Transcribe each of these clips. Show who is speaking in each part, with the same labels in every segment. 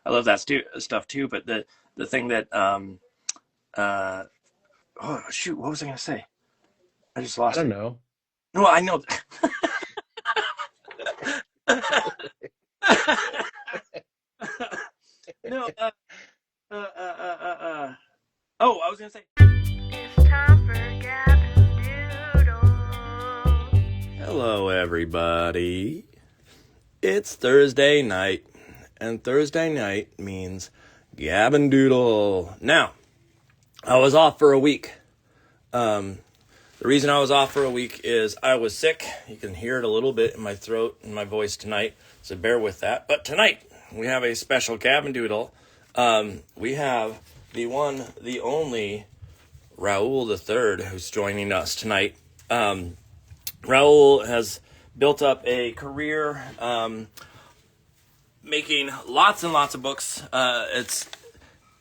Speaker 1: I love that stuff too. But the thing that uh, oh shoot, what was I gonna say? I just
Speaker 2: I
Speaker 1: lost
Speaker 2: don't
Speaker 1: it.
Speaker 2: know.
Speaker 1: No, I know. No. Oh, I was gonna say. It's time for Gap and Doodle. Hello, everybody. It's Thursday night, and Thursday night means Gab and Doodle. Now, I was off for a week. The reason I was off for a week is I was sick. You can hear it a little bit in my throat and my voice tonight, so bear with that. But tonight, we have a special Gab and Doodle. We have the one, the only Raúl the Third, who's joining us tonight. Raúl has built up a career making lots and lots of books. It's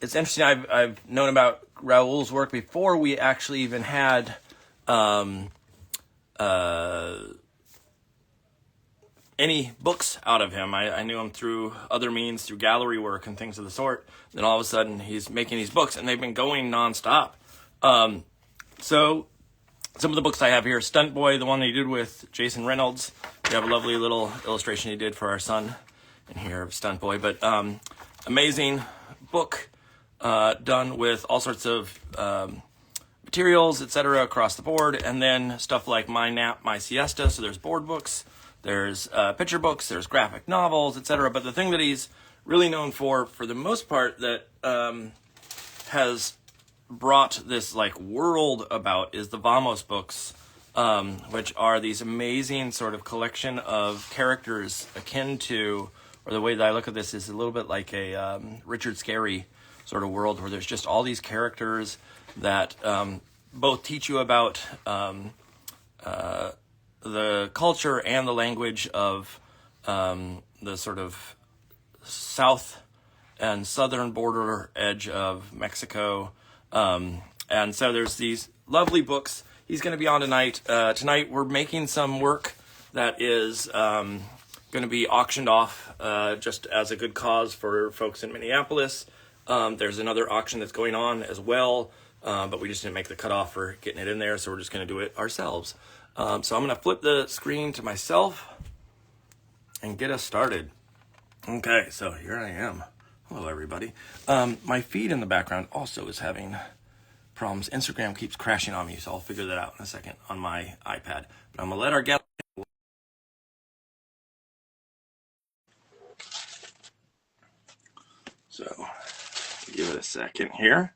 Speaker 1: interesting. I've known about Raúl's work before we actually even had any books out of him. I knew him through other means, through gallery work and things of the sort. Then all of a sudden he's making these books, and they've been going nonstop. So some of the books I have here, Stunt Boy, the one that he did with Jason Reynolds. We have a lovely little illustration he did for our son in here of Stunt Boy. But amazing book done with all sorts of materials, etc. across the board. And then stuff like My Nap, My Siesta. So there's board books, there's picture books, there's graphic novels, etc. But the thing that he's really known for the most part, that has brought this like world about is the Vamos books, which are these amazing sort of collection of characters akin to, or the way that I look at this is a little bit like a Richard Scarry sort of world, where there's just all these characters that both teach you about the culture and the language of the sort of south and southern border edge of Mexico. And so there's these lovely books. He's going to be on tonight. Tonight we're making some work that is going to be auctioned off just as a good cause for folks in Minneapolis. There's another auction that's going on as well, but we just didn't make the cutoff for getting it in there, so we're just going to do it ourselves. So I'm going to flip the screen to myself and get us started. Okay, so here I am. Hello, everybody. My feed in the background also is having problems. Instagram keeps crashing on me, so I'll figure that out in a second on my iPad. But I'm going to let our guest... So, give it a second here.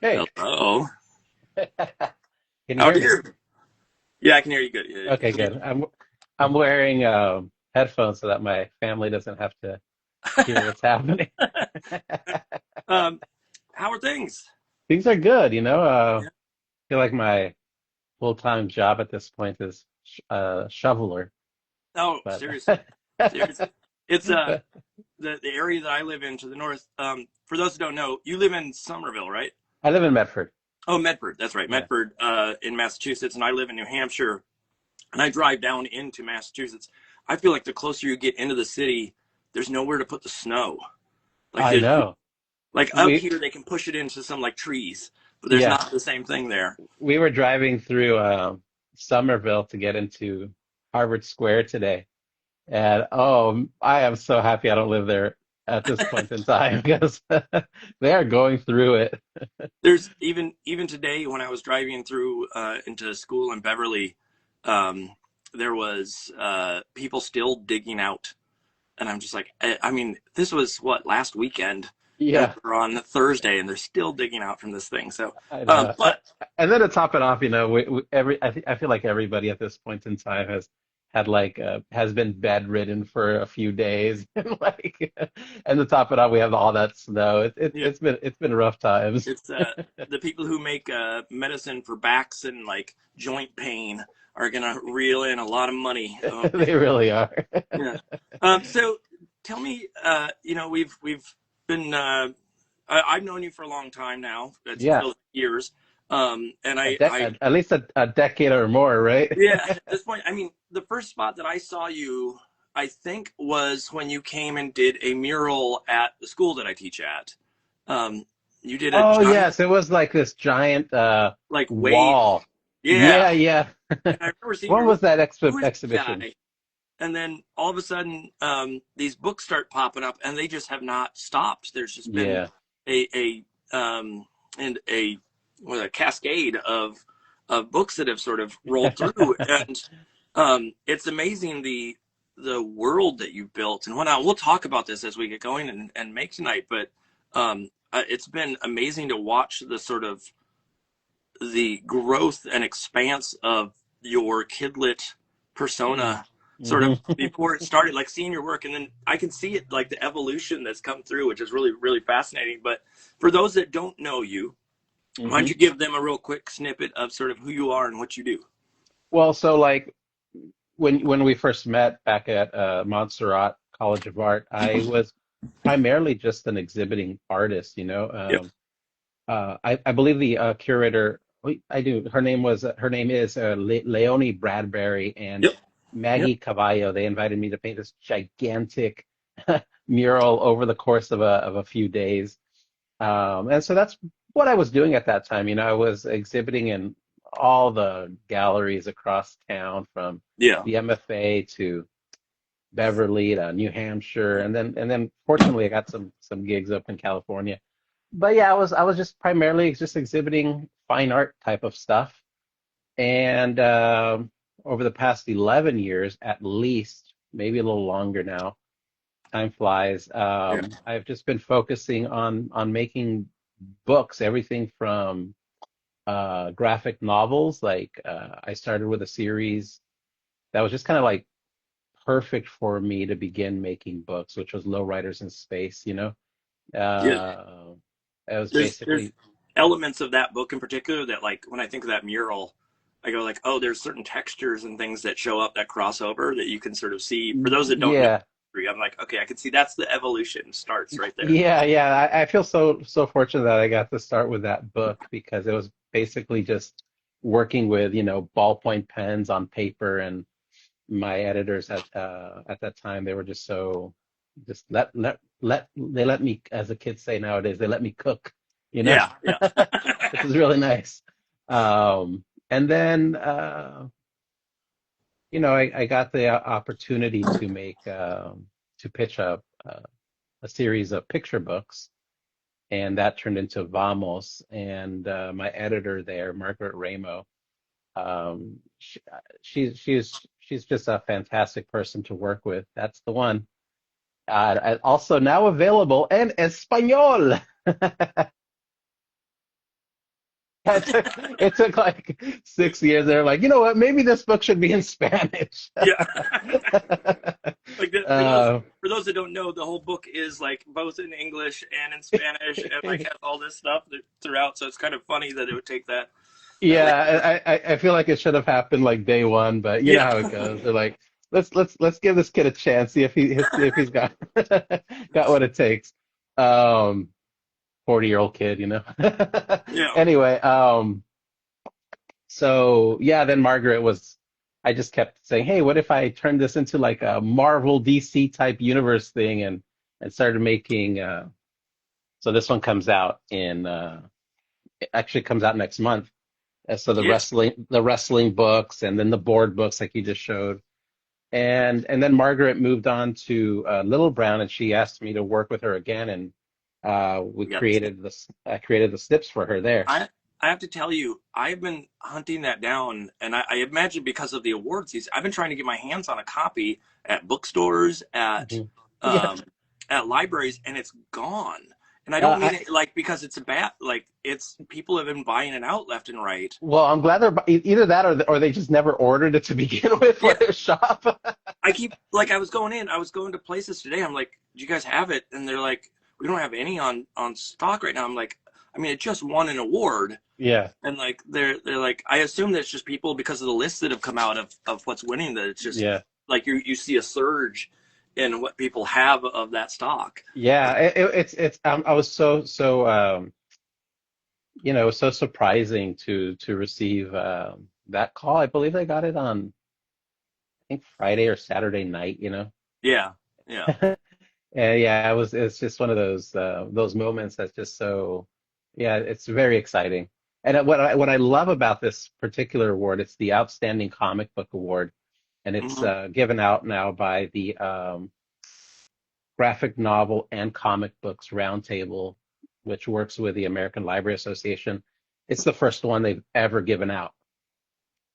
Speaker 2: Hey,
Speaker 1: Hello.
Speaker 2: can you
Speaker 1: How are
Speaker 2: hear me?
Speaker 1: you? Yeah, I can hear you good. Yeah,
Speaker 2: Okay, good. I'm wearing headphones so that my family doesn't have to hear what's happening.
Speaker 1: um, how are things?
Speaker 2: Things are good, you know.
Speaker 1: Yeah.
Speaker 2: I feel like my full-time job at this point is shoveler,
Speaker 1: Oh,
Speaker 2: but
Speaker 1: seriously. Seriously. It's the area that I live in to the north. For those who don't know, you live in Somerville, right?
Speaker 2: I live in Medford.
Speaker 1: Oh, Medford. That's right.
Speaker 2: Yeah.
Speaker 1: Medford, in Massachusetts, and I live in New Hampshire, and I drive down into Massachusetts. I feel like the closer you get into the city, there's nowhere to put the snow. Like
Speaker 2: I
Speaker 1: there's
Speaker 2: know.
Speaker 1: like up
Speaker 2: We
Speaker 1: here they can push it into some like trees, but there's
Speaker 2: yeah,
Speaker 1: not the same thing there.
Speaker 2: we were driving through Somerville to get into Harvard Square today. And oh, I am so happy I don't live there at this point in time because they are going through it.
Speaker 1: There's even today when I was driving through into school in Beverly, um, there was people still digging out, and I'm just like, I mean, this was what last weekend, and
Speaker 2: Yeah,
Speaker 1: we're on Thursday, and they're still digging out from this thing. So,
Speaker 2: I know.
Speaker 1: but
Speaker 2: And then to top it off, you know, I feel like everybody at this point in time has had like has been bedridden for a few days, and like, and to top it off, we have all that snow.
Speaker 1: yeah,
Speaker 2: It's been rough times.
Speaker 1: it's the people who make medicine for backs and like joint pain are gonna reel in a lot of money.
Speaker 2: They really are.
Speaker 1: Yeah. So tell me, we've been, I've known you for a long time now. It
Speaker 2: Yeah.
Speaker 1: feels like years. And
Speaker 2: At least a decade or more, right?
Speaker 1: yeah, at this point, I mean, the first spot that I saw you, I think, was when you came and did a mural at the school that I teach at. Um, you did a
Speaker 2: Oh
Speaker 1: giant,
Speaker 2: yes, it was like this giant
Speaker 1: like, wave.
Speaker 2: wall.
Speaker 1: Yeah.
Speaker 2: Yeah, yeah.
Speaker 1: And I remember seeing
Speaker 2: When
Speaker 1: your,
Speaker 2: was that
Speaker 1: who is this
Speaker 2: exhibition?
Speaker 1: guy? And then all of a sudden, these books start popping up, and they just have not stopped. There's just been
Speaker 2: Yeah.
Speaker 1: a and a what, a cascade of books that have sort of rolled through, and it's amazing the world that you've built. And we'll talk about this as we get going and make tonight, but it's been amazing to watch the sort of the growth and expanse of your kidlit persona sort of
Speaker 2: Hmm.
Speaker 1: before it started, like seeing your work, and then I can see it, like the evolution that's come through, which is really, really fascinating. But for those that don't know you, why don't
Speaker 2: Hmm.
Speaker 1: you give them a real quick snippet of sort of who you are and what you do?
Speaker 2: Well, so like when we first met back at Montserrat College of Art, I was primarily just an exhibiting artist, you know.
Speaker 1: Yep.
Speaker 2: I believe the curator, wait, I do. Her name is Leonie Bradbury and
Speaker 1: Yep. Yep.
Speaker 2: Maggie Cavallo. They invited me to paint this gigantic mural over the course of a few days. And so that's what I was doing at that time. You know, I was exhibiting in all the galleries across town, from
Speaker 1: Yeah.
Speaker 2: the MFA to Beverly to New Hampshire, and then fortunately I got some gigs up in California. But yeah, I was just primarily just exhibiting fine art type of stuff. And over the past 11 years, at least, maybe a little longer now, time flies.
Speaker 1: Yeah.
Speaker 2: I've just been focusing on making books, everything from graphic novels. Like I started with a series that was just kind of like perfect for me to begin making books, which was Low Riders in Space, you know.
Speaker 1: Yeah.
Speaker 2: Uh, it was
Speaker 1: There's
Speaker 2: basically,
Speaker 1: elements of that book in particular that, like, when I think of that mural, I go like, oh, there's certain textures and things that show up that cross over that you can sort of see. For those that don't know,
Speaker 2: yeah.
Speaker 1: I'm like, okay, I can see that's the evolution starts right there.
Speaker 2: Yeah, yeah. I feel so fortunate that I got to start with that book because it was basically just working with, ballpoint pens on paper, and my editors at that time, they were just so just they let me, as the kids say nowadays, they let me cook, you know,
Speaker 1: Yeah, yeah,
Speaker 2: which is really nice. And then I got the opportunity to pitch a series of picture books, and that turned into Vamos. And my editor there, Margaret Ramo, she's just a fantastic person to work with. That's the one. Also now available in Espanol. It took like 6 years. They're like, you know what? Maybe this book should be in Spanish.
Speaker 1: yeah. Like
Speaker 2: Uh,
Speaker 1: for those that don't know, the whole book is like both in English and in Spanish, and like has all this stuff throughout. So it's kind of funny that it would take that length.
Speaker 2: Yeah, I feel like it should have happened like day one, but you know
Speaker 1: Yeah,
Speaker 2: how it goes. They're like, let's give this kid a chance, see if he's got got what it takes. 40-year-old kid, you know.
Speaker 1: yeah,
Speaker 2: Anyway, so yeah, then Margaret was. I just kept saying, hey, what if I turned this into like a Marvel DC type universe thing, and started making. So this one comes out it actually comes out next month. So
Speaker 1: yes.
Speaker 2: the wrestling books, and then the board books like you just showed. And then Margaret moved on to Little Brown, and she asked me to work with her again, and we
Speaker 1: We got this.
Speaker 2: I created the snips for her there.
Speaker 1: I have to tell you, I've been hunting that down, and I imagine because of the awards, I've been trying to get my hands on a copy at bookstores,
Speaker 2: Hmm. Yeah.
Speaker 1: um, at libraries, and it's gone. And I don't
Speaker 2: Uh,
Speaker 1: mean it like because it's a bad, like it's people have been buying it out left and right.
Speaker 2: well, I'm glad either that, or they just never ordered it to begin with for
Speaker 1: Yeah,
Speaker 2: their shop.
Speaker 1: I keep like I was going to places today. I'm like, do you guys have it? And they're like, we don't have any on stock right now. I'm like, I mean, it just won an award.
Speaker 2: Yeah,
Speaker 1: And like they're like, I assume that it's just people because of the lists that have come out of what's winning, that it's just
Speaker 2: yeah,
Speaker 1: like you see a surge in what people have of that stock.
Speaker 2: yeah. It's I was so it was so surprising to receive that call. I believe I got it on, I think Friday or Saturday night.
Speaker 1: Yeah, yeah.
Speaker 2: And yeah, it's just one of those moments that's just so, yeah, it's very exciting. And what I love about this particular award, it's the Outstanding Comic Book Award, and it's
Speaker 1: Hmm.
Speaker 2: given out now by the Graphic Novel and Comic Books Roundtable, which works with the American Library Association. It's the first one they've ever given out.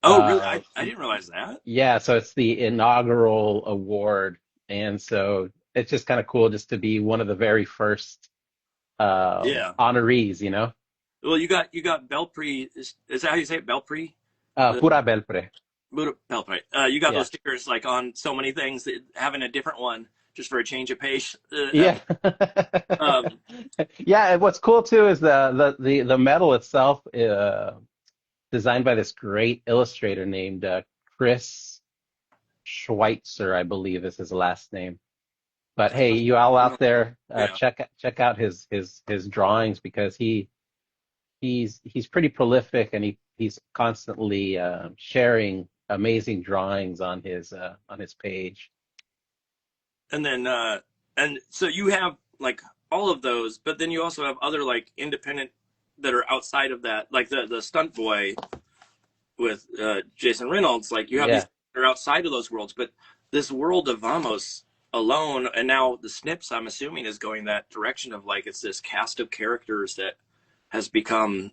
Speaker 1: Oh, really?
Speaker 2: Uh,
Speaker 1: I didn't realize that.
Speaker 2: yeah, so it's the inaugural award, and so it's just kind of cool just to be one of the very first
Speaker 1: Yeah.
Speaker 2: honorees.
Speaker 1: Well, you got Belpre. Is that how you say it? Belpre? The
Speaker 2: Pura Belpre.
Speaker 1: Belpre. You got
Speaker 2: Yeah.
Speaker 1: those stickers like on so many things that having a different one just for a change of pace.
Speaker 2: Yeah.
Speaker 1: Um,
Speaker 2: Yeah, and what's cool too is the medal itself, designed by this great illustrator named Chris Schweitzer, I believe is his last name. But hey, you all out there,
Speaker 1: yeah.
Speaker 2: check out his drawings because he's pretty prolific, and he's constantly sharing amazing drawings on his page.
Speaker 1: And then and so you have like all of those, but then you also have other like independent that are outside of that, like the stunt boy with Jason Reynolds. Like you have these
Speaker 2: Yeah.
Speaker 1: that are outside of those worlds, but this world of Vamos alone, and now the Snips, I'm assuming, is going that direction of like it's this cast of characters that has become,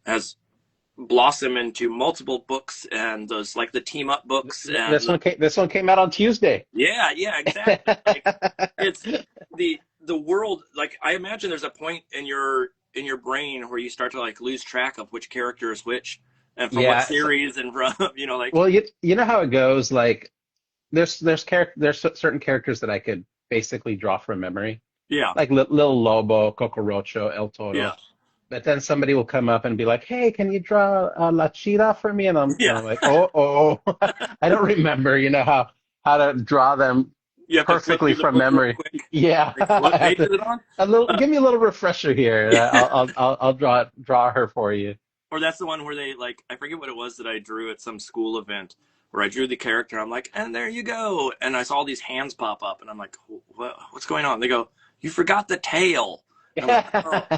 Speaker 1: has blossomed into multiple books and those like the team up books and
Speaker 2: This one came out on Tuesday.
Speaker 1: yeah, yeah, exactly. Like it's the world. Like I imagine there's a point in your brain where you start to like lose track of which character is which and from what
Speaker 2: Yeah.
Speaker 1: series and from like
Speaker 2: Well, you know how it goes. Like there's certain characters that I could basically draw from memory,
Speaker 1: yeah,
Speaker 2: like Little Lobo, Cocorocho, El
Speaker 1: yeah,
Speaker 2: Toro. But then somebody will come up and be like, "Hey, can you draw La Cheetah for me?" And I'm and
Speaker 1: yeah.
Speaker 2: I'm like, "Oh, I don't remember, how to draw them
Speaker 1: You have to flip
Speaker 2: perfectly
Speaker 1: through the
Speaker 2: from
Speaker 1: book real
Speaker 2: memory."
Speaker 1: quick.
Speaker 2: Yeah,
Speaker 1: Like
Speaker 2: I
Speaker 1: what
Speaker 2: have
Speaker 1: page
Speaker 2: to
Speaker 1: is it on?
Speaker 2: give me a little refresher here.
Speaker 1: Yeah.
Speaker 2: I'll draw her for you.
Speaker 1: Or that's the one where they like I forget what it was that I drew at some school event where I drew the character. I'm like, and there you go, and I saw all these hands pop up, and I'm like, what's going on? They go, you forgot the tail, and I'm like, oh,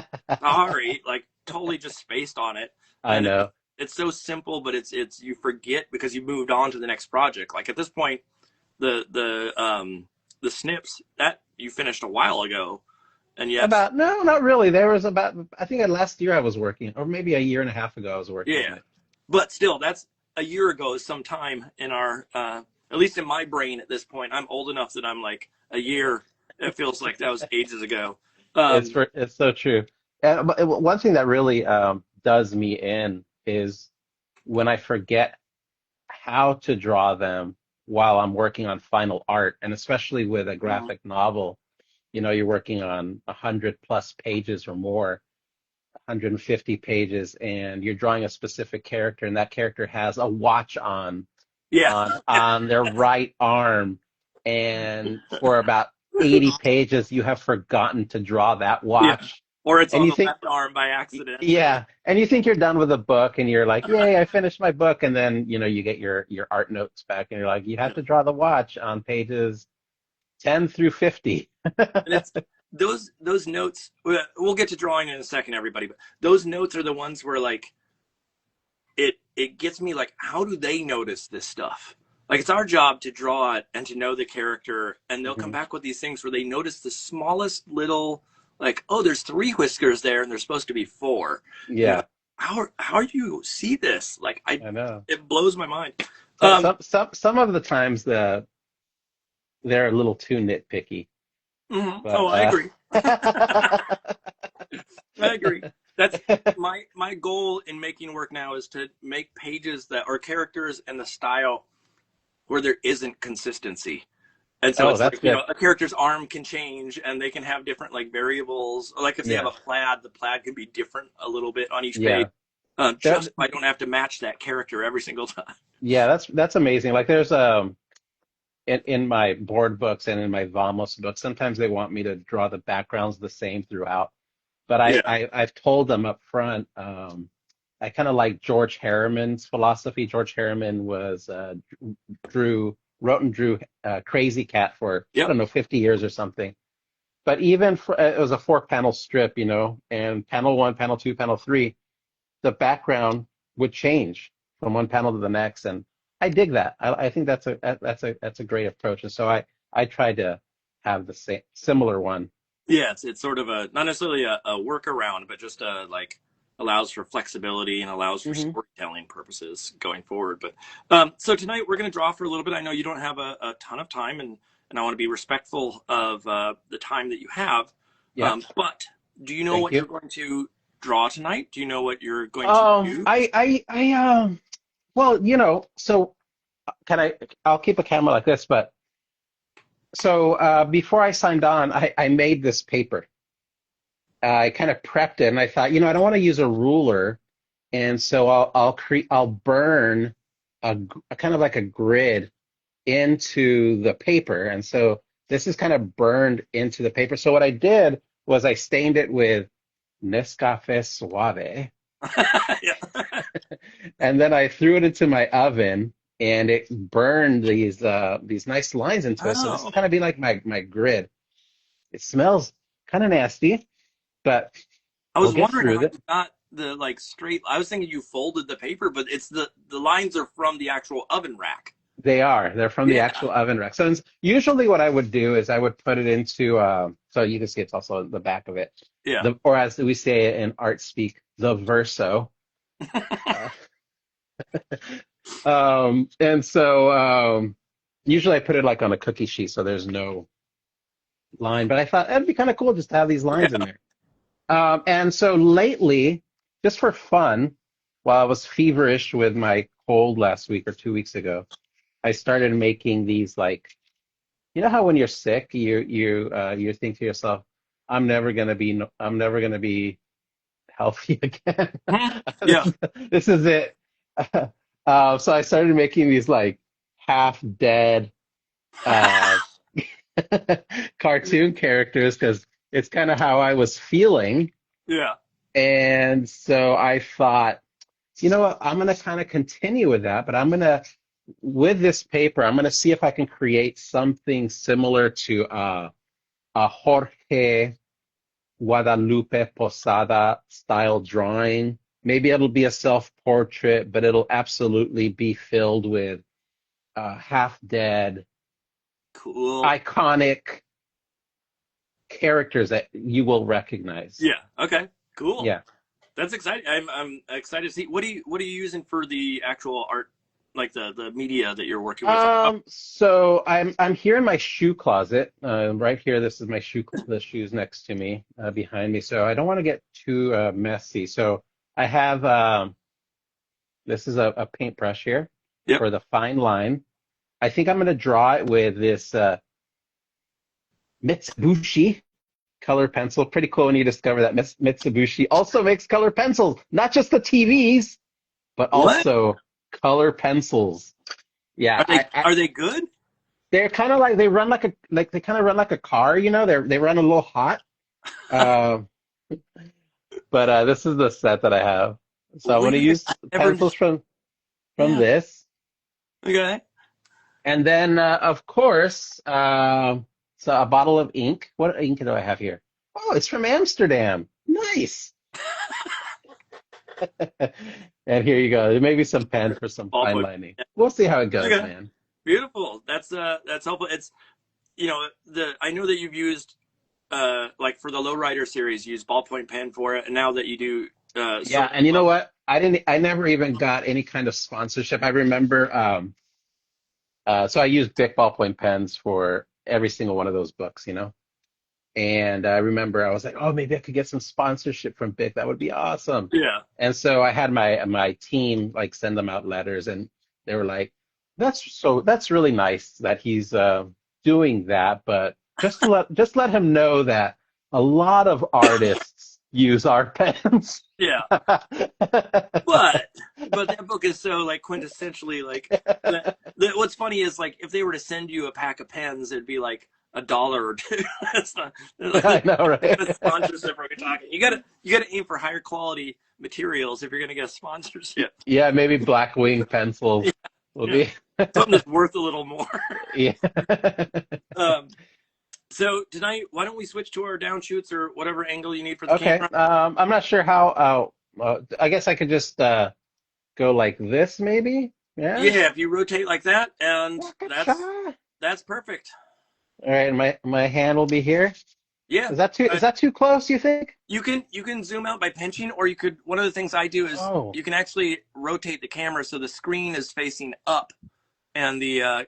Speaker 1: sorry, like totally just spaced on it,
Speaker 2: I
Speaker 1: and
Speaker 2: know.
Speaker 1: it's so simple, but it's you forget because you moved on to the next project. Like at this point, the snips that you finished a while ago, and yet
Speaker 2: No, not really. There was about, I think last year I was working, or maybe a year and a half ago I was working on
Speaker 1: yeah,
Speaker 2: it.
Speaker 1: but still, that's a year ago. Sometime in our, at least in my brain at this point, I'm old enough that I'm like a year. It feels like that was ages ago. Um,
Speaker 2: It's so true. But one thing that really does me in is when I forget how to draw them while I'm working on final art, and especially with a
Speaker 1: mhm.
Speaker 2: graphic novel, you're working on 100+ pages or more, 150 pages, and you're drawing a specific character, and that character has a watch
Speaker 1: Yeah, yeah,
Speaker 2: on their right arm, and for about 80 pages you have forgotten to draw that
Speaker 1: yeah.
Speaker 2: watch,
Speaker 1: Or it's
Speaker 2: and
Speaker 1: on
Speaker 2: you
Speaker 1: the
Speaker 2: think,
Speaker 1: left arm by accident.
Speaker 2: yeah, and you think you're done with the book, and you're like, yay, I finished my book, and then you get your art notes back, and you're like, you have
Speaker 1: Yeah.
Speaker 2: to draw the watch on pages 10 through 50.
Speaker 1: And it's those notes. We'll get to drawing in a second, everybody. But those notes are the ones where like it gets me like how do they notice this stuff, like it's our job to draw it and to know the character, and they'll come
Speaker 2: Mhm.
Speaker 1: back with these things where they notice the smallest little like oh there's three whiskers there and there's supposed to be four, and you're
Speaker 2: Yeah,
Speaker 1: like how do you see this, like I
Speaker 2: I know.
Speaker 1: it blows my mind.
Speaker 2: So,
Speaker 1: um
Speaker 2: some of the times they're a little too nitpicky,
Speaker 1: oh
Speaker 2: but
Speaker 1: I agree. I agree. That's my goal in making work now is to make pages that are characters and the style where there isn't consistency. And so
Speaker 2: oh,
Speaker 1: it's
Speaker 2: that's
Speaker 1: like,
Speaker 2: good.
Speaker 1: a character's arm can change and they can have different like variables. Like if they have
Speaker 2: Yeah,
Speaker 1: a plaid, the plaid can be different a little bit on each page.
Speaker 2: yeah.
Speaker 1: Just
Speaker 2: That,
Speaker 1: so I don't have to match that character every single time.
Speaker 2: yeah, that's amazing. Like there's in my board books and in my Vamos books, sometimes they want me to draw the backgrounds the same throughout. But
Speaker 1: Yeah.
Speaker 2: I've told them up front, I kind of like George Harriman's philosophy. George Harriman was wrote and drew Crazy Cat for, I
Speaker 1: Yep.
Speaker 2: don't know, 50 years or something. But even for, it was a four-panel strip, and panel one, panel two, panel three, the background would change from one panel to the next, and I dig that. I think that's a great approach, and so I tried to have the same similar one.
Speaker 1: Yeah, it's sort of a not necessarily a workaround, but just like allows for flexibility and allows for
Speaker 2: Hmm.
Speaker 1: storytelling purposes going forward. But so tonight we're going to draw for a little bit. I know you don't have a ton of time, and I want to be respectful of the time that you have.
Speaker 2: Yeah,
Speaker 1: But do you know
Speaker 2: thank
Speaker 1: what you're
Speaker 2: you.
Speaker 1: going to draw tonight? Do you know what you're going to do?
Speaker 2: Well, so can I'll keep a camera like this, but so before I signed on, I made this paper. I kind of prepped it, and I thought, I don't want to use a ruler, and so I'll burn a kind of like a grid into the paper, and so this is kind of burned into the paper. So what I did was I stained it with Nescafe Suave,
Speaker 1: Yeah.
Speaker 2: and then I threw it into my oven, and it burned these nice lines into it. So this is
Speaker 1: Oh,
Speaker 2: kind of be like my grid. It smells kind of nasty, but
Speaker 1: I
Speaker 2: we'll
Speaker 1: was
Speaker 2: get
Speaker 1: wondering
Speaker 2: through
Speaker 1: how
Speaker 2: it.
Speaker 1: you got the like straight. I was thinking you folded the paper, but it's the lines are from the actual oven rack.
Speaker 2: They are. They're from the
Speaker 1: Yeah.
Speaker 2: actual oven rack. So usually what I would do is I would put it into, so you can see it's also the back of it.
Speaker 1: Yeah.
Speaker 2: Or as we say in art speak, the verso. Uh, and so usually I put it like on a cookie sheet so there's no line. But I thought that'd be kind of cool just to have these lines in
Speaker 1: Yeah.
Speaker 2: there. And so lately, just for fun, while I was feverish with my cold last week or 2 weeks ago, I started making these like, how when you're sick, you think to yourself, I'm never gonna be healthy again.
Speaker 1: Mhm.
Speaker 2: This,
Speaker 1: Yeah.
Speaker 2: is- this is it. So I started making these like half dead uh, cartoon characters because it's kind of how I was feeling.
Speaker 1: Yeah.
Speaker 2: And so I thought, you know what, I'm going to kind of continue with that, but with this paper, I'm going to see if I can create something similar to a Jorge Guadalupe Posada style drawing. Maybe it'll be a self-portrait, but it'll absolutely be filled with half-dead,
Speaker 1: Cool.
Speaker 2: iconic characters that you will recognize.
Speaker 1: Yeah. Okay. Cool.
Speaker 2: Yeah.
Speaker 1: That's exciting. I'm excited to see. What are you using for the actual art, like the media that you're working with? Oh,
Speaker 2: So I'm here in my shoe closet. Right here, this is the shoes next to me, behind me. So I don't want to get too messy. So I have this is a paintbrush here
Speaker 1: yep.
Speaker 2: for the fine line. I think I'm going to draw it with this Mitsubishi color pencil. Pretty cool when you discover that Mitsubishi also makes color pencils, not just the TVs, but
Speaker 1: What
Speaker 2: also color pencils. Yeah,
Speaker 1: are they? Are they good?
Speaker 2: they're kind of like they kind of run like a car, they run a little hot. Uh, but this is the set that I have. So I'm going to
Speaker 1: Weird. I
Speaker 2: use
Speaker 1: never.
Speaker 2: pencils from
Speaker 1: Yeah.
Speaker 2: this,
Speaker 1: Okay.
Speaker 2: and then of course, so a bottle of ink. What ink do I have here? Oh, it's from Amsterdam. Nice. And here you go. There may be some pen for some fine
Speaker 1: Ballpoint.
Speaker 2: lining.
Speaker 1: Yeah.
Speaker 2: We'll see how it goes,
Speaker 1: Okay.
Speaker 2: man.
Speaker 1: Beautiful. That's helpful. It's the I know that you've used like for the lowrider series, you use ballpoint pen for it, and now that you do
Speaker 2: Yeah,
Speaker 1: so
Speaker 2: and you know
Speaker 1: well,
Speaker 2: what? I never even got any kind of sponsorship. I remember, so I used Bic ballpoint pens for every single one of those books. And I remember I was like, oh, maybe I could get some sponsorship from Bic. That would be awesome.
Speaker 1: yeah.
Speaker 2: And so I had my team like send them out letters, and they were like, that's really nice that he's doing that, but just let him know that a lot of artists use our pens.
Speaker 1: Yeah. But that book is so like quintessentially like what's funny is like if they were to send you a pack of pens, it'd be like $1 or two. That's not
Speaker 2: I know,
Speaker 1: get a
Speaker 2: right?
Speaker 1: sponsorship. We're talking. You gotta aim for higher quality materials if you're gonna get a sponsorship.
Speaker 2: Yeah, maybe black wing
Speaker 1: Yeah,
Speaker 2: pencils will
Speaker 1: yeah.
Speaker 2: be.
Speaker 1: Something that's worth a little more.
Speaker 2: Yeah.
Speaker 1: um, so tonight, why don't we switch to our downshoots or whatever angle you need for the
Speaker 2: Okay.
Speaker 1: camera?
Speaker 2: I'm not sure how. I guess I could just go like this, maybe. Yeah.
Speaker 1: Yeah, if you rotate like that, and
Speaker 2: Waka-cha.
Speaker 1: that's perfect.
Speaker 2: All right, my hand will be here.
Speaker 1: Yeah.
Speaker 2: Is that too close, you think?
Speaker 1: You can zoom out by pinching, or you could. One of the things I do is
Speaker 2: Oh.
Speaker 1: you can actually rotate the camera so the screen is facing up and the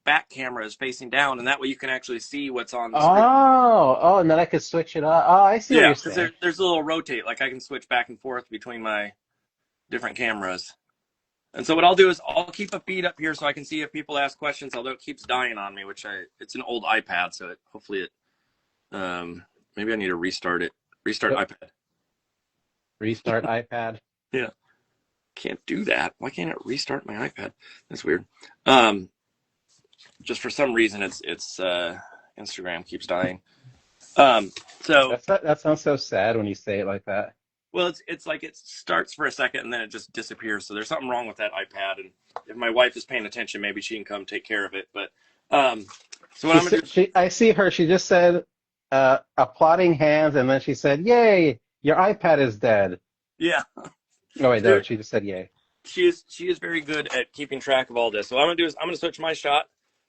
Speaker 1: back camera is facing down, and that way you can actually see what's on the screen.
Speaker 2: And then I could switch it up. Oh, I see what
Speaker 1: Yeah,
Speaker 2: you're
Speaker 1: because
Speaker 2: saying.
Speaker 1: there's a little rotate, like I can switch back and forth between my different cameras. And so what I'll do is I'll keep a feed up here so I can see if people ask questions. Although it keeps dying on me, it's an old iPad, so hopefully maybe I need to restart it. Restart
Speaker 2: Yep.
Speaker 1: iPad.
Speaker 2: Restart iPad.
Speaker 1: Yeah, can't do that. Why can't it restart my iPad? That's weird. Um, just for some reason, it's Instagram keeps dying. Um, so
Speaker 2: That sounds so sad when you say it like that.
Speaker 1: well, it's like it starts for a second and then it just disappears. So there's something wrong with that iPad. And if my wife is paying attention, maybe she can come take care of it. But um, so what I'm gonna do?
Speaker 2: I see her. She just said applauding hands, and then she said, "Yay, your iPad is dead."
Speaker 1: Yeah,
Speaker 2: Oh wait, no,
Speaker 1: there,
Speaker 2: she just said yay.
Speaker 1: she is very good at keeping track of all this. So what I'm gonna do is I'm gonna switch my shot,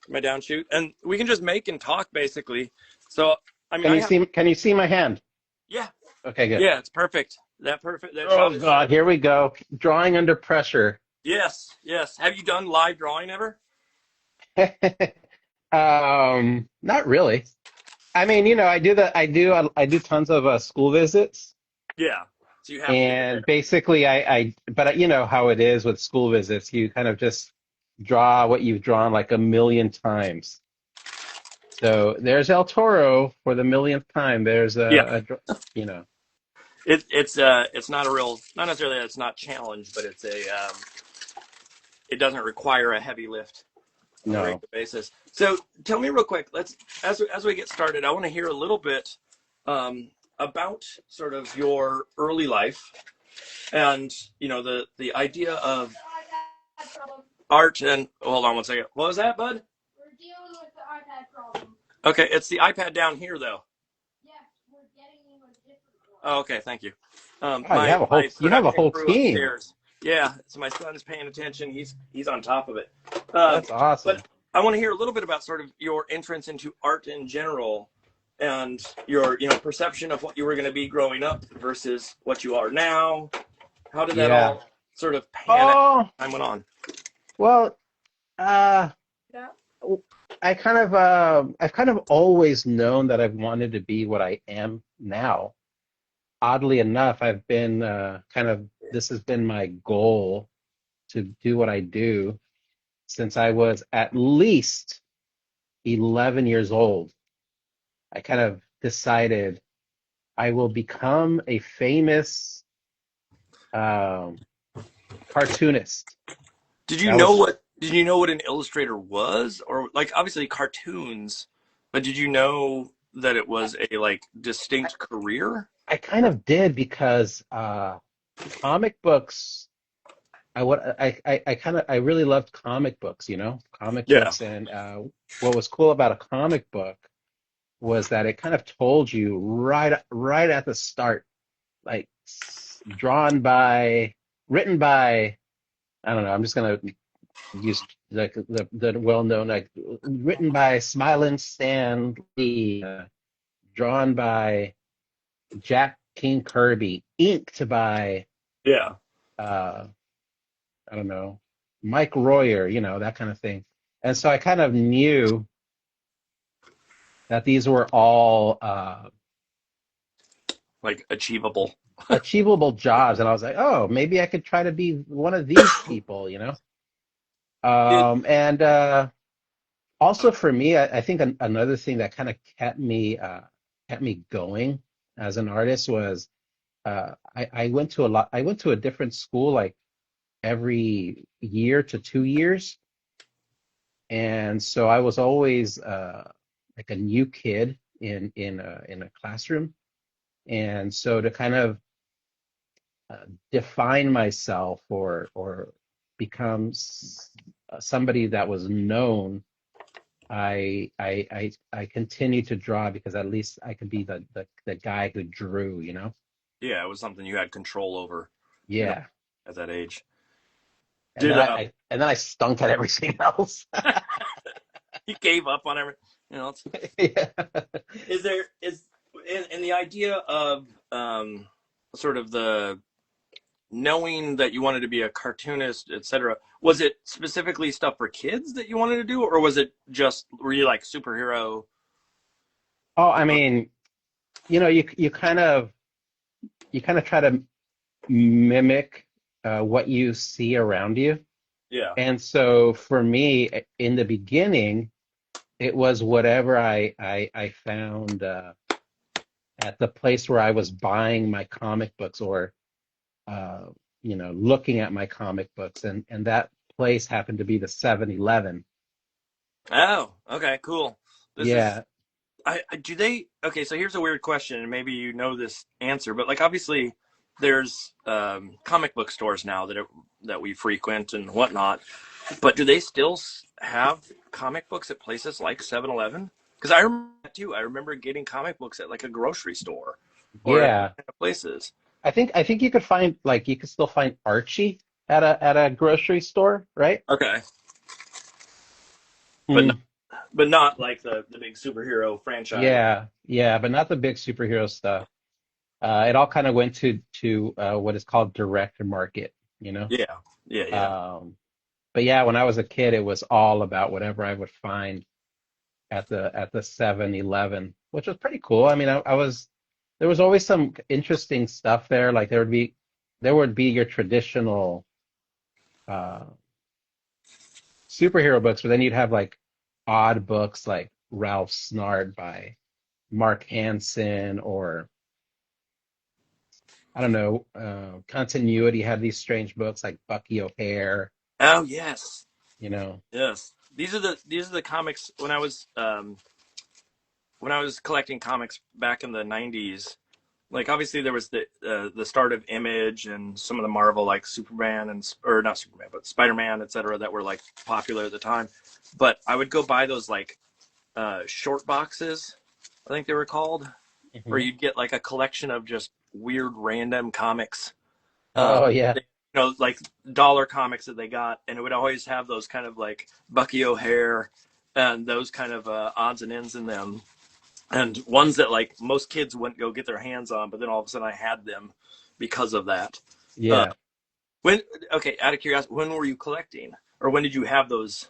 Speaker 1: my downshoot, and we can just make and talk basically. So I mean,
Speaker 2: Can you see my hand?
Speaker 1: yeah,
Speaker 2: Okay, good.
Speaker 1: yeah, it's perfect. That shot
Speaker 2: Oh
Speaker 1: is
Speaker 2: God, here we go. Drawing under pressure.
Speaker 1: yes, yes. Have you done live drawing ever?
Speaker 2: Not really. I mean, I do tons of school visits,
Speaker 1: Yeah. So you have to be
Speaker 2: and
Speaker 1: prepared.
Speaker 2: basically, but you know how it is with school visits. You kind of just draw what you've drawn like a million times. So there's El Toro for the millionth time. There's
Speaker 1: Yeah.
Speaker 2: you know,
Speaker 1: It's not a real, not necessarily that it's not challenge, but it doesn't require a heavy lift on a
Speaker 2: no.
Speaker 1: regular basis. So tell me real quick, as we get started, I want to hear a little bit about sort of your early life and the idea of art. And hold on one second. What was that, bud?
Speaker 3: We're dealing with the iPad problem.
Speaker 1: Okay, it's the iPad down here though.
Speaker 3: Yes, we're getting you a different one.
Speaker 1: Oh, okay, thank you.
Speaker 2: Oh,
Speaker 1: My
Speaker 2: you have a
Speaker 1: production
Speaker 2: whole
Speaker 1: crew
Speaker 2: team.
Speaker 1: upstairs. Yeah, so my son's paying attention. He's on top of it.
Speaker 2: That's awesome.
Speaker 1: But I want to hear a little bit about sort of your entrance into art in general, and your perception of what you were going to be growing up versus what you are now. How did that
Speaker 2: Yeah.
Speaker 1: all sort of pan out
Speaker 2: Oh,
Speaker 1: as time went on?
Speaker 2: well, uh,
Speaker 3: Yeah.
Speaker 2: I've kind of always known that I've wanted to be what I am now. Oddly enough, I've been this has been my goal to do what I do since I was at least 11 years old. I kind of decided I will become a famous um, cartoonist.
Speaker 1: Did you
Speaker 2: That
Speaker 1: know
Speaker 2: was
Speaker 1: what did you know what an illustrator was, or like obviously cartoons, but did you know that it was a like distinct career?
Speaker 2: I kind of did because comic books. I really loved comic books, comic
Speaker 1: Yeah.
Speaker 2: books, and what was cool about a comic book was that it kind of told you right at the start, like written by, I don't know, I'm just gonna use like the well-known, like written by Smiling Stan Lee, drawn by Jack King Kirby, inked by
Speaker 1: Yeah.
Speaker 2: uh, I don't know, Mike Royer, that kind of thing. And so I kind of knew that these were all
Speaker 1: Like achievable.
Speaker 2: achievable jobs, and I was like, oh, maybe I could try to be one of these people.
Speaker 1: It,
Speaker 2: And also for me, I think another thing that kind of kept me going as an artist was I went to I went to a different school like every year to 2 years, and so I was always like a new kid in a classroom, and so to kind of define myself or become somebody that was known, I continue to draw because at least I could be the guy who drew, you know?
Speaker 1: Yeah, it was something you had control over, you know,
Speaker 2: Yeah.
Speaker 1: at that age.
Speaker 2: And
Speaker 1: Did
Speaker 2: then I stunk at everything else.
Speaker 1: you gave up on everything? You know,
Speaker 2: Yeah.
Speaker 1: is there is in the idea of sort of the knowing that you wanted to be a cartoonist, etc. Was it specifically stuff for kids that you wanted to do, or was it just were you like superhero?
Speaker 2: Oh, I mean, you know, you kind of try to mimic what you see around you.
Speaker 1: Yeah.
Speaker 2: And so for me, in the beginning, it was whatever I found at the place where I was buying my comic books or uh, looking at my comic books, and that place happened to be the 7-Eleven.
Speaker 1: Oh, okay, cool. This is
Speaker 2: Yeah.
Speaker 1: I do they okay, so here's a weird question, and maybe you know this answer, but like obviously there's comic book stores now that we frequent and whatnot, but do they still have comic books at places like 7-Eleven? Because I remember that too. I remember getting comic books at like a grocery store or at
Speaker 2: Yeah.
Speaker 1: places.
Speaker 2: I think you could still find Archie at a grocery store, right?
Speaker 1: Okay, but
Speaker 2: Mm,
Speaker 1: but not like the big superhero franchise.
Speaker 2: yeah, yeah, but not the big superhero stuff. It all kind of went to what is called direct market, you know?
Speaker 1: Yeah, yeah, yeah.
Speaker 2: Um, but yeah, when I was a kid, it was all about whatever I would find at the 7-Eleven, which was pretty cool. I mean, there was always some interesting stuff there. Like there would be your traditional uh superhero books, but then you'd have like odd books like Ralph Snart by Mark Hansen, or I don't know, Continuity had these strange books like Bucky O'Hare,
Speaker 1: Oh yes,
Speaker 2: you know.
Speaker 1: yes. These are the comics when I was collecting comics back in the '90s. Like obviously there was the start of Image and some of the Marvel like Superman and or not Superman but Spider-Man, etc. that were like popular at the time. But I would go buy those like short boxes, I think they were called, where
Speaker 2: Mhm.
Speaker 1: you'd get like a collection of just weird random comics.
Speaker 2: Oh yeah,
Speaker 1: Like dollar comics that they got, and it would always have those kind of like Bucky O'Hare and those kind of odds and ends in them, and ones that like most kids wouldn't go get their hands on, but then all of a sudden I had them because of that. Uh,
Speaker 2: yeah.
Speaker 1: when okay, out of curiosity, when were you collecting, or when did you have those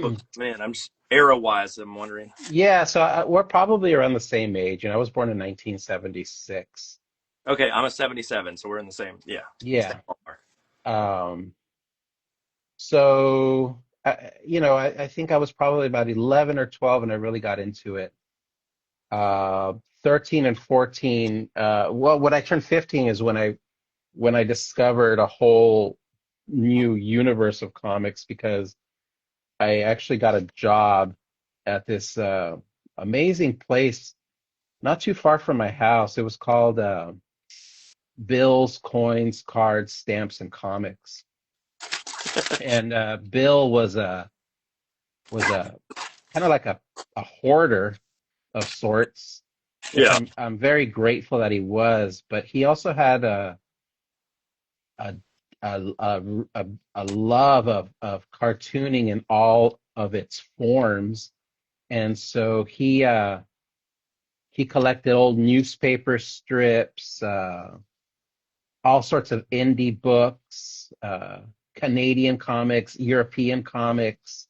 Speaker 1: books? Man, I'm just era wise. I'm wondering.
Speaker 2: Yeah, so we're probably around the same age, and I was born in 1976.
Speaker 1: Okay, I'm a '77, so we're in the same. Yeah, same
Speaker 2: Yeah.
Speaker 1: ballpark.
Speaker 2: Um, so I think I was probably about 11 or 12 and I really got into it. 13 and 14, well, when I turned 15 is when I discovered a whole new universe of comics because I actually got a job at this amazing place not too far from my house. It was called Bills, Coins, Cards, Stamps, and Comics. And Bill was a kind of like a hoarder of sorts, which
Speaker 1: Yeah.
Speaker 2: I'm very grateful that he was. But he also had a a a love of cartooning in all of its forms, and so he collected old newspaper strips, all sorts of indie books, Canadian comics, European comics.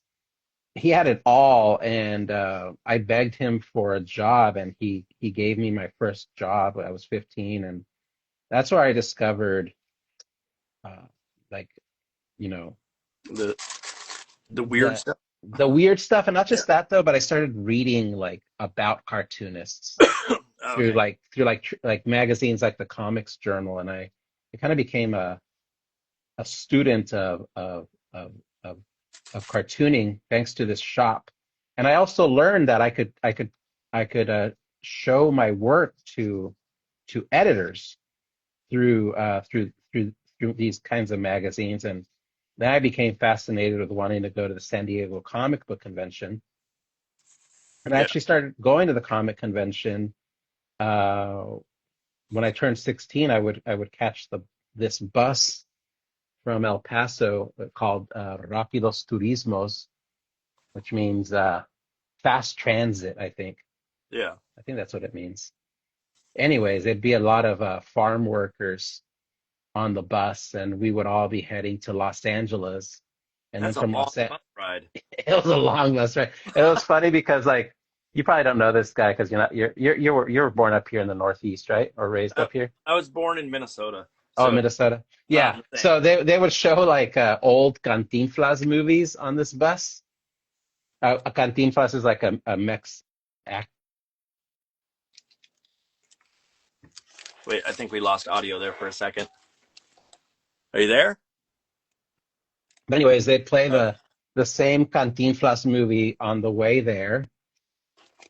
Speaker 2: He had it all, and I begged him for a job, and he gave me my first job when I was 15, and that's where I discovered, uh, like, you know,
Speaker 1: The the weird
Speaker 2: the
Speaker 1: stuff.
Speaker 2: the weird stuff, and not
Speaker 1: Yeah.
Speaker 2: just that though, but I started reading like about cartoonists through
Speaker 1: Okay.
Speaker 2: like magazines like the Comics Journal, and I kind of became a student of of cartooning thanks to this shop. And I also learned that I could show my work to editors through these kinds of magazines. And then I became fascinated with wanting to go to the San Diego Comic Book Convention. And I
Speaker 1: Yeah,
Speaker 2: actually started going to the comic convention. Uh, when I turned 16, I would catch this bus from El Paso called Rápidos Turismos, which means fast transit, I think.
Speaker 1: yeah.
Speaker 2: I think that's what it means. Anyways, there'd be a lot of farm workers on the bus, and we would all be heading to Los Angeles. And then
Speaker 1: That's a
Speaker 2: from
Speaker 1: long
Speaker 2: Los Angeles,
Speaker 1: bus ride.
Speaker 2: it was a long bus ride. It was funny because like you probably don't know this guy because you were born up here in the Northeast, right? Or raised
Speaker 1: I,
Speaker 2: up here?
Speaker 1: I was born in Minnesota,
Speaker 2: Oh,
Speaker 1: so
Speaker 2: Minnesota. Yeah.
Speaker 1: the same.
Speaker 2: So they would show like old Cantinflas movies on this bus. A Cantinflas is like a Mex act.
Speaker 1: Wait, I think we lost audio there for a second. Are you there?
Speaker 2: But anyways, they'd play
Speaker 1: Uh,
Speaker 2: the same Cantinflas movie on the way there,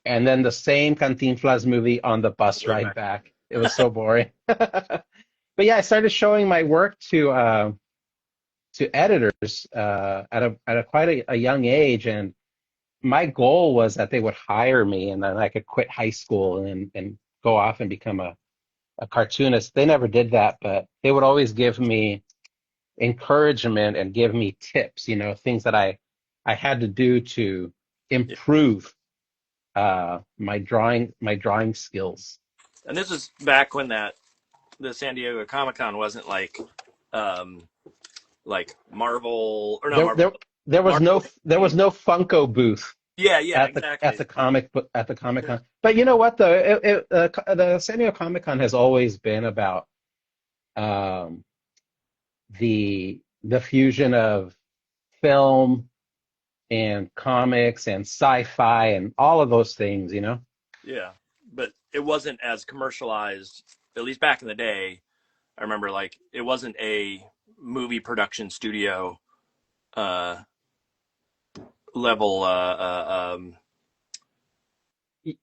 Speaker 2: and then the same Cantinflas movie on the
Speaker 1: on the
Speaker 2: bus
Speaker 1: way
Speaker 2: ride
Speaker 1: back.
Speaker 2: back. It was so boring. But yeah, I started showing my work to editors at a quite a young age, and my goal was that they would hire me, and then I could quit high school and go off and become a cartoonist. They never did that, but they would always give me encouragement and give me tips, things that I had to do to
Speaker 1: Yeah.
Speaker 2: improve my drawing skills.
Speaker 1: And this was back when the San Diego Comic Con wasn't um, like Marvel or not
Speaker 2: There,
Speaker 1: Marvel,
Speaker 2: there, there was no
Speaker 1: Marvel.
Speaker 2: there was no Funko booth
Speaker 1: Yeah, yeah,
Speaker 2: at
Speaker 1: exactly.
Speaker 2: the Comic Con. But you know what though, the San Diego Comic Con has always been about um, the fusion of film and comics and sci-fi and all of those things,
Speaker 1: Yeah, but it wasn't as commercialized. At least back in the day, I remember like it wasn't a movie production studio uh, level.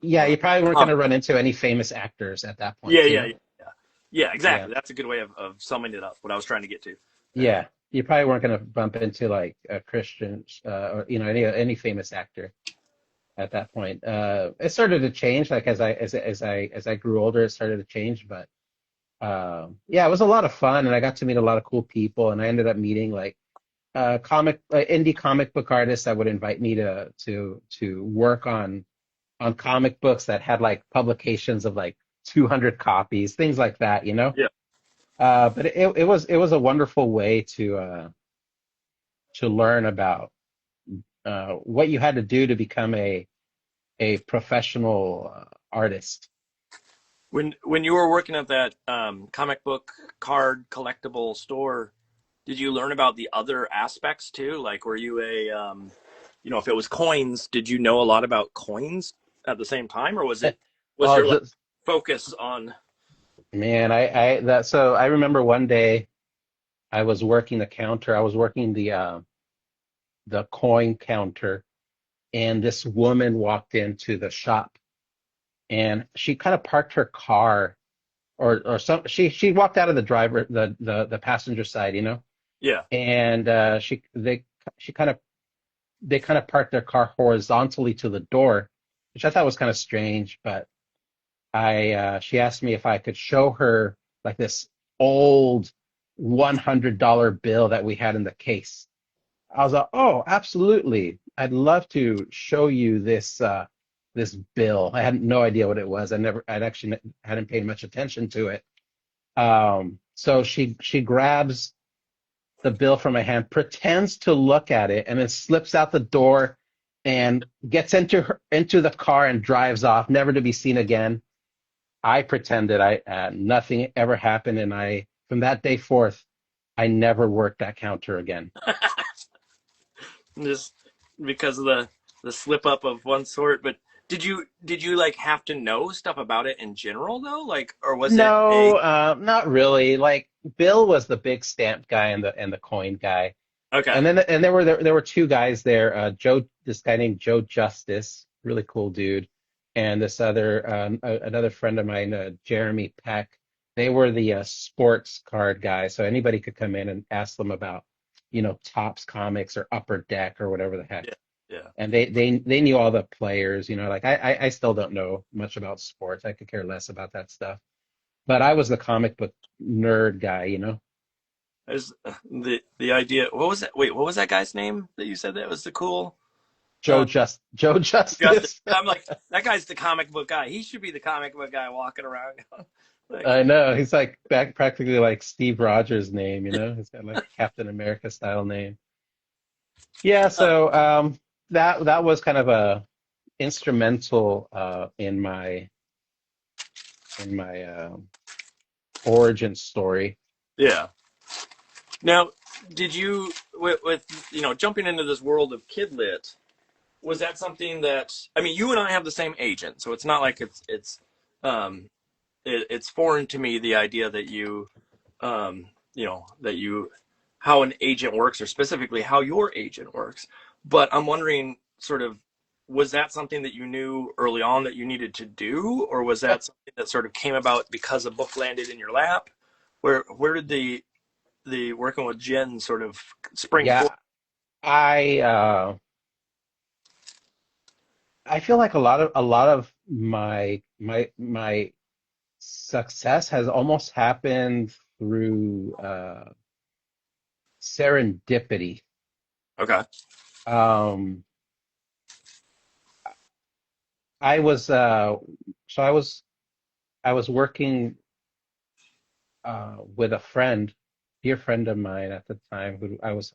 Speaker 2: Yeah, you probably weren't going
Speaker 1: Comic.
Speaker 2: to run into any famous actors at that point,
Speaker 1: Yeah, yeah, yeah, yeah. Yeah,
Speaker 2: Yeah,
Speaker 1: exactly. That's a good way of summing it up. What I was trying to get to. Uh,
Speaker 2: yeah. You probably weren't going to bump into like a Christian, or any famous actor at that point. It started to change, like as I grew older, it started to change. But yeah, it was a lot of fun, and I got to meet a lot of cool people, and I ended up meeting like indie comic book artists that would invite me to work on comic books that had like publications of like 200 copies, things like that,
Speaker 1: yeah.
Speaker 2: But it was a wonderful way to learn about what you had to do to become a professional artist.
Speaker 1: When you were working at that comic book card collectible store, did you learn about the other aspects too? Like, were you if it was coins, did you know a lot about coins at the same time, or was
Speaker 2: Oh,
Speaker 1: your like focus on?
Speaker 2: man, so I remember one day I was working the counter. I was working the coin counter, and this woman walked into the shop, and she kind of parked her car, or she walked out of the driver the passenger side,
Speaker 1: Yeah,
Speaker 2: and she kind of they kind of parked their car horizontally to the door, which I thought was kind of strange. But she asked me if I could show her like this old $100 bill that we had in the case. I was like, oh, absolutely. I'd love to show you this bill. I had no idea what it was. I'd actually hadn't paid much attention to it. So she grabs the bill from my hand, pretends to look at it, and then slips out the door and gets into the car and drives off, never to be seen again. I pretended nothing ever happened, and from that day forth, I never worked that counter again.
Speaker 1: just because of the slip up of one sort. But did you like have to know stuff about it in general though? Like, or was it a
Speaker 2: No, not really. Like Bill was the big stamp guy and the coin guy.
Speaker 1: Okay.
Speaker 2: And there were two guys there, this guy named Joe Justice, really cool dude, and this other another friend of mine, Jeremy Peck. They were the sports card guys, so anybody could come in and ask them about, Topps Comics or Upper Deck or whatever the heck.
Speaker 1: Yeah. Yeah.
Speaker 2: And they knew all the players, like I still don't know much about sports. I could care less about that stuff. But I was the comic book nerd guy.
Speaker 1: There's the idea. What was that? Wait, what was that guy's name that you said that was the cool? Uh,
Speaker 2: Joe
Speaker 1: Justice.
Speaker 2: Justice.
Speaker 1: I'm like, that guy's the comic book guy. He should be the comic book guy walking around. Like,
Speaker 2: I know he's like back practically like Steve Rogers' name. He's got like Captain America style name. Yeah,
Speaker 1: uh,
Speaker 2: so that was kind of a instrumental in my origin story.
Speaker 1: yeah. Now, did you with jumping into this world of kidlit? Was that something that I mean, you and I have the same agent, so it's not like um, it's foreign to me the idea that that you how an agent works, or specifically how your agent works. But I'm wondering, sort of, was that something that you knew early on that you needed to do, or was that something that sort of came about because a book landed in your lap? Where did the working with Jen sort of spring forth?
Speaker 2: Yeah, I uh, I feel like a lot of my success has almost happened through serendipity.
Speaker 1: Okay.
Speaker 2: Um, I was so I was working with a dear friend of mine at the time, who I was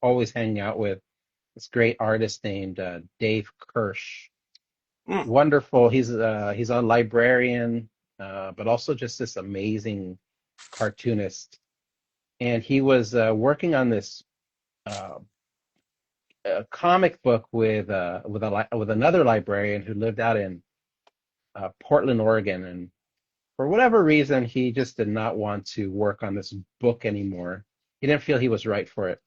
Speaker 2: always hanging out with. This great artist named Dave Kirsch.
Speaker 1: Mm,
Speaker 2: Wonderful. He's a librarian, but also just this amazing cartoonist. And he was working on this uh, comic book with another librarian who lived out in Portland, Oregon, and for whatever reason, he just did not want to work on this book anymore. He didn't feel he was right for it.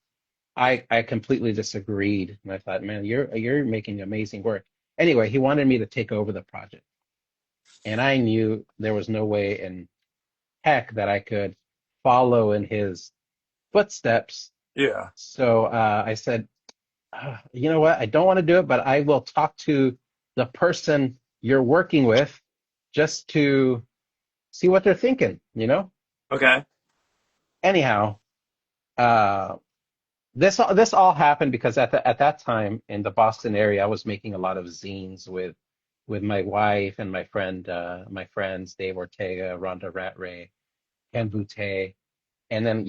Speaker 2: I completely disagreed, and I thought, man, you're making amazing work. Anyway, he wanted me to take over the project, and I knew there was no way in heck that I could follow in his footsteps.
Speaker 1: yeah.
Speaker 2: So I said, you know what? I don't want to do it, but I will talk to the person you're working with just to see what they're thinking.
Speaker 1: Okay.
Speaker 2: Anyhow, uh, this all happened because at that time in the Boston area, I was making a lot of zines with my wife and my friends Dave Ortega, Rhonda Rattray, Ken Boutte, and then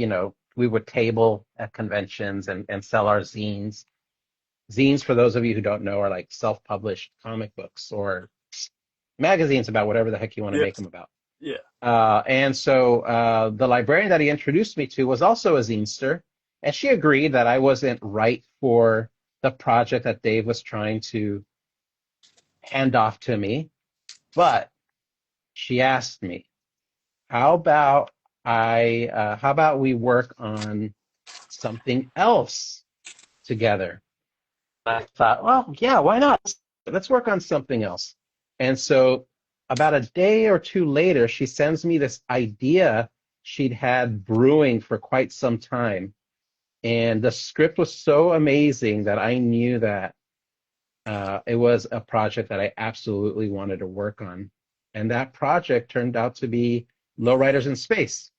Speaker 2: we would table at conventions and sell our zines. Zines, for those of you who don't know, are like self-published comic books or magazines about whatever the heck you want to make
Speaker 1: Yes.
Speaker 2: them about.
Speaker 1: Yeah.
Speaker 2: And so the librarian that he introduced me to was also a zinester, and she agreed that I wasn't right for the project that Dave was trying to hand off to me. But she asked me, "How about how about we work on something else together?" I thought, well, yeah, why not? Let's work on something else. And so about a day or two later, she sends me this idea she'd had brewing for quite some time. And the script was so amazing that I knew that it was a project that I absolutely wanted to work on. And that project turned out to be Lowriders in Space.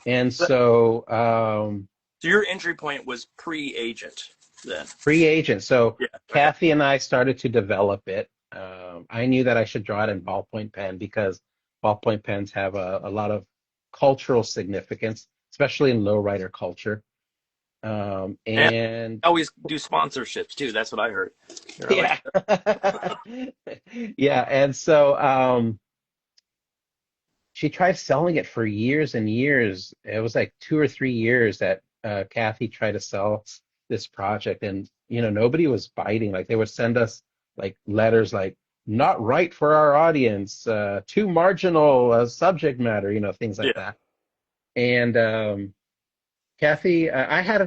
Speaker 2: And
Speaker 1: So
Speaker 2: so
Speaker 1: your entry point was pre-agent then.
Speaker 2: free agent. So
Speaker 1: Yeah. Okay.
Speaker 2: Kathy and I started to develop it. I knew that I should draw it in ballpoint pen because ballpoint pens have a lot of cultural significance, especially in lowrider culture.
Speaker 1: And
Speaker 2: And
Speaker 1: I always do sponsorships too. That's what I heard. You're always,
Speaker 2: yeah, yeah. And so she tried selling it for years and years. It was like 2 or 3 years that Kathy tried to sell this project, and nobody was biting. Like they would send us like letters like "not right for our audience," too marginal subject matter, things like
Speaker 1: yeah.
Speaker 2: that. And Kathy, I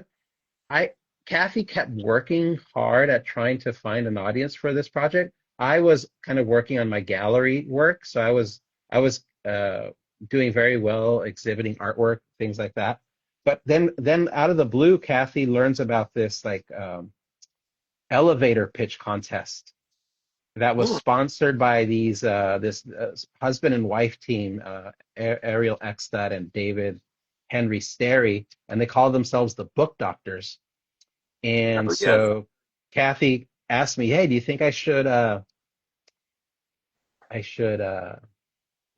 Speaker 2: Kathy kept working hard at trying to find an audience for this project. I was kind of working on my gallery work, so I was doing very well exhibiting artwork, things like that. But then out of the blue, Kathy learns about this like elevator pitch contest that was
Speaker 1: Mm,
Speaker 2: sponsored by these this husband and wife team, Ariel Eckstad and David Henry Sterry, and they call themselves the Book Doctors. And
Speaker 1: oh yeah,
Speaker 2: so Kathy asked me, "Hey, do you think I should what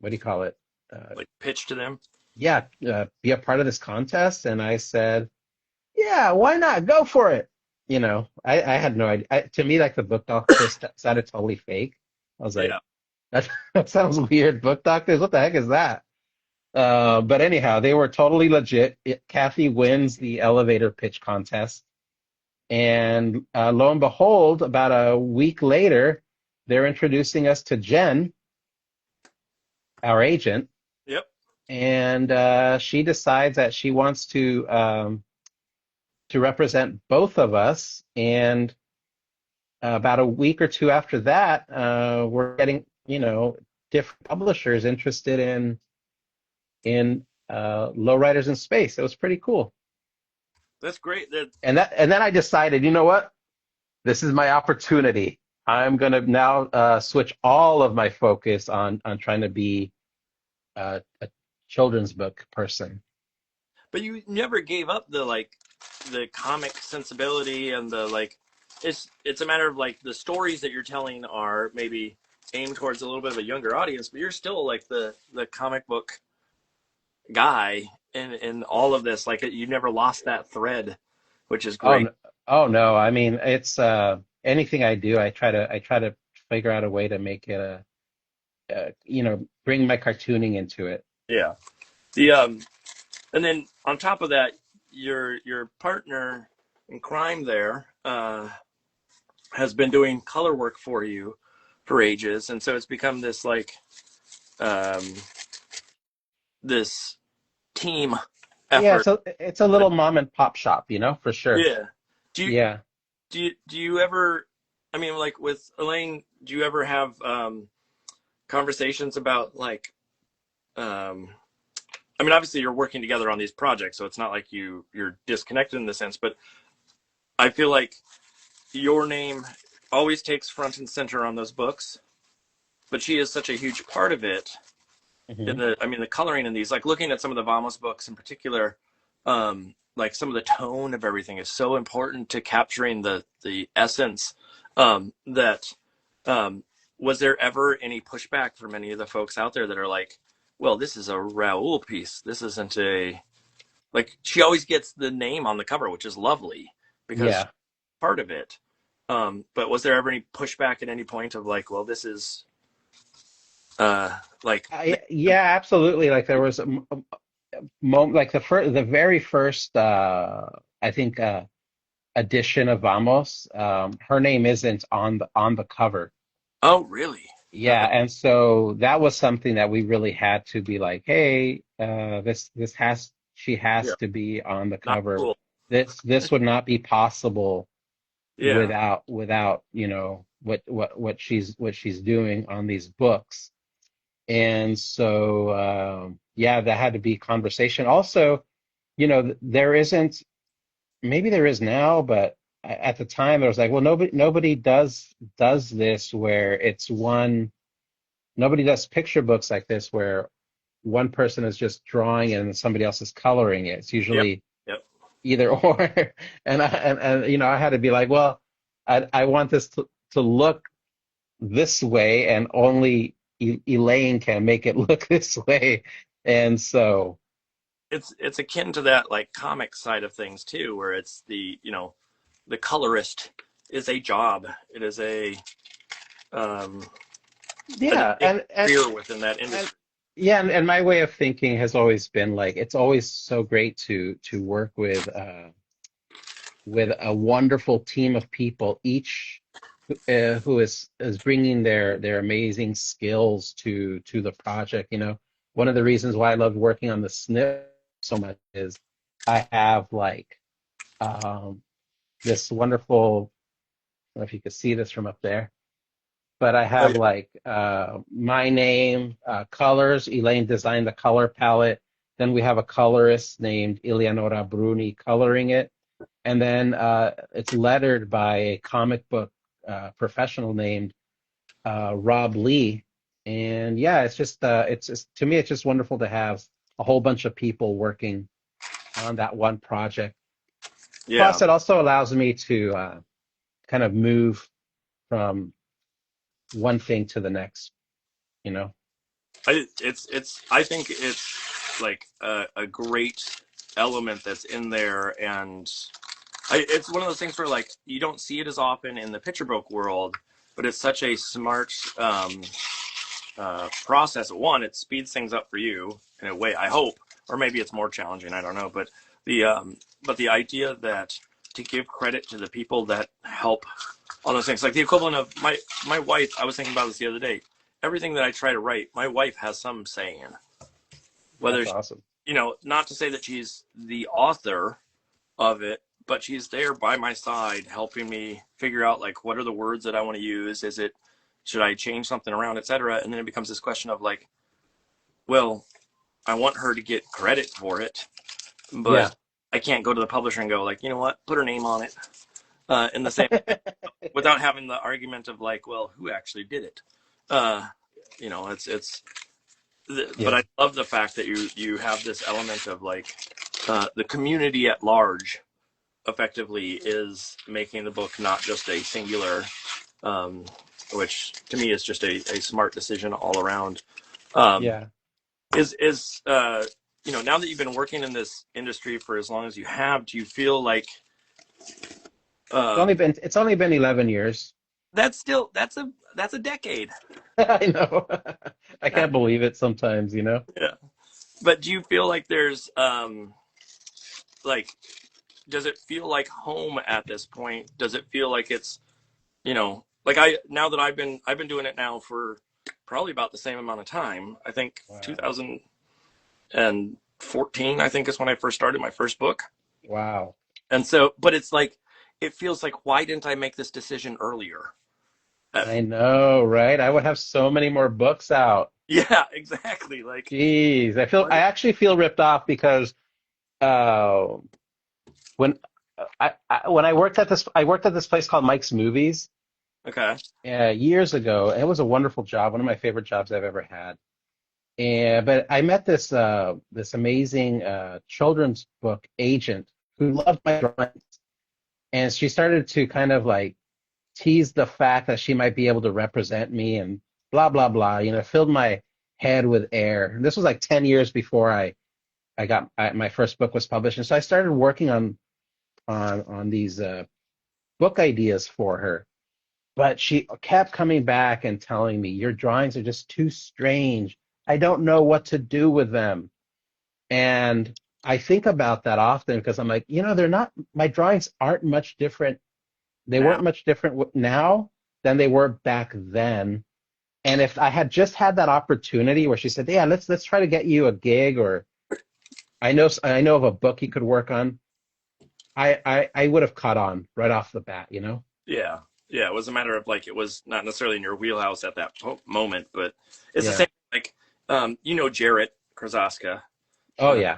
Speaker 2: do you call it? Uh,
Speaker 1: like pitch to them.
Speaker 2: yeah, be a part of this contest?" And I said, "Yeah, why not? Go for it." I had no idea. To me, like the book doctors sounded totally fake. I was like,
Speaker 1: Yeah.
Speaker 2: that, that sounds weird. Book doctors, what the heck is that? But anyhow, they were totally legit. Kathy wins the elevator pitch contest. And lo and behold, about a week later, they're introducing us to Jen, our agent,
Speaker 1: Yep.
Speaker 2: and she decides that she wants to represent both of us. And about a week or two after that, we're getting, different publishers interested in lowriders in space. It was pretty cool.
Speaker 1: That's great. That
Speaker 2: And then I decided, you know what? This is my opportunity. I'm gonna now switch all of my focus on trying to be a children's book person.
Speaker 1: but you never gave up the the comic sensibility and the like. It's a matter of like the stories that you're telling are maybe aimed towards a little bit of a younger audience, but you're still like the comic book guy in all of this. Like you never lost that thread, which is
Speaker 2: Oh,
Speaker 1: great.
Speaker 2: oh no! I mean, it's anything I do, I try to figure out a way to make it bring my cartooning into it.
Speaker 1: Yeah. The and then on top of that, your partner in crime there has been doing color work for you for ages, and so it's become this like um, this team
Speaker 2: Yeah,
Speaker 1: effort.
Speaker 2: so it's a little mom and pop shop, for sure.
Speaker 1: Yeah. Do you
Speaker 2: Yeah.
Speaker 1: do you ever? I mean, like with Elaine, do you ever have conversations about like? Um, I mean, obviously you're working together on these projects, so it's not like you're disconnected in the sense. But I feel like your name always takes front and center on those books, but she is such a huge part of it in
Speaker 2: Hmm.
Speaker 1: the coloring in these, like looking at some of the Vamos books in particular, like some of the tone of everything is so important to capturing the essence. That Was there ever any pushback from any of the folks out there that are like, well, this is a Raúl piece. This isn't a like she always gets the name on the cover, which is lovely because she's
Speaker 2: Yeah.
Speaker 1: part of it. But was there ever any pushback at any point of like, well, this is like
Speaker 2: Yeah, absolutely. Like there was a moment, like the very first, I think, edition of Vamos. Her name isn't on the cover.
Speaker 1: oh, really?
Speaker 2: Yeah, and so that was something that we really had to be like, hey, she
Speaker 1: Yeah,
Speaker 2: has to be on the
Speaker 1: not
Speaker 2: cover.
Speaker 1: cool.
Speaker 2: This would not be possible
Speaker 1: Yeah,
Speaker 2: without what she's doing on these books. And so yeah, that had to be conversation. Also, there isn't, maybe there is now, but at the time it was like, well, nobody does this where it's one. Nobody does picture books like this where one person is just drawing it and somebody else is coloring it. It's
Speaker 1: yep,
Speaker 2: usually
Speaker 1: yep,
Speaker 2: either or. And I had to be like, well, I want this to look this way, and only Elaine can make it look this way. And so,
Speaker 1: it's akin to that like comic side of things too, where it's the colorist is a job. It is um, a
Speaker 2: yeah,
Speaker 1: distinct career within that
Speaker 2: and
Speaker 1: industry.
Speaker 2: yeah, and my way of thinking has always been like it's always so great to work with a wonderful team of people, each who is bringing their amazing skills to the project. One of the reasons why I loved working on the snip so much is I have like um, this wonderful. I don't know if you could see this from up there, but I
Speaker 1: Oh
Speaker 2: have
Speaker 1: yeah.
Speaker 2: like my name, colors. Elaine designed the color palette. Then we have a colorist named Eleonora Bruni coloring it, and then it's lettered by a comic book professional named Rob Lee. And yeah, it's just to me it's just wonderful to have a whole bunch of people working on that one project.
Speaker 1: Yeah.
Speaker 2: Plus, it also allows me to kind of move from one thing to the next, you know?
Speaker 1: I think it's like a great element that's in there, and it's one of those things where like you don't see it as often in the picture book world, but it's such a smart process. One, it speeds things up for you in a way, I hope, or maybe it's more challenging. I don't know, the but the idea that to give credit to the people that help on those things, like the equivalent of my wife. I was thinking about this the other day. Everything that I try to write, my wife has some say in. Whether
Speaker 2: That's awesome.
Speaker 1: not to say that she's the author of it, but she's there by my side helping me figure out like what are the words that I want to use. Is it should I change something around, etc. And then it becomes this question of like, well, I want her to get credit for it, but
Speaker 2: Yeah.
Speaker 1: I can't go to the publisher and go like, you know what, put her name on it in the same without having the argument of like, well, who actually did it? Uh, it's but
Speaker 2: Yeah.
Speaker 1: I love the fact that you have this element of like the community at large effectively is making the book not just a singular, um, which to me is just a smart decision all around. Um,
Speaker 2: Yeah.
Speaker 1: is now that you've been working in this industry for as long as you have, do you feel like um,
Speaker 2: It's only been 11 years.
Speaker 1: that's still that's a decade?
Speaker 2: I know. I can't believe it sometimes, you know?
Speaker 1: Yeah. But do you feel like there's like does it feel like home at this point? Does it feel like it's like I now that I've been doing it now for probably about the same amount of time. I think
Speaker 2: Wow.
Speaker 1: 2014 I think is when I first started my first book.
Speaker 2: Wow.
Speaker 1: And so but it's like it feels like why didn't I make this decision earlier? Uh,
Speaker 2: I know, right? I would have so many more books out.
Speaker 1: yeah, exactly. Like
Speaker 2: Jeez, I
Speaker 1: what?
Speaker 2: actually feel ripped off because uh, when when I worked at this place called Mike's Movies
Speaker 1: Okay.
Speaker 2: years ago. And it was a wonderful job, one of my favorite jobs I've ever had. And but I met this amazing children's book agent who loved my drawings, and she started to kind of like tease the fact that she might be able to represent me and blah blah blah. Filled my head with air. And this was like 10 years before my first book was published, and so I started working on these book ideas for her. But she kept coming back and telling me, your drawings are just too strange. I don't know what to do with them. And I think about that often because I'm like, they're not, my drawings aren't much different. They
Speaker 1: Now.
Speaker 2: weren't much different now than they were back then. And if I had just had that opportunity where she said, yeah, let's try to get you a gig, or I know of a book you could work on, I would have caught on right off the bat.
Speaker 1: Yeah. Yeah, it was a matter of like it was not necessarily in your wheelhouse at that moment, but it's the
Speaker 2: Yeah.
Speaker 1: same like Jarrett Krasaska.
Speaker 2: Oh yeah.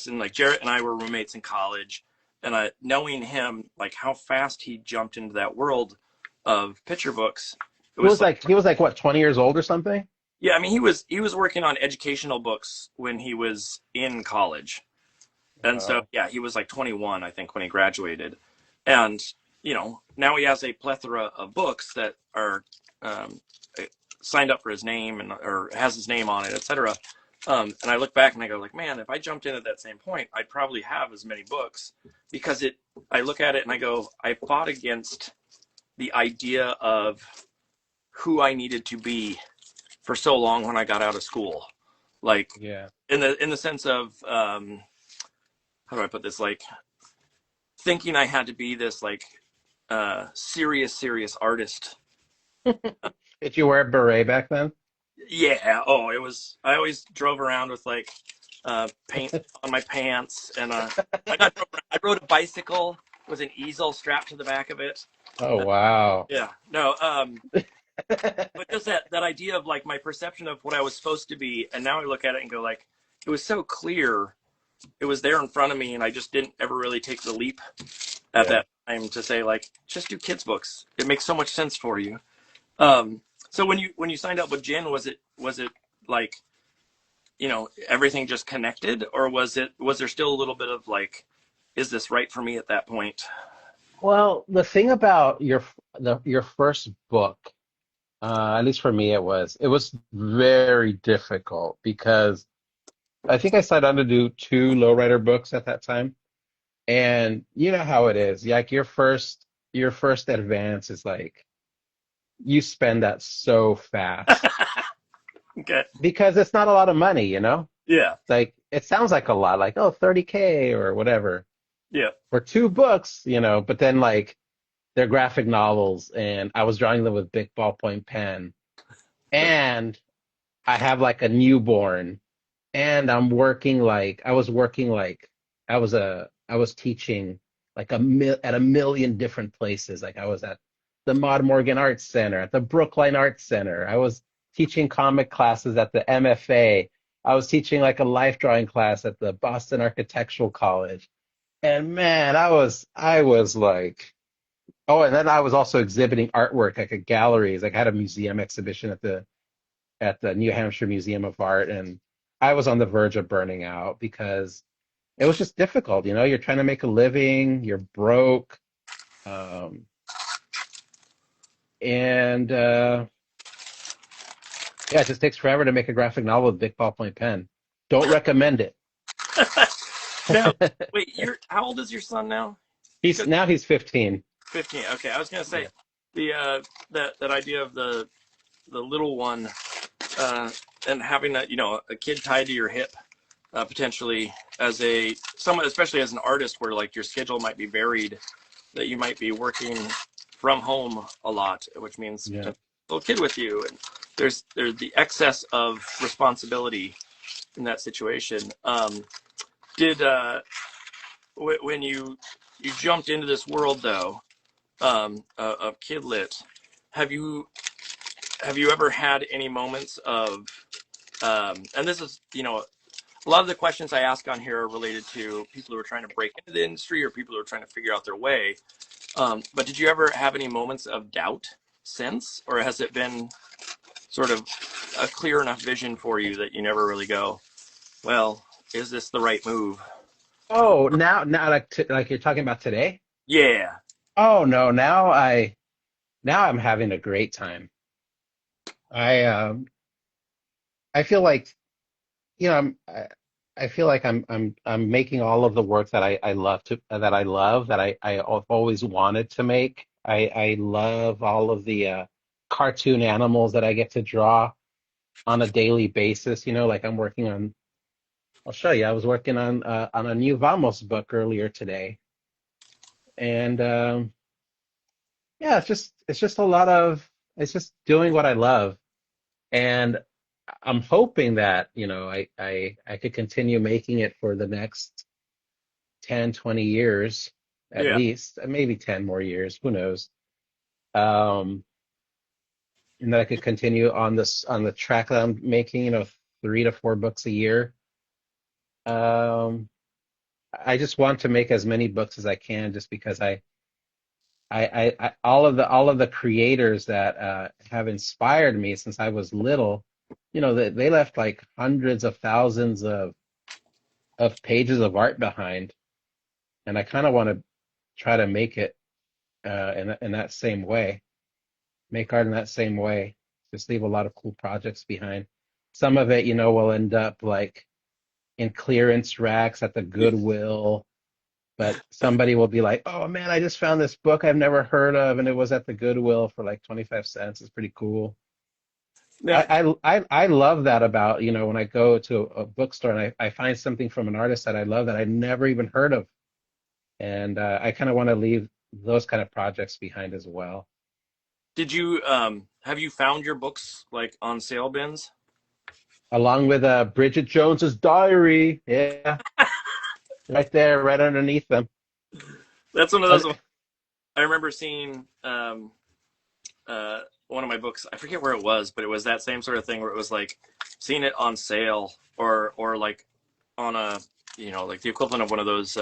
Speaker 1: And like Jarrett and I were roommates in college, and knowing him, like how fast he jumped into that world of picture books, it
Speaker 2: He
Speaker 1: was
Speaker 2: was
Speaker 1: like,
Speaker 2: like he was like what, 20 years old or something?
Speaker 1: yeah, I mean, he was working on educational books when he was in college, and so
Speaker 2: Wow.
Speaker 1: yeah, he was like 21, I think, when he graduated, and now he has a plethora of books that are um, signed up for his name and or has his name on it, etc. And I look back and I go like, man, if I jumped in at that same point, I'd probably have as many books because it. I look at it and I go, I fought against the idea of who I needed to be for so long when I got out of school, like
Speaker 2: Yeah.
Speaker 1: in the sense of how do I put this, like thinking I had to be this like serious artist.
Speaker 2: Did you wear a beret back then?
Speaker 1: Yeah. Oh, it was. I always drove around with like paint on my pants, and I rode a bicycle with an easel strapped to the back of it.
Speaker 2: Oh, wow.
Speaker 1: Yeah, no, but just that idea of like my perception of what I was supposed to be, and now I look at it and go like, it was so clear, it was there in front of me, and I just didn't ever really take the leap at
Speaker 2: Yeah.
Speaker 1: that time to say like, just do kids books. It makes so much sense for you. Um, so when you signed up with Jen, was it like, everything just connected, or was there still a little bit of like, is this right for me at that point?
Speaker 2: Well, the thing about your first book, at least for me, it was very difficult because I think I signed on to do two lowrider books at that time, and you know how it is. Like your first advance is like you spend that so fast
Speaker 1: Okay.
Speaker 2: because it's not a lot of money, you know?
Speaker 1: Yeah.
Speaker 2: Like it sounds like a lot, like oh 30K or whatever
Speaker 1: Yeah.
Speaker 2: for two books, but then like they're graphic novels and I was drawing them with big ballpoint pen and I have like a newborn and I was teaching like at a million different places. Like I was at the Maud Morgan Arts Center, at the Brookline Arts Center. I was teaching comic classes at the MFA. I was teaching like a life drawing class at the Boston Architectural College. And man, I was like, oh, and then I was also exhibiting artwork like at galleries. Like I had a museum exhibition at the New Hampshire Museum of Art, and I was on the verge of burning out because it was just difficult. You're trying to make a living, you're broke, um, and yeah, it just takes forever to make a graphic novel with big ballpoint pen. Don't recommend it.
Speaker 1: Now, wait, how old is your son now?
Speaker 2: He's 15.
Speaker 1: 15. Okay, I was gonna say
Speaker 2: Yeah.
Speaker 1: the that idea of the little one, uh, and having a kid tied to your hip, potentially as someone, especially as an artist, where like your schedule might be varied, that you might be working from home a lot, which means
Speaker 2: Yeah.
Speaker 1: potentially a little kid with you, and there's the excess of responsibility in that situation. Did when you jumped into this world though, of kidlit, have you ever had any moments of and this is a lot of the questions I ask on here are related to people who are trying to break into the industry or people who are trying to figure out their way. But did you ever have any moments of doubt since, or has it been sort of a clear enough vision for you that you never really go, well, is this the right move?
Speaker 2: Oh, now like you're talking about today?
Speaker 1: Yeah.
Speaker 2: Oh no, now I'm having a great time. I feel like you know I'm I feel like I'm making all of the work that I've always wanted to make. I love all of the cartoon animals that I get to draw on a daily basis. Like I'll show you. I was working on a new Vamos book earlier today, and yeah, it's just doing what I love, and I'm hoping that I could continue making it for the next 10, 20 years at
Speaker 1: Yeah.
Speaker 2: least, maybe 10 more years, who knows. Um, and that I could continue on the track that I'm making, 3 to 4 books a year. Um, I just want to make as many books as I can just because all of the creators that have inspired me since I was little, they left like hundreds of thousands of pages of art behind, and I kind of want to try to make it in that same way, make art in that same way. Just leave a lot of cool projects behind. Some of it, will end up like in clearance racks at the Goodwill, but somebody will be like, "Oh man, I just found this book I've never heard of, and it was at the Goodwill for like 25 cents." It's pretty cool.
Speaker 1: Now,
Speaker 2: I love that about, when I go to a bookstore and I find something from an artist that I love that I never even heard of. And I kind of want to leave those kind of projects behind as well.
Speaker 1: did you have you found your books like on sale bins?
Speaker 2: along with Bridget Jones's Diary. Yeah, right there, right underneath them.
Speaker 1: That's one of
Speaker 2: Uh,
Speaker 1: those. I remember seeing one of my books. I forget where it was, but it was that same sort of thing where it was like seeing it on sale or like on a like the equivalent of one of those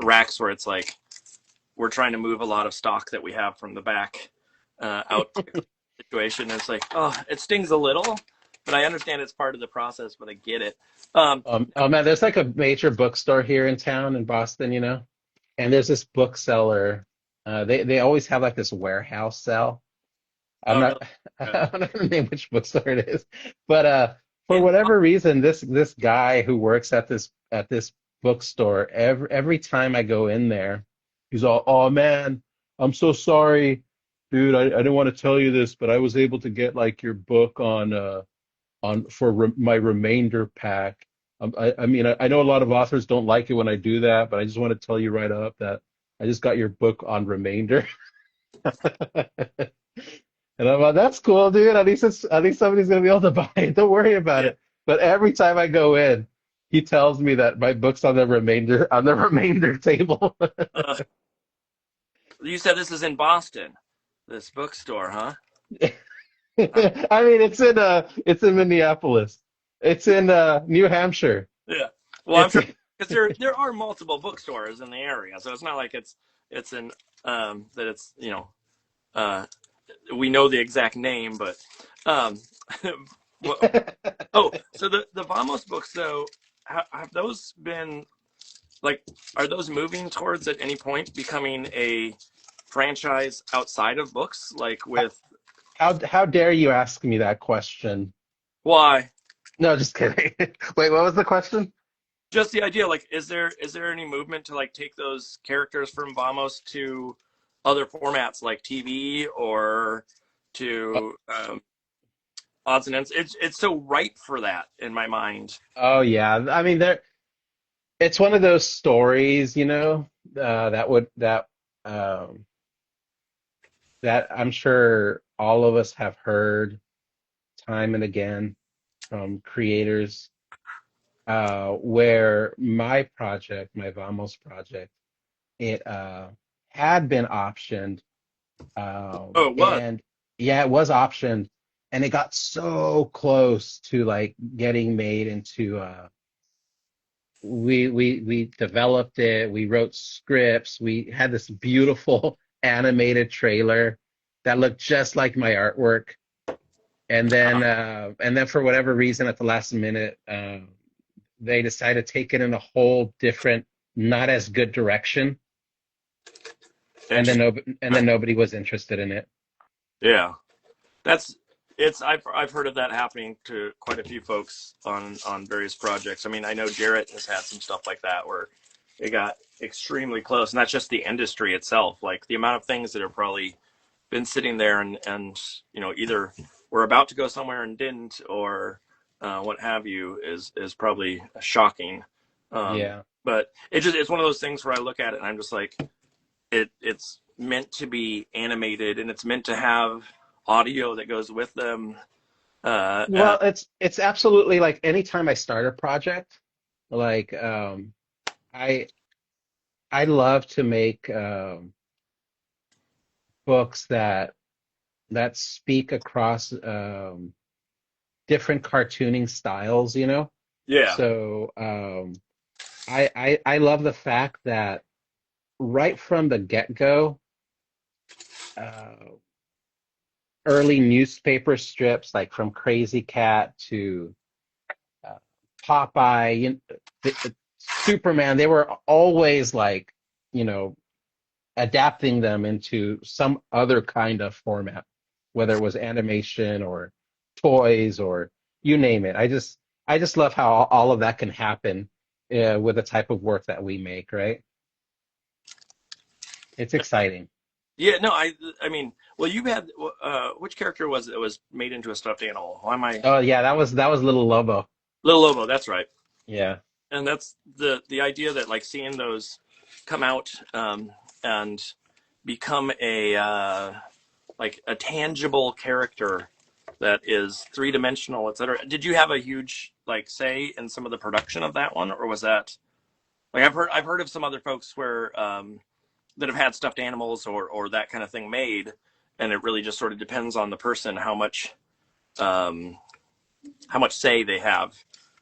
Speaker 1: racks where it's like we're trying to move a lot of stock that we have from the back out to the situation. And it's like, oh, it stings a little, but I understand it's part of the process. But I get it. Um,
Speaker 2: oh man, there's like a major bookstore here in town in Boston, and there's this bookseller. They always have like this warehouse sale. I'm
Speaker 1: oh, really?
Speaker 2: not
Speaker 1: Uh,
Speaker 2: I'm not gonna name which bookstore it is, but for
Speaker 1: in
Speaker 2: whatever reason, this guy who works at this bookstore, every time I go in there, he's all, "Oh man, I'm so sorry, dude. I didn't want to tell you this, but I was able to get like your book on for my remainder pack. I mean, I know a lot of authors don't like it when I do that, but I just want to tell you right up that I just got your book on remainder." And I'm like, that's cool, dude. At least somebody's gonna be able to buy it. Don't worry about
Speaker 1: yeah.
Speaker 2: it. But every time I go in, he tells me that my book's on the remainder table.
Speaker 1: Uh, you said this is in Boston, this bookstore, huh? Uh,
Speaker 2: I mean, it's in Minneapolis. It's in New Hampshire.
Speaker 1: yeah. Well, I'm
Speaker 2: It's
Speaker 1: sure because there are multiple bookstores in the area, so it's not like it's in that it's uh, we know the exact name, but um, well, oh, so the Vamos books though, have those been like, are those moving towards at any point becoming a franchise outside of books, like with
Speaker 2: how dare you ask me that question?
Speaker 1: why?
Speaker 2: No, just kidding. Wait, what was the question?
Speaker 1: Just the idea, like, is there any movement to like take those characters from Vamos to other formats like TV or
Speaker 2: Oh,
Speaker 1: to odds and ends? It's so ripe for that in my mind.
Speaker 2: oh yeah. I mean, it's one of those stories, um, that I'm sure all of us have heard time and again from creators, where my Vamos project, it had been optioned,
Speaker 1: Oh, it was.
Speaker 2: and yeah, it was optioned, and it got so close to like getting made into. We developed it. We wrote scripts. We had this beautiful animated trailer that looked just like my artwork. And then for whatever reason, at the last minute, they decided to take it in a whole different, not as good direction. And then
Speaker 1: Interesting.
Speaker 2: no, and then nobody was interested in it.
Speaker 1: Yeah. That's it's I've heard of that happening to quite a few folks on various projects. I mean, I know Jarrett has had some stuff like that where it got extremely close, and that's just the industry itself. Like the amount of things that have probably been sitting there and either were about to go somewhere and didn't, or what have you, is probably shocking.
Speaker 2: Yeah.
Speaker 1: But it's one of those things where I look at it and I'm just like, it's meant to be animated and it's meant to have audio that goes with them. And
Speaker 2: Well, it's absolutely like anytime I start a project, like I I love to make books that speak across different cartooning styles,
Speaker 1: yeah,
Speaker 2: So I love the fact that right from the get-go, uh, early newspaper strips like from Crazy Cat to uh, Popeye, Superman, they were always like, you know, adapting them into some other kind of format, whether it was animation or toys or you name it. I just love how all of that can happen with the type of work that we make, right? It's exciting.
Speaker 1: yeah. No, I mean, well, you had which character was it that was made into a stuffed animal? Why am I
Speaker 2: Oh yeah, that was Little Lobo.
Speaker 1: Little Lobo? That's right.
Speaker 2: Yeah.
Speaker 1: And that's the idea that like seeing those come out and become a like a tangible character that is three-dimensional, etc. Did you have a huge like say in some of the production of that one, or was that like I've heard of some other folks where that have had stuffed animals or that kind of thing made, and it really just sort of depends on the person um, how much say they have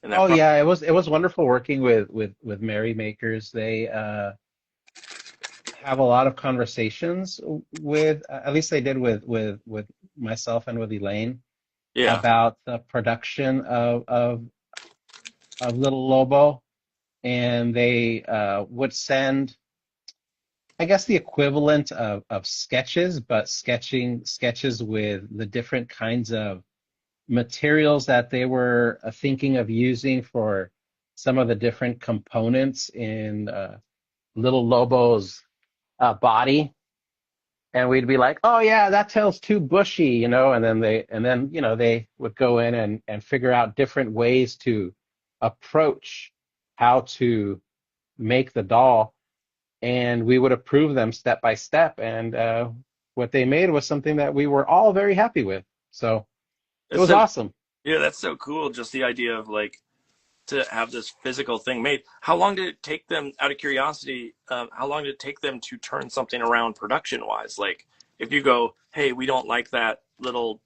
Speaker 1: in that
Speaker 2: Oh
Speaker 1: product.
Speaker 2: yeah, it was wonderful working with Merry Makers. They have a lot of conversations with, at least they did with myself and with Elaine
Speaker 1: Yeah.
Speaker 2: about the production of Little Lobo, and they would send, I guess, the equivalent of sketches, but sketches with the different kinds of materials that they were thinking of using for some of the different components in Little Lobo's body. And we'd be like, "Oh yeah, that tail's too bushy," and then they would go in and figure out different ways to approach how to make the doll, and we would approve them step by step. And what they made was something that we were all very happy with. So it
Speaker 1: It's
Speaker 2: was
Speaker 1: so
Speaker 2: awesome.
Speaker 1: yeah, that's so cool. Just the idea of like to have this physical thing made. How long did it take them, out of curiosity, how long did it take them to turn something around production wise? Like if you go, hey, we don't like that little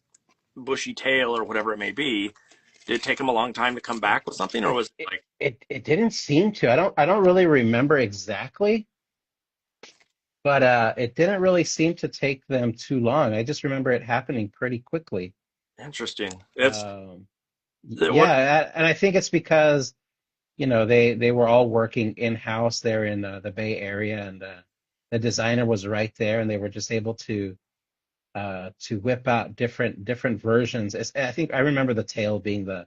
Speaker 1: bushy tail or whatever it may be, did it take them a long time to come back with something, or was it
Speaker 2: It,
Speaker 1: like
Speaker 2: it didn't seem to. I don't really remember exactly, but it didn't really seem to take them too long. I just remember it happening pretty quickly.
Speaker 1: interesting? It's
Speaker 2: Um,
Speaker 1: what
Speaker 2: yeah, and I think it's because they were all working in-house there in the Bay Area, and the designer was right there, and they were just able to whip out different versions. I think I remember the tail being the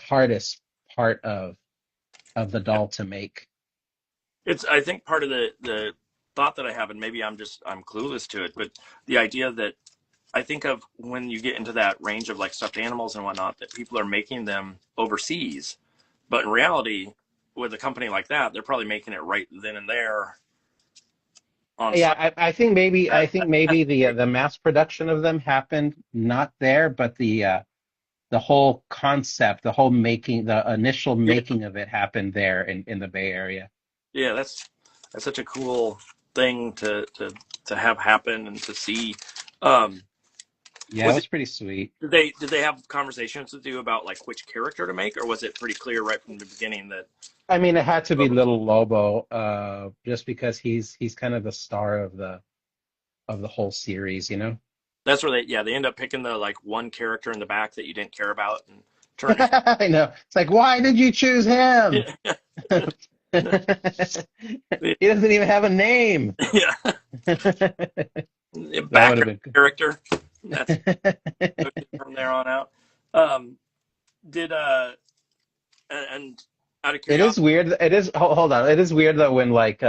Speaker 2: hardest part of the doll to make.
Speaker 1: it's I think part of the thought that I have, and maybe I'm clueless to it, but the idea that I think of when you get into that range of like stuffed animals and whatnot, that people are making them overseas. But in reality, with a company like that, they're probably making it right then and there on
Speaker 2: Yeah,
Speaker 1: site.
Speaker 2: I think maybe the mass production of them happened not there, but the whole concept, the whole making, the initial
Speaker 1: Yeah,
Speaker 2: making of it happened there in the Bay Area.
Speaker 1: yeah, that's such a cool thing to have happen and to see. Um,
Speaker 2: Yeah, it
Speaker 1: was it
Speaker 2: was pretty sweet.
Speaker 1: did they have conversations with you about like which character to make, or was it pretty clear right from the beginning that
Speaker 2: I mean, it had to be
Speaker 1: Lobo's?
Speaker 2: Little Lobo, just because he's kind of the star of the whole series.
Speaker 1: That's where they end up picking the like one character in the back that you didn't care about and turn.
Speaker 2: I know. It's like, why did you choose him?
Speaker 1: Yeah,
Speaker 2: He doesn't even have a name.
Speaker 1: yeah,
Speaker 2: That would have
Speaker 1: background
Speaker 2: been good.
Speaker 1: character. That's from there on out. Um, did and out of
Speaker 2: It is
Speaker 1: curiosity,
Speaker 2: weird. It is, hold on. It is weird though when like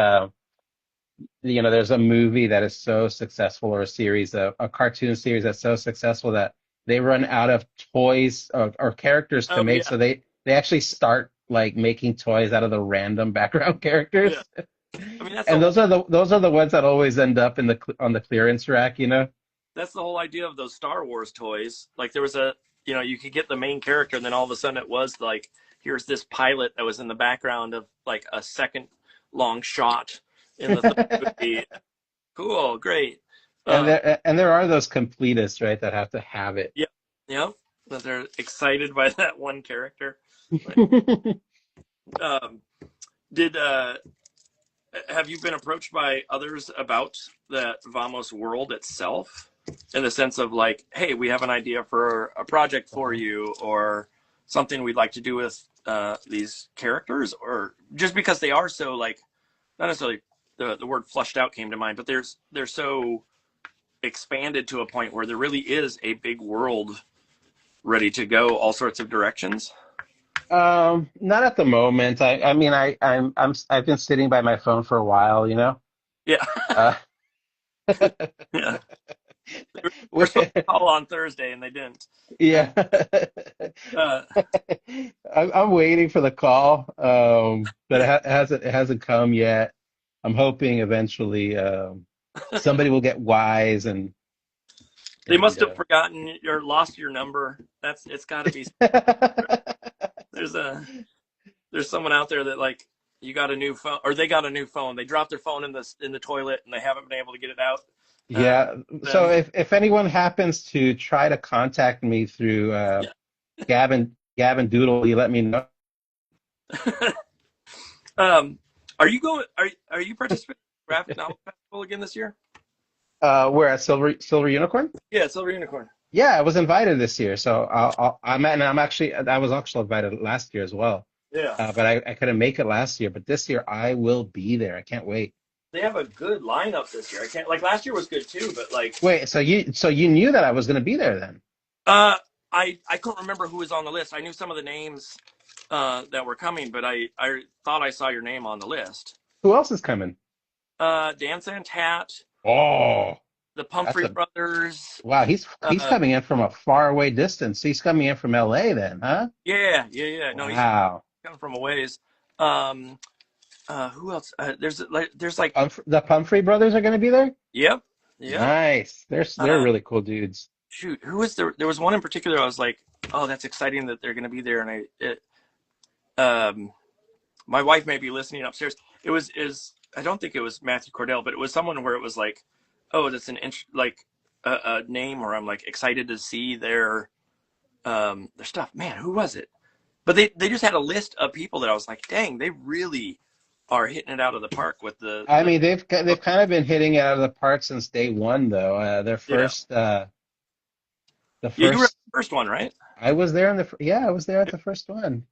Speaker 2: there's a movie that is so successful, or a series, a cartoon series that's so successful that they run out of toys or characters to
Speaker 1: oh
Speaker 2: make,
Speaker 1: yeah,
Speaker 2: so they actually start like making toys out of the random background
Speaker 1: yeah.
Speaker 2: characters.
Speaker 1: I mean
Speaker 2: And those are the ones that always end up on the clearance rack.
Speaker 1: that's the whole idea of those Star Wars toys. Like there was you could get the main character, and then all of a sudden it was like here's this pilot that was in the background of like a second long shot in the third movie. Cool, great.
Speaker 2: And
Speaker 1: Um,
Speaker 2: there are those completists, right, that have to have it.
Speaker 1: yeah, yeah, that they're excited by that one character. Like, um, did have you been approached by others about the Vamos world itself, in the sense of like, hey, we have an idea for a project for you, or something we'd like to do with these characters, or just because they are so like, not necessarily the word flushed out came to mind, but they're so expanded to a point where there really is a big world ready to go all sorts of directions.
Speaker 2: Not at the moment. I mean, I've been sitting by my phone for a while.
Speaker 1: Yeah,
Speaker 2: Uh,
Speaker 1: yeah. We're supposed to call on Thursday and they didn't. And
Speaker 2: yeah.
Speaker 1: uh,
Speaker 2: I'm waiting for the call, but it hasn't come yet. I'm hoping eventually somebody will get wise and
Speaker 1: They
Speaker 2: And
Speaker 1: must have forgotten or lost your number. It's got to be. There's a there's someone out there that like you got a new phone or they got a new phone. They dropped their phone in the toilet and they haven't been able to get it out. Uh,
Speaker 2: yeah. So
Speaker 1: them.
Speaker 2: if anyone happens to try to contact me through
Speaker 1: Yeah.
Speaker 2: Gavin Doodle, you let me know.
Speaker 1: um, are you going? Are you participating in the graphic novel festival again this year?
Speaker 2: We're at Silver Unicorn.
Speaker 1: Yeah, Silver Unicorn.
Speaker 2: Yeah, I was invited this year, so I was actually invited last year as well.
Speaker 1: Yeah,
Speaker 2: But I couldn't make it last year. But this year I will be there. I can't wait.
Speaker 1: they have a good lineup this year. I can't like last year was good too, but like
Speaker 2: Wait, so you knew that I was going to be there then?
Speaker 1: uh, I couldn't remember who was on the list. I knew some of the names that were coming, but I thought I saw your name on the list.
Speaker 2: Who else is coming?
Speaker 1: Dan Santat,
Speaker 2: Oh,
Speaker 1: the
Speaker 2: that's
Speaker 1: Pumphrey
Speaker 2: a
Speaker 1: brothers.
Speaker 2: wow. He's
Speaker 1: Uh,
Speaker 2: coming in from a far away distance. He's coming in from LA then, huh?
Speaker 1: yeah. No, he's
Speaker 2: Wow.
Speaker 1: coming from a ways. Um, who else? There's like,
Speaker 2: The Pumphrey brothers are going to be there?
Speaker 1: yep, yep.
Speaker 2: Nice. They're
Speaker 1: Uh,
Speaker 2: really cool dudes.
Speaker 1: shoot, who was there? There was one in particular. I was like, oh, that's exciting that they're going to be there. And um, my wife may be listening upstairs. It was I don't think it was Matthew Cordell, but it was someone where it was like, oh, that's like a name where I'm like excited to see their stuff. Man, who was it? But they just had a list of people that I was like, dang, they really are hitting it out of the park with
Speaker 2: I mean, they've kind of been hitting it out of the park since day one, though. Their
Speaker 1: yeah.
Speaker 2: first, the
Speaker 1: Yeah, you were
Speaker 2: first,
Speaker 1: the first one, right?
Speaker 2: I was there yeah, I was there at the first one.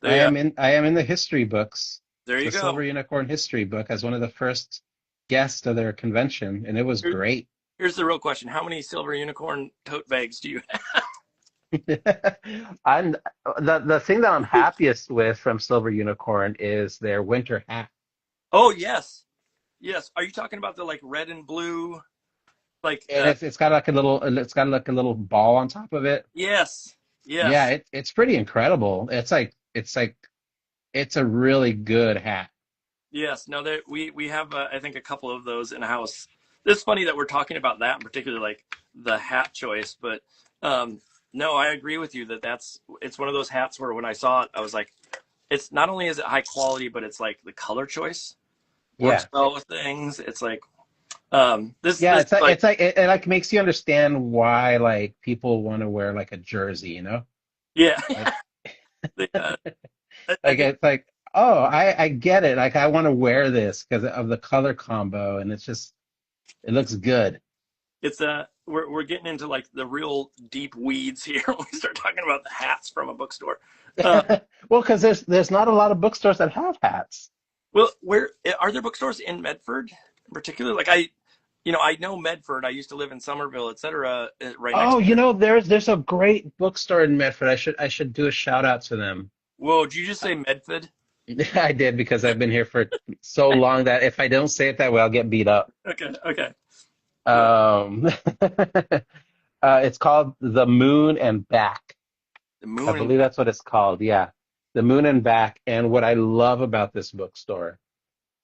Speaker 1: They
Speaker 2: I am in the history books,
Speaker 1: there you
Speaker 2: the
Speaker 1: go.
Speaker 2: Silver Unicorn history book, as one of the first guests of their convention, and it was
Speaker 1: Here-
Speaker 2: great.
Speaker 1: Here's the real question: how many Silver Unicorn tote bags do you have?
Speaker 2: I'm the thing that I'm happiest with from Silver Unicorn is their winter hat.
Speaker 1: Oh yes, yes. Are you talking about the like red and blue? Like
Speaker 2: And it's got like a little ball on top of it.
Speaker 1: yes,
Speaker 2: Yeah,
Speaker 1: yes,
Speaker 2: it's pretty incredible. It's a really good hat.
Speaker 1: yes. No, that we have I think a couple of those in a house. It's funny that we're talking about that in particular, like the hat choice. But no, I agree with you that it's one of those hats where when I saw it, I was like, it's not only is it high quality, but it's like the color choice
Speaker 2: Yeah.
Speaker 1: works well with things. It's like
Speaker 2: Yeah,
Speaker 1: this like
Speaker 2: it like makes you understand why like people want to wear like a jersey, you know?
Speaker 1: yeah.
Speaker 2: Like
Speaker 1: I
Speaker 2: like
Speaker 1: think
Speaker 2: it's like, oh, I get it. Like I want to wear this because of the color combo and it looks good.
Speaker 1: it's we're getting into like the real deep weeds here when we start talking about the hats from a bookstore. Uh,
Speaker 2: Well, because there's not a lot of bookstores that have hats.
Speaker 1: well, where are there bookstores in Medford in particular? Like I know Medford. I used to live in Somerville, etc. Right next
Speaker 2: Oh,
Speaker 1: to
Speaker 2: you
Speaker 1: there.
Speaker 2: know, there's a great bookstore in Medford. I should do a shout out to them.
Speaker 1: Whoa, did you just say Medford?
Speaker 2: I did because I've been here for so long that if I don't say it that way, I'll get beat up.
Speaker 1: Okay. Yeah.
Speaker 2: Um, it's called The Moon and Back.
Speaker 1: The
Speaker 2: I
Speaker 1: moon and
Speaker 2: believe that's what it's called. Yeah, The Moon and Back. And what I love about this bookstore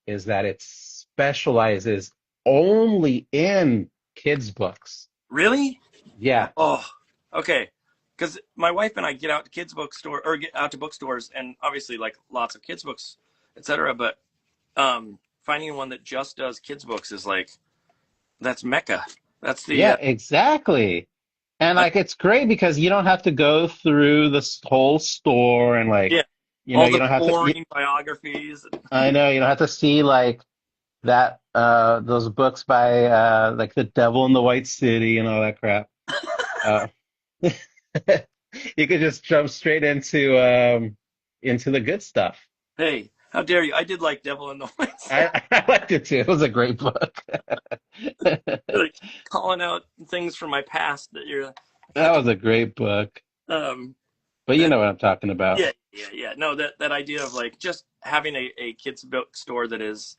Speaker 2: is that it specializes only in kids' books.
Speaker 1: really?
Speaker 2: Yeah,
Speaker 1: Oh, okay. Because my wife and I get out to kids bookstore or get out to bookstores, and obviously like lots of kids books, etc. But finding one that just does kids books is like that's Mecca. That's the
Speaker 2: yeah, exactly. And
Speaker 1: uh,
Speaker 2: like it's great because you don't have to go through this whole store and like,
Speaker 1: yeah, all
Speaker 2: you
Speaker 1: the
Speaker 2: don't have to.
Speaker 1: boring biographies.
Speaker 2: I know you don't have to see like that those books by like The Devil in the White City and all that crap. Uh, you could just jump straight into the good stuff.
Speaker 1: Hey, how dare you? I did like Devil in the White.
Speaker 2: I liked it too. It was a great book.
Speaker 1: Like calling out things from my past that you're how
Speaker 2: That was a great book.
Speaker 1: um
Speaker 2: But you
Speaker 1: that
Speaker 2: know what I'm talking about.
Speaker 1: yeah. No, that idea of like just having a kids bookstore that is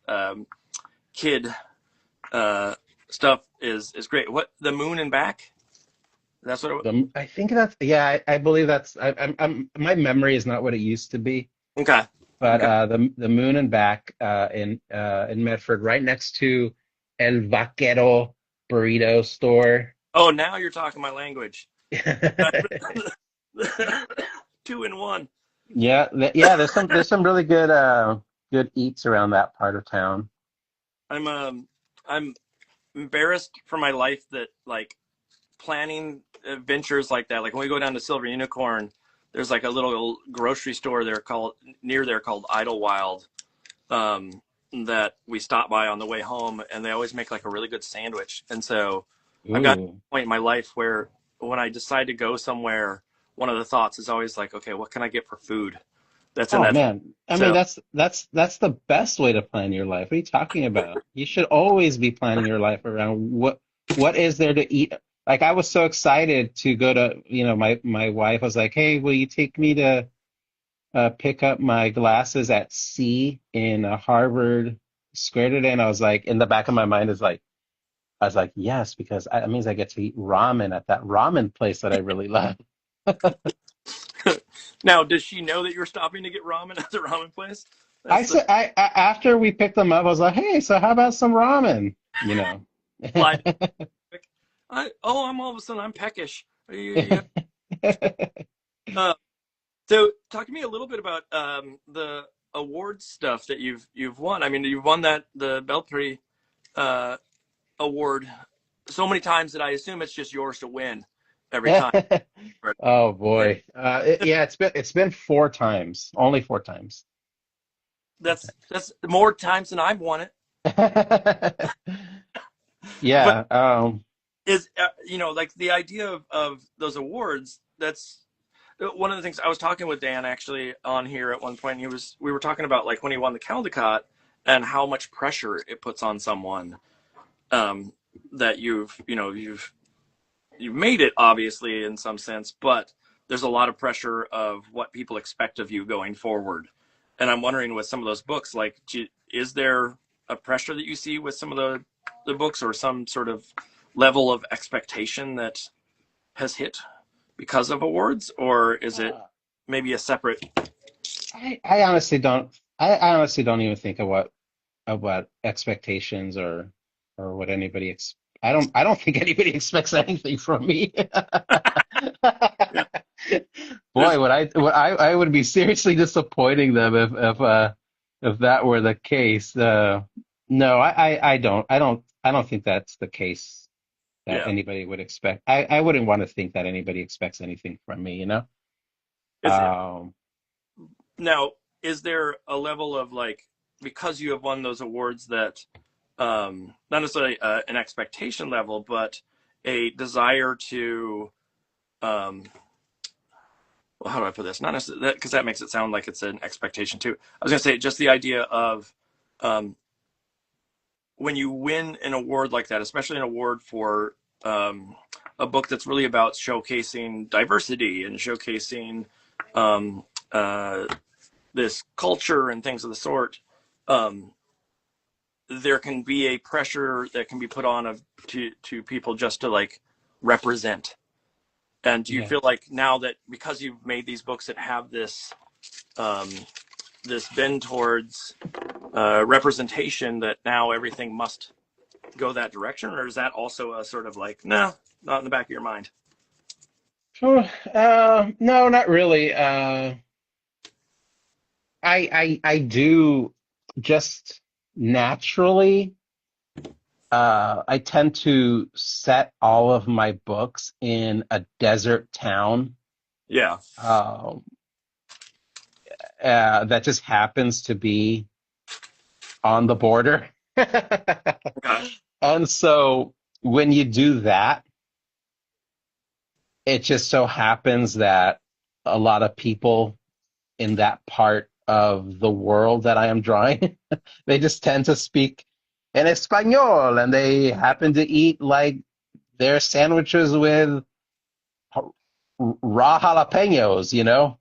Speaker 1: kid stuff is great. What the moon and back? That's what
Speaker 2: I think that's yeah. I believe that's. My memory is not what it used to be.
Speaker 1: okay.
Speaker 2: But
Speaker 1: Okay.
Speaker 2: the Moon and Back in Medford, right next to El Vaquero burrito store.
Speaker 1: Oh, now you're talking my language. Two in one.
Speaker 2: Yeah, yeah. There's some really good eats around that part of town.
Speaker 1: I'm embarrassed for my life that like planning adventures like that. Like when we go down to Silver Unicorn, there's like a little grocery store there called near there called Idlewild, um, that we stop by on the way home, and they always make like a really good sandwich. And so I've got to
Speaker 2: Ooh.
Speaker 1: a point in my life where when I decide to go somewhere, one of the thoughts is always like, okay, what can I get for food that's in
Speaker 2: Oh
Speaker 1: that?
Speaker 2: man. I mean,
Speaker 1: So
Speaker 2: that's the best way to plan your life. What are you talking about? You should always be planning your life around what is there to eat. Like I was so excited to go to, my wife was like, "Hey, will you take me to pick up my glasses at C in Harvard Square today?" And I was like, in the back of my mind is like, I was like, yes, because that means I get to eat ramen at that ramen place that I really love.
Speaker 1: now, does she know that you're stopping to get ramen at the ramen place?
Speaker 2: I
Speaker 1: That's the
Speaker 2: said, after we picked them up, I was like, hey, so how about some ramen? You know.
Speaker 1: slide. I'm all of a sudden I'm peckish. Uh, so talk to me a little bit about the awards stuff that you've won. I mean, you've won that the Belpre uh, award so many times that I assume it's just yours to win every time.
Speaker 2: Oh boy. Yeah, it's been 4 times, only 4 times. Four
Speaker 1: That's more times than I've won it.
Speaker 2: times.
Speaker 1: But
Speaker 2: Yeah.
Speaker 1: is like the idea of those awards. That's one of the things I was talking with Dan actually on here at one point. We were talking about like when he won the Caldecott and how much pressure it puts on someone, um, that you've made it obviously in some sense, but there's a lot of pressure of what people expect of you going forward. And I'm wondering with some of those books, like, is there a pressure that you see with some of the books, or some sort of level of expectation that has hit because of awards, or is it
Speaker 2: Uh,
Speaker 1: maybe a separate?
Speaker 2: I honestly don't. I honestly don't even think of what expectations or what anybody I don't think anybody expects anything from me.
Speaker 1: Yeah, there's
Speaker 2: Boy, I would be seriously disappointing them if that were the case. No, I don't think that's the case that
Speaker 1: yeah.
Speaker 2: anybody would expect. I wouldn't want to think that anybody expects anything from me, you know?
Speaker 1: Is it
Speaker 2: Um,
Speaker 1: now? Is there a level of like, because you have won those awards, that not necessarily an expectation level, but a desire to, um, well, how do I put this? Not necessarily that, because that makes it sound like it's an expectation too. I was going to say just the idea of, um, when you win an award like that, especially an award for a book that's really about showcasing diversity and showcasing um, uh, this culture and things of the sort. Um, there can be a pressure that can be put on to people just to like represent. And do you
Speaker 2: yeah.
Speaker 1: feel like now that because you've made these books that have um, this bend towards representation, that now everything must go that direction, or is that also a sort of like, no, not in the back of your mind?
Speaker 2: Phew, no, not really. I do just naturally. I tend to set all of my books in a desert town,
Speaker 1: Yeah.
Speaker 2: um, that just happens to be on the border.
Speaker 1: Okay.
Speaker 2: And so when you do that, it just so happens that a lot of people in that part of the world that I am drawing, they just tend to speak in Espanol, and they happen to eat like their sandwiches with raw jalapenos, you know?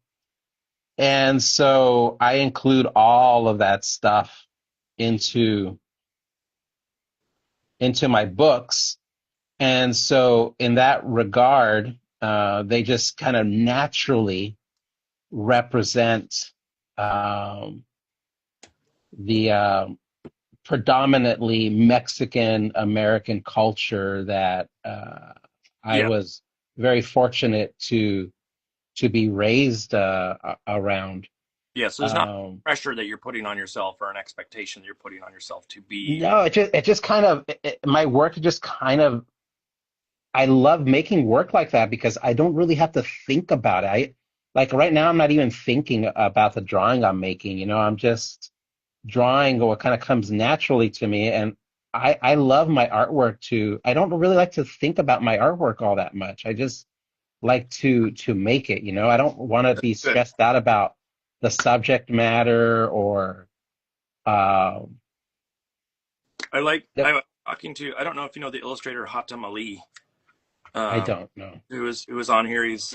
Speaker 2: And so I include all of that stuff into my books. And so in that regard, they just kind of naturally represent um, the predominantly Mexican American culture that I
Speaker 1: Yeah.
Speaker 2: was very fortunate to be raised around.
Speaker 1: Yeah. So there's not
Speaker 2: Um,
Speaker 1: pressure that you're putting on yourself or an expectation that you're putting on yourself to be.
Speaker 2: no, it just kind of my work just kind of I love making work like that because I don't really have to think about it. I like right now I'm not even thinking about the drawing I'm making, I'm just drawing what kind of comes naturally to me. And I love my artwork too. I don't really like to think about my artwork all that much. I just like to make it. I don't want to be
Speaker 1: Good.
Speaker 2: stressed out about the subject matter or um
Speaker 1: I
Speaker 2: yep,
Speaker 1: was talking to, I don't know if you know the illustrator Hatem Ali,
Speaker 2: I
Speaker 1: um,
Speaker 2: don't know.
Speaker 1: who was on here. He's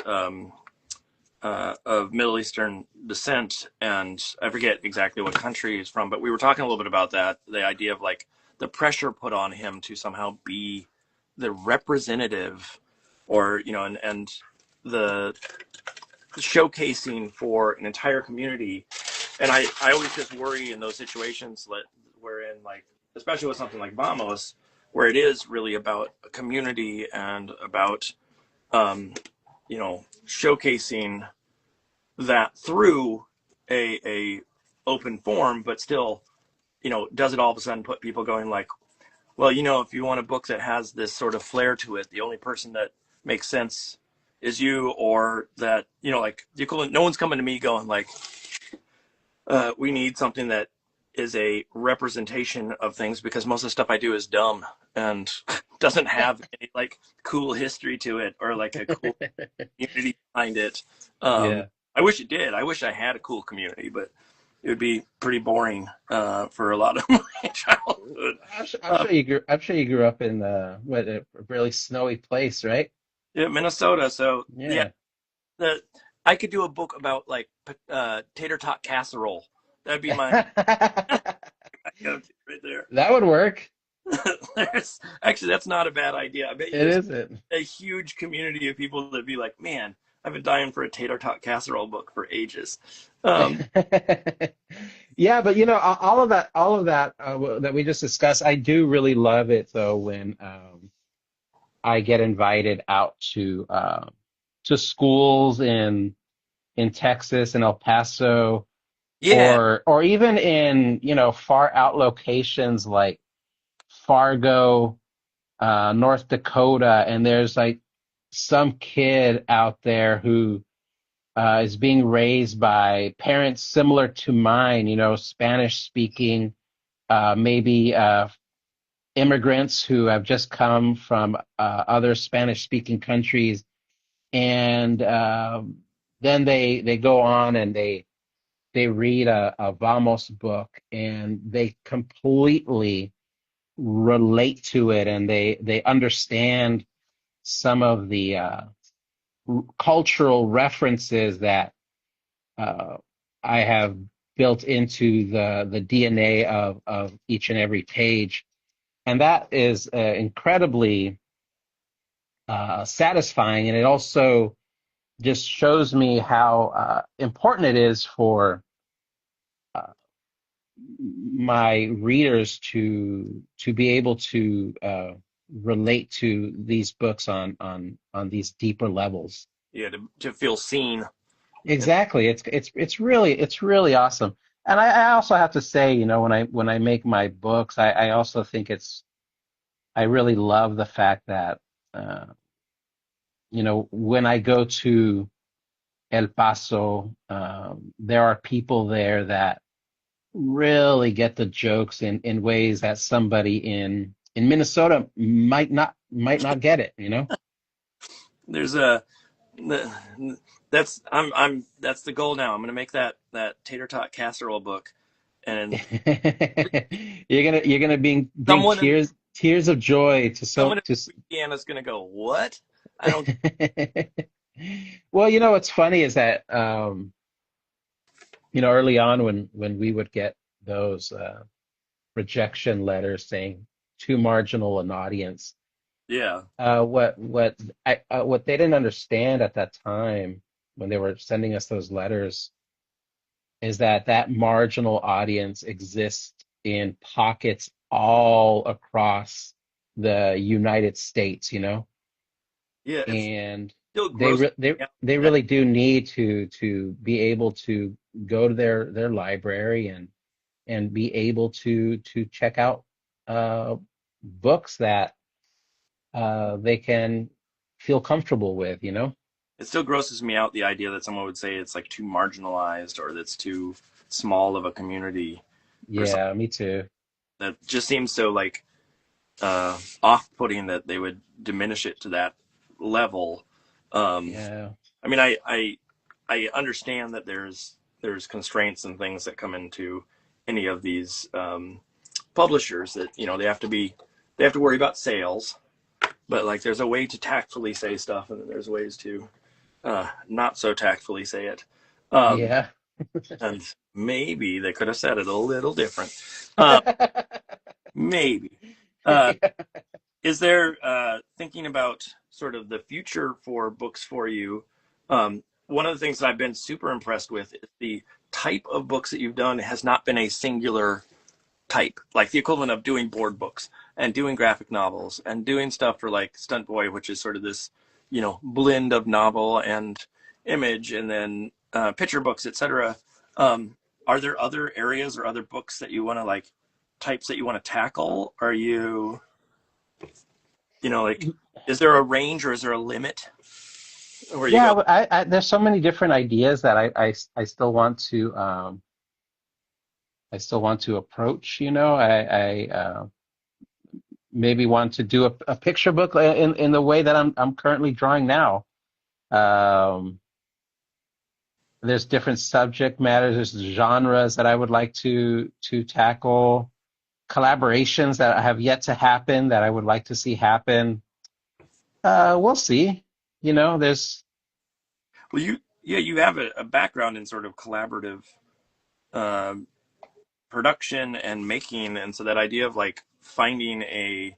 Speaker 1: of Middle Eastern descent, and I forget exactly what country he's from, but we were talking a little bit about that, the idea of like the pressure put on him to somehow be the representative, or and the showcasing for an entire community. And I always just worry in those situations wherein, like, especially with something like Vamos, where it is really about a community and about showcasing that through a open form, but still, does it all of a sudden put people going like, well, if you want a book that has this sort of flair to it, the only person that makes sense is you, or that, like, no one's coming to me going like, we need something that is a representation of things, because most of the stuff I do is dumb and doesn't have any like cool history to it or like a cool community behind it.
Speaker 2: Yeah.
Speaker 1: I wish it did. I wish I had a cool community, but it would be pretty boring for a lot of my childhood. Um,
Speaker 2: I'm sure you grew up in what a really snowy place, right?
Speaker 1: yeah, Minnesota. So yeah,
Speaker 2: Yeah.
Speaker 1: the I could do a book about like tater tot casserole. That'd be my go-to right there.
Speaker 2: That would work.
Speaker 1: Actually, that's not a bad idea. I bet you
Speaker 2: It
Speaker 1: there's
Speaker 2: isn't.
Speaker 1: a huge community of people that'd be like, man, I've been dying for a tater tot casserole book for ages. Um,
Speaker 2: Yeah, but all of that that we just discussed, I do really love it though when I get invited out to schools in Texas and El Paso,
Speaker 1: yeah,
Speaker 2: or even in far out locations like Fargo, North Dakota, and there's like some kid out there who is being raised by parents similar to mine, Spanish speaking, maybe immigrants who have just come from other Spanish speaking countries. And then they go on and they read a Vamos book and they completely relate to it, and they understand some of the cultural references that uh, I have built into the DNA of each and every page. And that is incredibly satisfying. And it also just shows me how important it is for uh, my readers to be able to relate to these books on these deeper levels.
Speaker 1: yeah, to feel seen. And
Speaker 2: Exactly. It's really awesome. And I also have to say, when I make my books, I also think I really love the fact that uh, when I go to El Paso, there are people there that really get the jokes in ways that somebody in Minnesota might not get it.
Speaker 1: there's a the, that's the goal now. I'm gonna make that tater tot casserole book, and
Speaker 2: You're gonna bring
Speaker 1: someone in
Speaker 2: tears of joy to
Speaker 1: someone
Speaker 2: so
Speaker 1: in
Speaker 2: to.
Speaker 1: Louisiana's gonna go, what? I don't.
Speaker 2: Well, what's funny is that early on when we would get those rejection letters saying too marginal an audience,
Speaker 1: Yeah,
Speaker 2: what they didn't understand at that time when they were sending us those letters is that marginal audience exists in pockets all across the United States.
Speaker 1: Yeah, it's
Speaker 2: and
Speaker 1: still gross. Yeah,
Speaker 2: they
Speaker 1: that
Speaker 2: really do need to be able to go to their library and be able to check out books that they can feel comfortable with, you know?
Speaker 1: it still grosses me out the idea that someone would say it's like too marginalized or that's too small of a community or something
Speaker 2: Yeah, me too.
Speaker 1: that just seems so like off-putting that they would diminish it to that level. Um,
Speaker 2: Yeah.
Speaker 1: I mean, I understand that there's constraints and things that come into any of these publishers that they have to worry about sales, but like there's a way to tactfully say stuff, and then there's ways to not so tactfully say it. Um,
Speaker 2: Yeah.
Speaker 1: and maybe they could have said it a little different. Uh, maybe. Uh, is there thinking about sort of the future for books for you? One of the things that I've been super impressed with is the type of books that you've done has not been a singular type, like the equivalent of doing board books and doing graphic novels and doing stuff for like Stunt Boy, which is sort of this, blend of novel and image, and then picture books, etc. Um, are there other areas or other books that you want to like types that you want to tackle? Are you, like, is there a range or is there a limit where you
Speaker 2: Yeah,
Speaker 1: go,
Speaker 2: but there's so many different ideas that I still want to approach, you know. I maybe want to do a picture book in the way that I'm currently drawing now. Um, there's different subject matters, there's genres that I would like to tackle, collaborations that have yet to happen that I would like to see happen. We'll see. You know, there's
Speaker 1: well, you have a background in sort of collaborative um, production and making, and so that idea of like finding a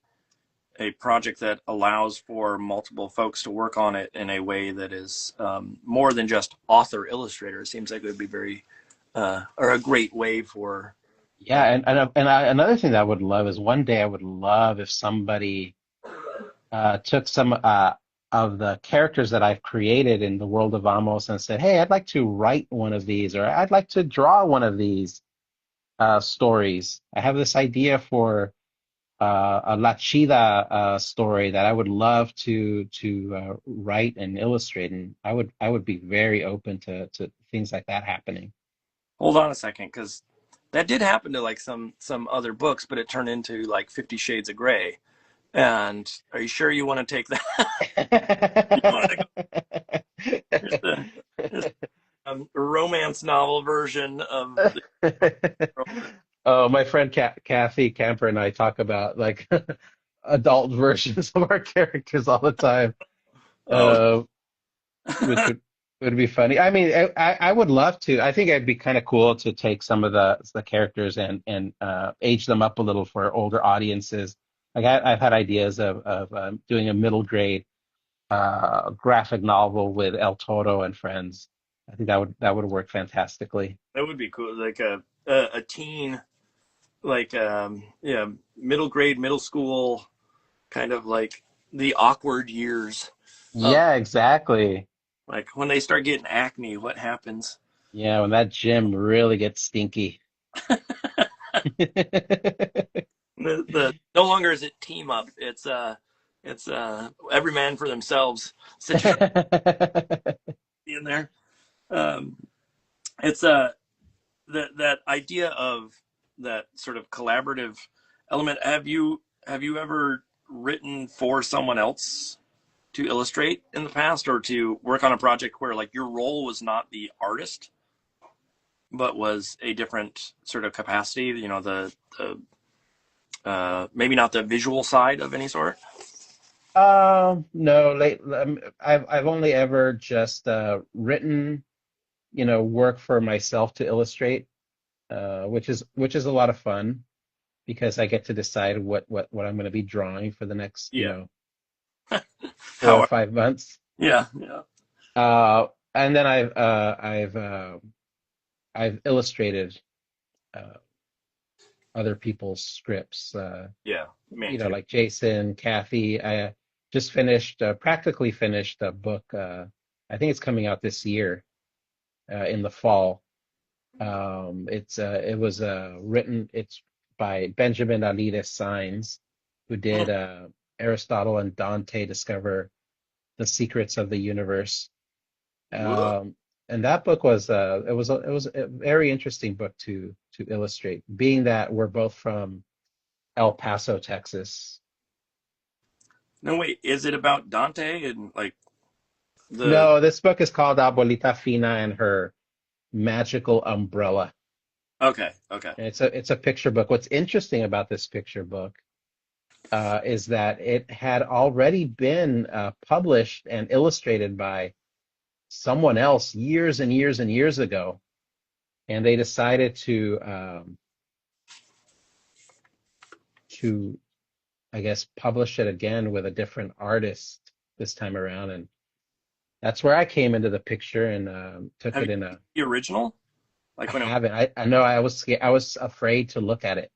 Speaker 1: project that allows for multiple folks to work on it in a way that is more than just author illustrator seems like it would be very or a great way for
Speaker 2: yeah, another thing that I would love is one day I would love if somebody took some of the characters that I've created in the world of Amos and said, "Hey, I'd like to write one of these, or I'd like to draw one of these stories. I have this idea for a La Chida story that I would love to write and illustrate, and I would be very open to things like that happening."
Speaker 1: hold on a second, because that did happen to like some other books, but it turned into like 50 Shades of Gray. And are you sure you want to take that? You want to go, here's the romance novel version of the
Speaker 2: Oh, my friend Kathy Camper and I talk about like adult versions of our characters all the time,
Speaker 1: oh
Speaker 2: uh, which would be funny. I mean, I would love to. I think it'd be kind of cool to take some of the characters and age them up a little for older audiences. Like I've had ideas of doing a middle grade graphic novel with El Toro and friends. I think that would work fantastically.
Speaker 1: that would be cool, like a teen, like yeah, middle grade, middle school, kind of like the awkward years.
Speaker 2: Yeah, exactly.
Speaker 1: Like when they start getting acne, what happens?
Speaker 2: Yeah, when that gym really gets stinky.
Speaker 1: The no longer is it team up. It's every man for themselves situation in there. Um, it's that idea of that sort of collaborative element. Have you ever written for someone else to illustrate in the past, or to work on a project where like your role was not the artist but was a different sort of capacity, the maybe not the visual side of any sort?
Speaker 2: No, I've only ever just written, work for myself to illustrate, which is a lot of fun because I get to decide what I'm going to be drawing for the next,
Speaker 1: Yeah.
Speaker 2: 4 or
Speaker 1: How?
Speaker 2: 5 months.
Speaker 1: Yeah, yeah,
Speaker 2: And then I've illustrated uh, other people's scripts.
Speaker 1: yeah. Me too.
Speaker 2: Like Jason, Kathy. just finished, practically finished a book. I think it's coming out this year, in the fall. It was written. It's by Benjamin Alidez Sines, who did Aristotle and Dante Discover the Secrets of the Universe.
Speaker 1: Whoa.
Speaker 2: And that book was it was a very interesting book to illustrate, being that we're both from El Paso, Texas.
Speaker 1: No, wait, is it about Dante and like the?
Speaker 2: No, this book is called Abuelita Fina and Her Magical Umbrella.
Speaker 1: Okay, okay.
Speaker 2: And it's a picture book. What's interesting about this picture book is that it had already been published and illustrated by someone else years and years and years ago, and they decided to I guess publish it again with a different artist this time around, and that's where I came into the picture and took
Speaker 1: Have you
Speaker 2: it in
Speaker 1: seen
Speaker 2: a.
Speaker 1: the original?
Speaker 2: I
Speaker 1: Like when it
Speaker 2: haven't. I know I was scared. I was afraid to look at it,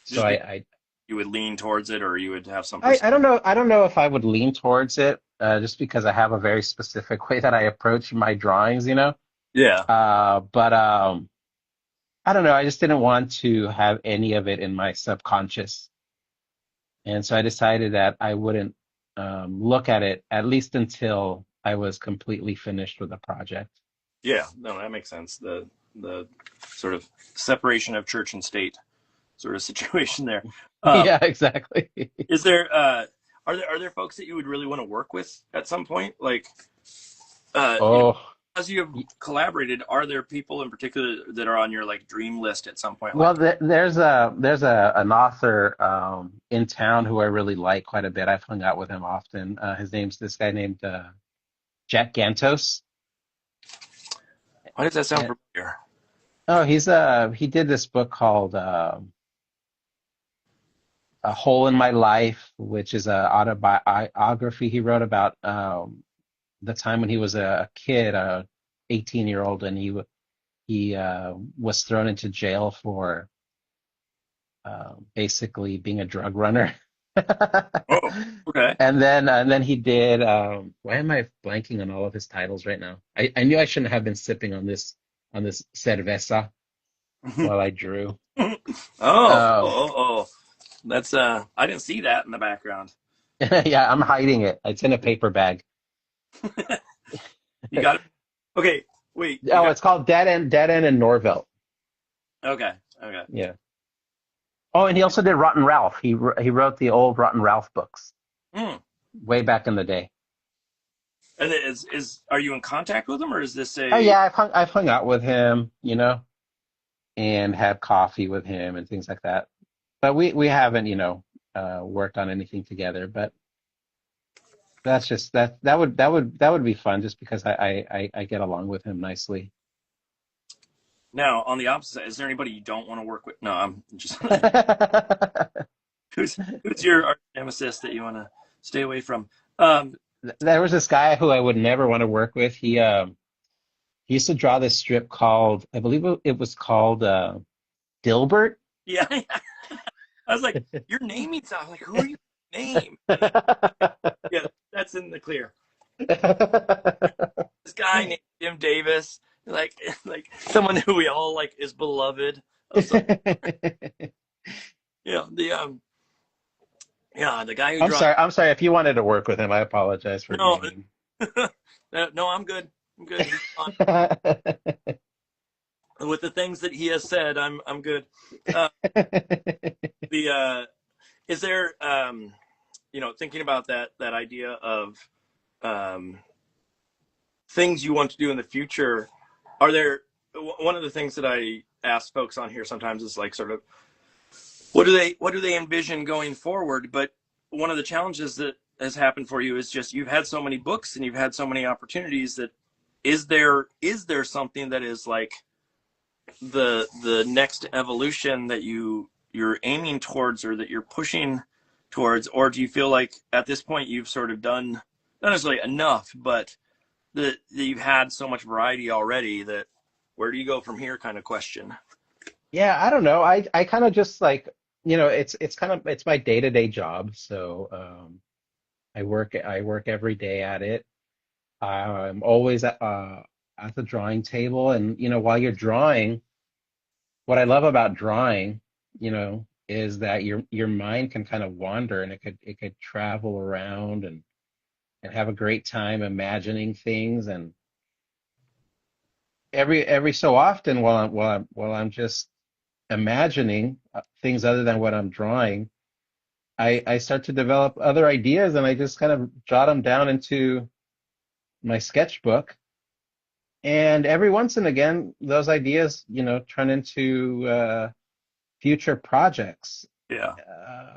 Speaker 2: so
Speaker 1: just be, you would lean towards it, or you would have some
Speaker 2: I don't know. I don't know if I would lean towards it, just because I have a very specific way that I approach my drawings, you know.
Speaker 1: Yeah.
Speaker 2: But I don't know. I just didn't want to have any of it in my subconscious, and so I decided that I wouldn't look at it at least until I was completely finished with the project.
Speaker 1: Yeah, no, that makes sense. The sort of separation of church and state sort of situation there. Um,
Speaker 2: Yeah, exactly.
Speaker 1: is there are there folks that you would really want to work with at some point? Like
Speaker 2: Oh,
Speaker 1: as you have collaborated, are there people in particular that are on your like dream list at some point?
Speaker 2: well,
Speaker 1: Like,
Speaker 2: there's an author in town who I really like quite a bit. I've hung out with him often. His name's this guy named Jack Gantos.
Speaker 1: why does that sound
Speaker 2: And,
Speaker 1: familiar?
Speaker 2: oh, he did this book called A Hole in My Life, which is a autobiography he wrote about the time when he was a kid, a 18-year-old, and he was thrown into jail for basically being a drug runner.
Speaker 1: Oh, okay.
Speaker 2: And then he did why am I blanking on all of his titles right now? I knew I shouldn't have been sipping on this cerveza while I drew.
Speaker 1: oh, oh,
Speaker 2: Um,
Speaker 1: oh, oh. That's I didn't see that in the background.
Speaker 2: yeah, I'm hiding it. It's in a paper bag.
Speaker 1: You got it. Okay, wait. You
Speaker 2: Oh,
Speaker 1: got
Speaker 2: it's called Dead End and Norvelt.
Speaker 1: okay, okay.
Speaker 2: Yeah. Oh, and he also did Rotten Ralph. He wrote the old Rotten Ralph books
Speaker 1: Hmm.
Speaker 2: way back in the day.
Speaker 1: And is are you in contact with him, or is this
Speaker 2: Oh
Speaker 1: a?
Speaker 2: yeah, I've hung out with him, you know, and had coffee with him and things like that. But we haven't, you know, worked on anything together. But that's just that would be fun just because I get along with him nicely.
Speaker 1: Now, on the opposite side, is there anybody you don't want to work with? No, I'm just who's your arch nemesis that you want to stay away from? Um,
Speaker 2: There was this guy who I would never want to work with. He used to draw this strip called, I believe it was called Dilbert.
Speaker 1: yeah, I was like, you're naming something. Like, who are you name? Yeah, that's in the clear. This guy named Jim Davis, like like someone who we all like is beloved. Of some, you know, the yeah, the guy who draws.
Speaker 2: I'm sorry if you wanted to work with him. I apologize for
Speaker 1: No,
Speaker 2: naming.
Speaker 1: no, I'm good. I'm good. He's on. With the things that he has said, I'm good. Uh, the is there you know, thinking about that idea of um things you want to do in the future, are there one of the things that I ask folks on here sometimes is like sort of what do they envision going forward, but one of the challenges that has happened for you is just you've had so many books and you've had so many opportunities that is there something that is like the next evolution that you're aiming towards or that you're pushing towards, or do you feel like at this point you've sort of done not necessarily enough, but that you've had so much variety already that where do you go from here kind of question?
Speaker 2: Yeah, I don't know. I kind of just like, you know, it's kind of it's my day-to-day job. So I work every day at it. I'm always at the drawing table, and while you're drawing, what I love about drawing, is that your mind can kind of wander, and it could travel around and have a great time imagining things. And every so often, while I'm just imagining things other than what I'm drawing, I start to develop other ideas, and I just kind of jot them down into my sketchbook. And every once and again, those ideas, turn into future projects.
Speaker 1: Yeah.
Speaker 2: Uh,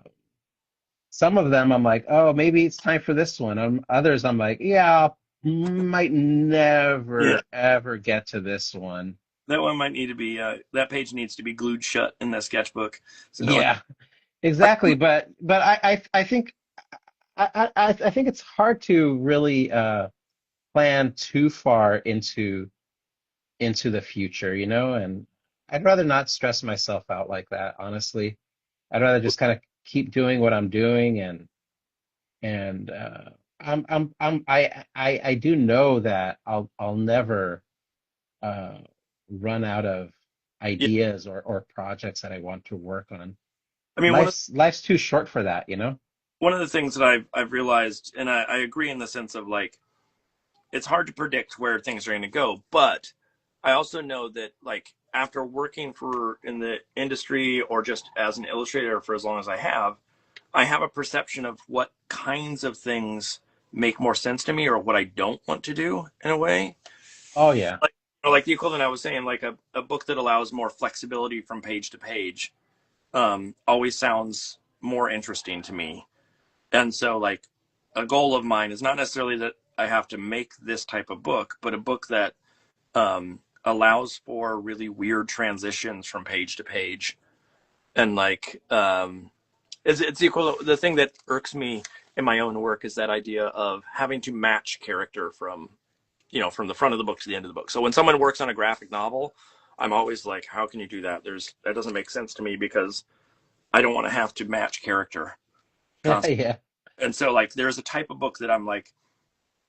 Speaker 2: some of them I'm like, oh, maybe it's time for this one. Others I'm like, yeah, might
Speaker 1: Yeah.
Speaker 2: never ever get to this one.
Speaker 1: That one might need to be that page needs to be glued shut in the sketchbook. So no one.
Speaker 2: Yeah, exactly. But I think I think it's hard to really plan too far into the future, and I'd rather not stress myself out like that, honestly. I'd rather just kind of keep doing what I'm doing, and I do know that I'll never uh run out of
Speaker 1: Yeah.
Speaker 2: ideas or projects that I want to work on.
Speaker 1: I mean,
Speaker 2: Life's too short for that.
Speaker 1: one of the things that I've realized, and I agree in the sense of like it's hard to predict where things are going to go, but I also know that like after working for in the industry or just as an illustrator for as long as I have a perception of what kinds of things make more sense to me or what I don't want to do in a way.
Speaker 2: Oh yeah.
Speaker 1: Like, like the equivalent I was saying, like a book that allows more flexibility from page to page always sounds more interesting to me. And so, like, a goal of mine is not necessarily that I have to make this type of book, but a book that allows for really weird transitions from page to page. And like, it's equal. The thing that irks me in my own work is that idea of having to match character from, from the front of the book to the end of the book. So when someone works on a graphic novel, I'm always like, how can you do that? That doesn't make sense to me because I don't want to have to match character constantly.
Speaker 2: Yeah.
Speaker 1: And so like, there's a type of book that I'm like,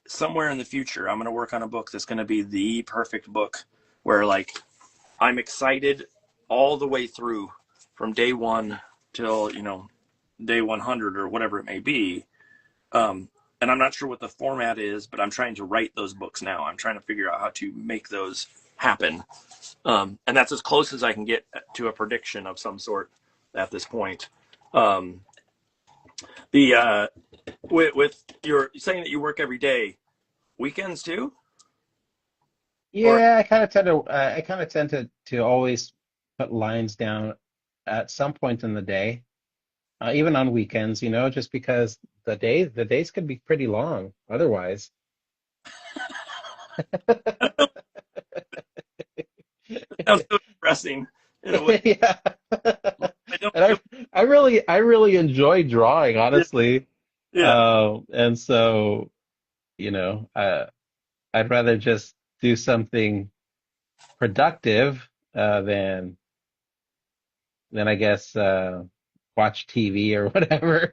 Speaker 1: somewhere in the future, I'm going to work on a book that's going to be the perfect book where like I'm excited all the way through from day one till, day 100 or whatever it may be. And I'm not sure what the format is, but I'm trying to write those books now. I'm trying to figure out how to make those happen. And that's as close as I can get to a prediction of some sort at this point. Um, the with your saying that you work every day, weekends too, or
Speaker 2: Yeah, I kind of tend to always put lines down at some point in the day, even on weekends, just because the days can be pretty long otherwise.
Speaker 1: it sounds so depressing in a way.
Speaker 2: Yeah.
Speaker 1: I don't
Speaker 2: And
Speaker 1: feel.
Speaker 2: I really enjoy drawing,
Speaker 1: Yeah,
Speaker 2: honestly.
Speaker 1: yeah.
Speaker 2: And so, you know, uh, I'd rather just do something productive than I guess watch TV or whatever.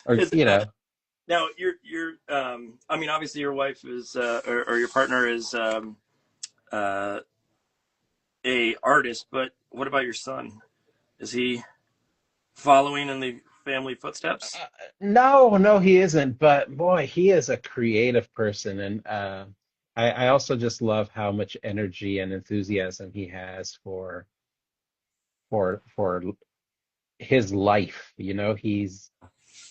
Speaker 2: Or,
Speaker 1: Is now you're I mean obviously your wife is or your partner is uh, a artist, but what about your son? Is he following in the family footsteps?
Speaker 2: no, no, he isn't. But boy, he is a creative person, and I also just love how much energy and enthusiasm he has for his life.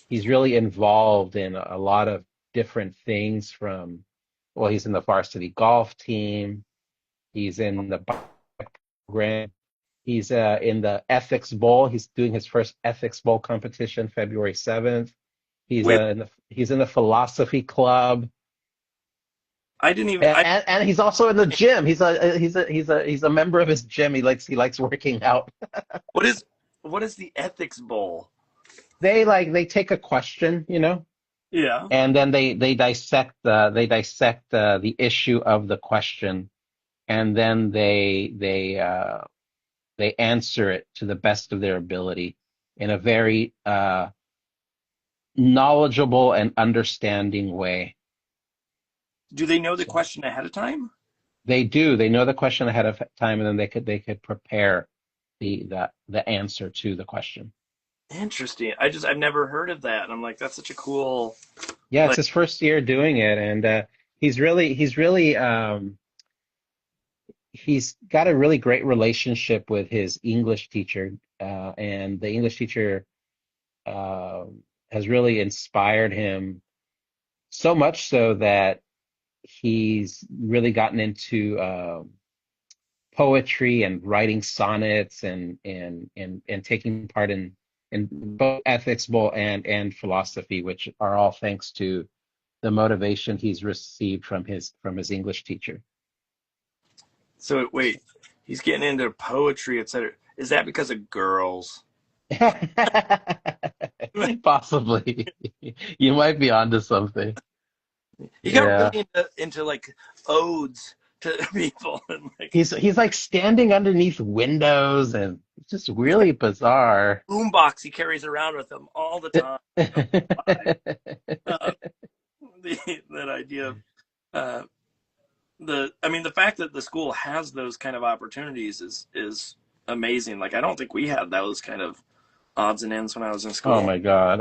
Speaker 2: He's really involved in a lot of different things. Well, he's in the varsity golf team. He's in the program. He's in the ethics bowl. He's doing his first ethics bowl competition February 7th.
Speaker 1: Wait,
Speaker 2: He's in the philosophy club,
Speaker 1: I didn't even.
Speaker 2: and he's also in the gym. He's a member of his gym. He likes working out.
Speaker 1: What is the ethics bowl?
Speaker 2: They take a question,
Speaker 1: Yeah.
Speaker 2: and then they dissect the issue of the question, and then they answer it to the best of their ability in a very knowledgeable and understanding way.
Speaker 1: Do they know the
Speaker 2: So
Speaker 1: question ahead of time?
Speaker 2: they do. They know the question ahead of time, and then they could prepare the answer to the question.
Speaker 1: Interesting. I've never heard of that, and I'm like, that's such a cool,
Speaker 2: Yeah, it's
Speaker 1: like,
Speaker 2: his first year doing it, and he's got a really great relationship with his English teacher, and the English teacher uh, has really inspired him so much so that he's really gotten into poetry and writing sonnets and taking part in both ethics bowl and philosophy, which are all thanks to the motivation he's received from his English teacher.
Speaker 1: so wait, he's getting into poetry, etc. Is that because of girls?
Speaker 2: Possibly. You might be onto something.
Speaker 1: He got
Speaker 2: Yeah.
Speaker 1: really into like odes to people and like
Speaker 2: He's like standing underneath windows and it's just really bizarre.
Speaker 1: boombox he carries around with him all the time. Uh, that idea of uh, I mean, the fact that the school has those kind of opportunities is amazing. Like, I don't think we had those kind of odds and ends when I was in
Speaker 2: Oh
Speaker 1: school.
Speaker 2: my God.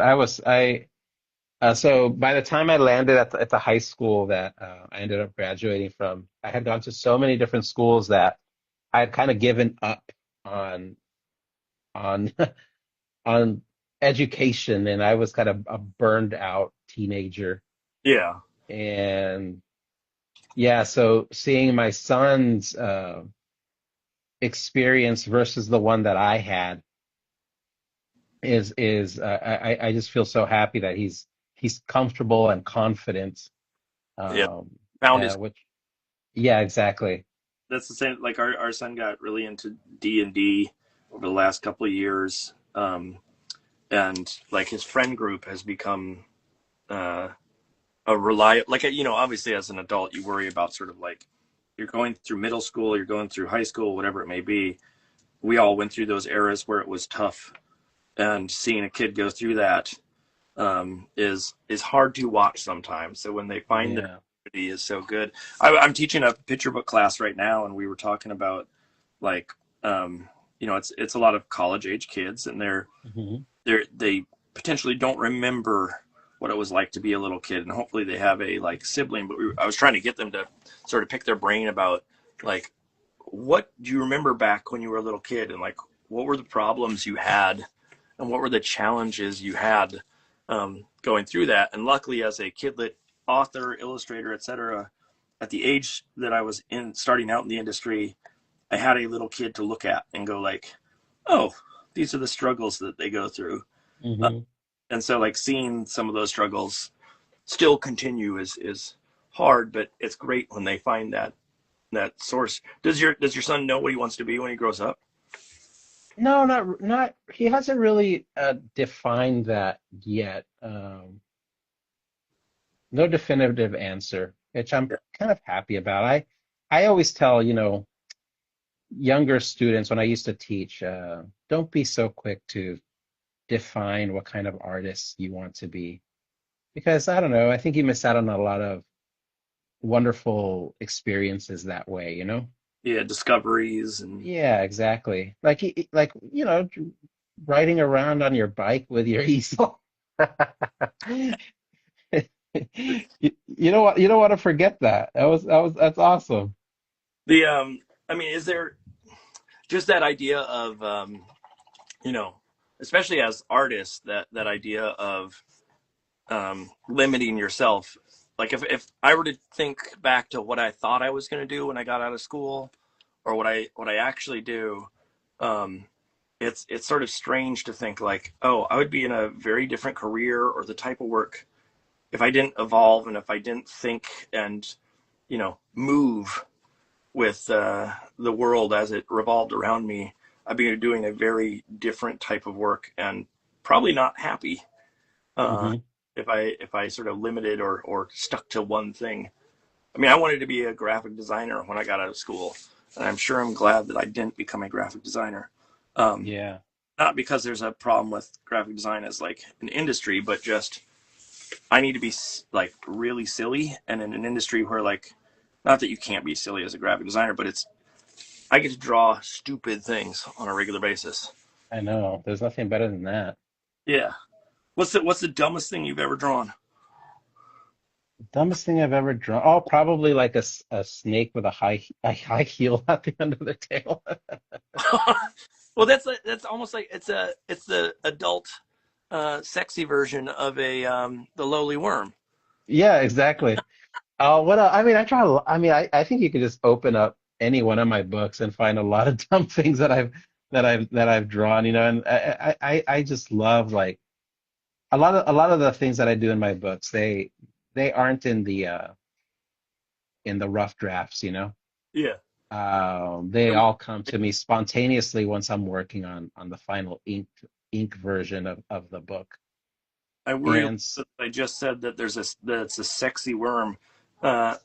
Speaker 2: So by the time I landed at the high school that I ended up graduating from, I had gone to so many different schools that I had kind of given up on on on education, and I was kind of a burned out teenager.
Speaker 1: Yeah,
Speaker 2: And yeah, so seeing my son's experience versus the one that I had is I just feel so happy that he's comfortable and confident.
Speaker 1: yeah.
Speaker 2: Um,
Speaker 1: Found his.
Speaker 2: which Yeah, exactly.
Speaker 1: That's the same. Like our son got really into D&D over the last couple of years, and like his friend group has become uh, a reliable. Like obviously as an adult, you worry about sort of like you're going through middle school, you're going through high school, whatever it may be. We all went through those eras where it was tough, and seeing a kid go through that is hard to watch sometimes. So when they find their
Speaker 2: Yeah.
Speaker 1: community is so good. I'm teaching a picture book class right now, and we were talking about like it's a lot of college age kids, and
Speaker 2: Hmm.
Speaker 1: they potentially don't remember what it was like to be a little kid, and hopefully they have a like sibling. But I was trying to get them to sort of pick their brain about like what do you remember back when you were a little kid, and like what were the problems you had and what were the challenges you had going through that. And luckily, as a kidlit author, illustrator, etc., at the age that I was in starting out in the industry, I had a little kid to look at and go like, oh, these are the struggles that they go through. uh,
Speaker 2: Hmm.
Speaker 1: and so like seeing some of those struggles still continue is hard, but it's great when they find that source. Does your son know what he wants to be when he grows up?
Speaker 2: No, not. He hasn't really defined that yet. No definitive answer, which I'm kind of happy about. I always tell, younger students when I used to teach, don't be so quick to define what kind of artist you want to be. Because I don't know, I think you miss out on a lot of wonderful experiences that way?
Speaker 1: Yeah, discoveries and
Speaker 2: Yeah, exactly. Like, riding around on your bike with your easel. You don't want to forget that. That's awesome.
Speaker 1: the I mean, is there just that idea of you know, especially as artists, that idea of limiting yourself. Like if I were to think back to what I thought I was going to do when I got out of school, or what I actually do, um, it's sort of strange to think like, oh, I would be in a very different career or the type of work if I didn't evolve and if I didn't think and move with the world as it revolved around me. I'd be doing a very different type of work and probably not happy uh,
Speaker 2: Hmm.
Speaker 1: if I sort of limited or stuck to one thing. I mean, I wanted to be a graphic designer when I got out of school, and I'm sure I'm glad that I didn't become a graphic designer. Um,
Speaker 2: Yeah.
Speaker 1: not because there's a problem with graphic design as like an industry, but just I need to be like really silly, and in an industry where like, not that you can't be silly as a graphic designer, but it's I get to draw stupid things on a regular basis.
Speaker 2: I know. There's nothing better than that.
Speaker 1: Yeah. What's the dumbest thing you've ever drawn?
Speaker 2: Dumbest thing I've ever drawn. Oh, probably like a snake with a high heel at the end of their tail.
Speaker 1: Well, that's almost like it's the adult, sexy version of a the lowly worm.
Speaker 2: Yeah, exactly. What I mean, I try. I mean, I think you could just open up any one of my books and find a lot of dumb things that I've drawn. You know, and I just love like a lot of the things that I do in my books. They aren't in the rough drafts. You know,
Speaker 1: Yeah.
Speaker 2: they all come to me spontaneously once I'm working on the final ink version of the book.
Speaker 1: I worry
Speaker 2: And
Speaker 1: that I just said that it's a sexy worm. Uh,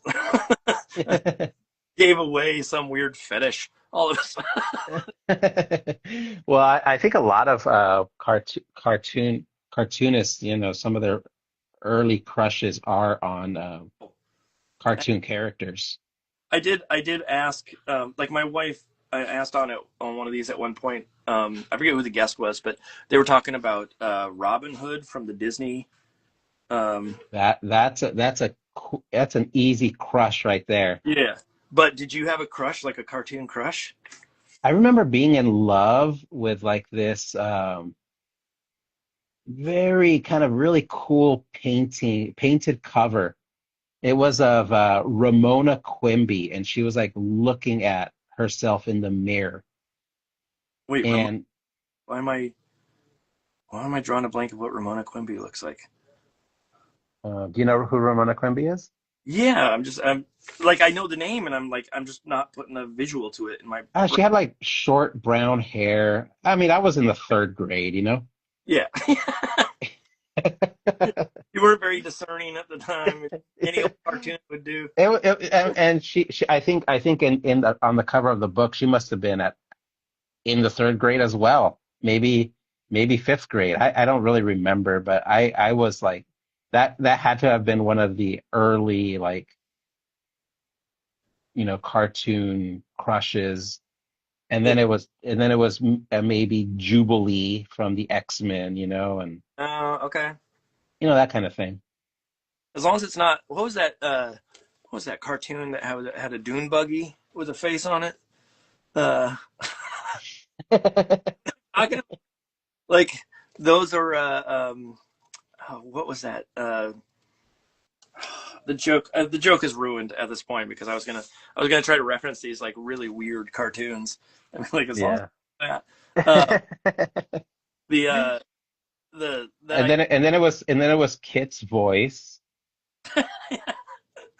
Speaker 1: gave away some weird fetish all of a sudden.
Speaker 2: well, I think a lot of cartoonists, you know, some of their early crushes are on cartoon characters.
Speaker 1: I did ask, like my wife, I asked on one of these at one point. I forget who the guest was, but they were talking about Robin Hood from the Disney. Um,
Speaker 2: That's an easy crush right there.
Speaker 1: yeah, but did you have a crush, like a cartoon crush?
Speaker 2: I remember being in love with like this very kind of really cool painted cover. It was of Ramona Quimby, and she was like looking at herself in the mirror.
Speaker 1: Wait,
Speaker 2: And
Speaker 1: why am I why am I drawing a blank of what Ramona Quimby looks like?
Speaker 2: do you know who Ramona Quimby is?
Speaker 1: Yeah, I'm like I know the name, and I'm just not putting a visual to it in my brain.
Speaker 2: She had like short brown hair. I mean, I was in the third grade, you know?
Speaker 1: Yeah, you weren't very discerning at the time. Any old cartoon would do.
Speaker 2: And I think on the cover of the book, she must have been in the third grade as well. Maybe fifth grade. I don't really remember, but I was like that had to have been one of the early like, you know, cartoon crushes.
Speaker 1: Yeah.
Speaker 2: And then it was maybe Jubilee from the X-Men, you know, and
Speaker 1: Okay.
Speaker 2: you know that kind of thing.
Speaker 1: As long as it's not. What was that cartoon that had a dune buggy with a face on it? Uh, I can like those are. Oh, what was that? The joke is ruined at this point because I was gonna try to reference these like really weird cartoons. I mean, like as long as
Speaker 2: Yeah.
Speaker 1: that. Uh, the that I
Speaker 2: And then it was Kit's voice.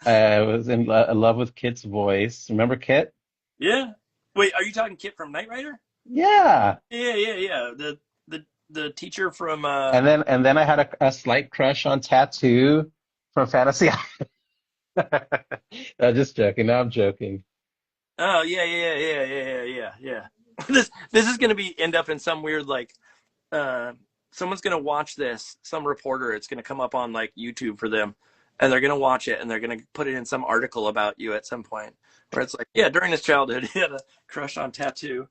Speaker 2: I was in love with Kit's voice. Remember Kit?
Speaker 1: yeah. Wait, are you talking Kit from Knight Rider?
Speaker 2: Yeah.
Speaker 1: Yeah, yeah, yeah. The teacher from
Speaker 2: And then I had a slight crush on Tattoo from Fantasy. I'm just joking. No, I'm joking.
Speaker 1: oh yeah, yeah, yeah, yeah, yeah, yeah, yeah. This is gonna be end up in some weird like uh someone's gonna watch this, some reporter, it's gonna come up on like YouTube for them, and they're gonna watch it and they're gonna put it in some article about you at some point where it's like, yeah, during his childhood he had a crush on Tattoo.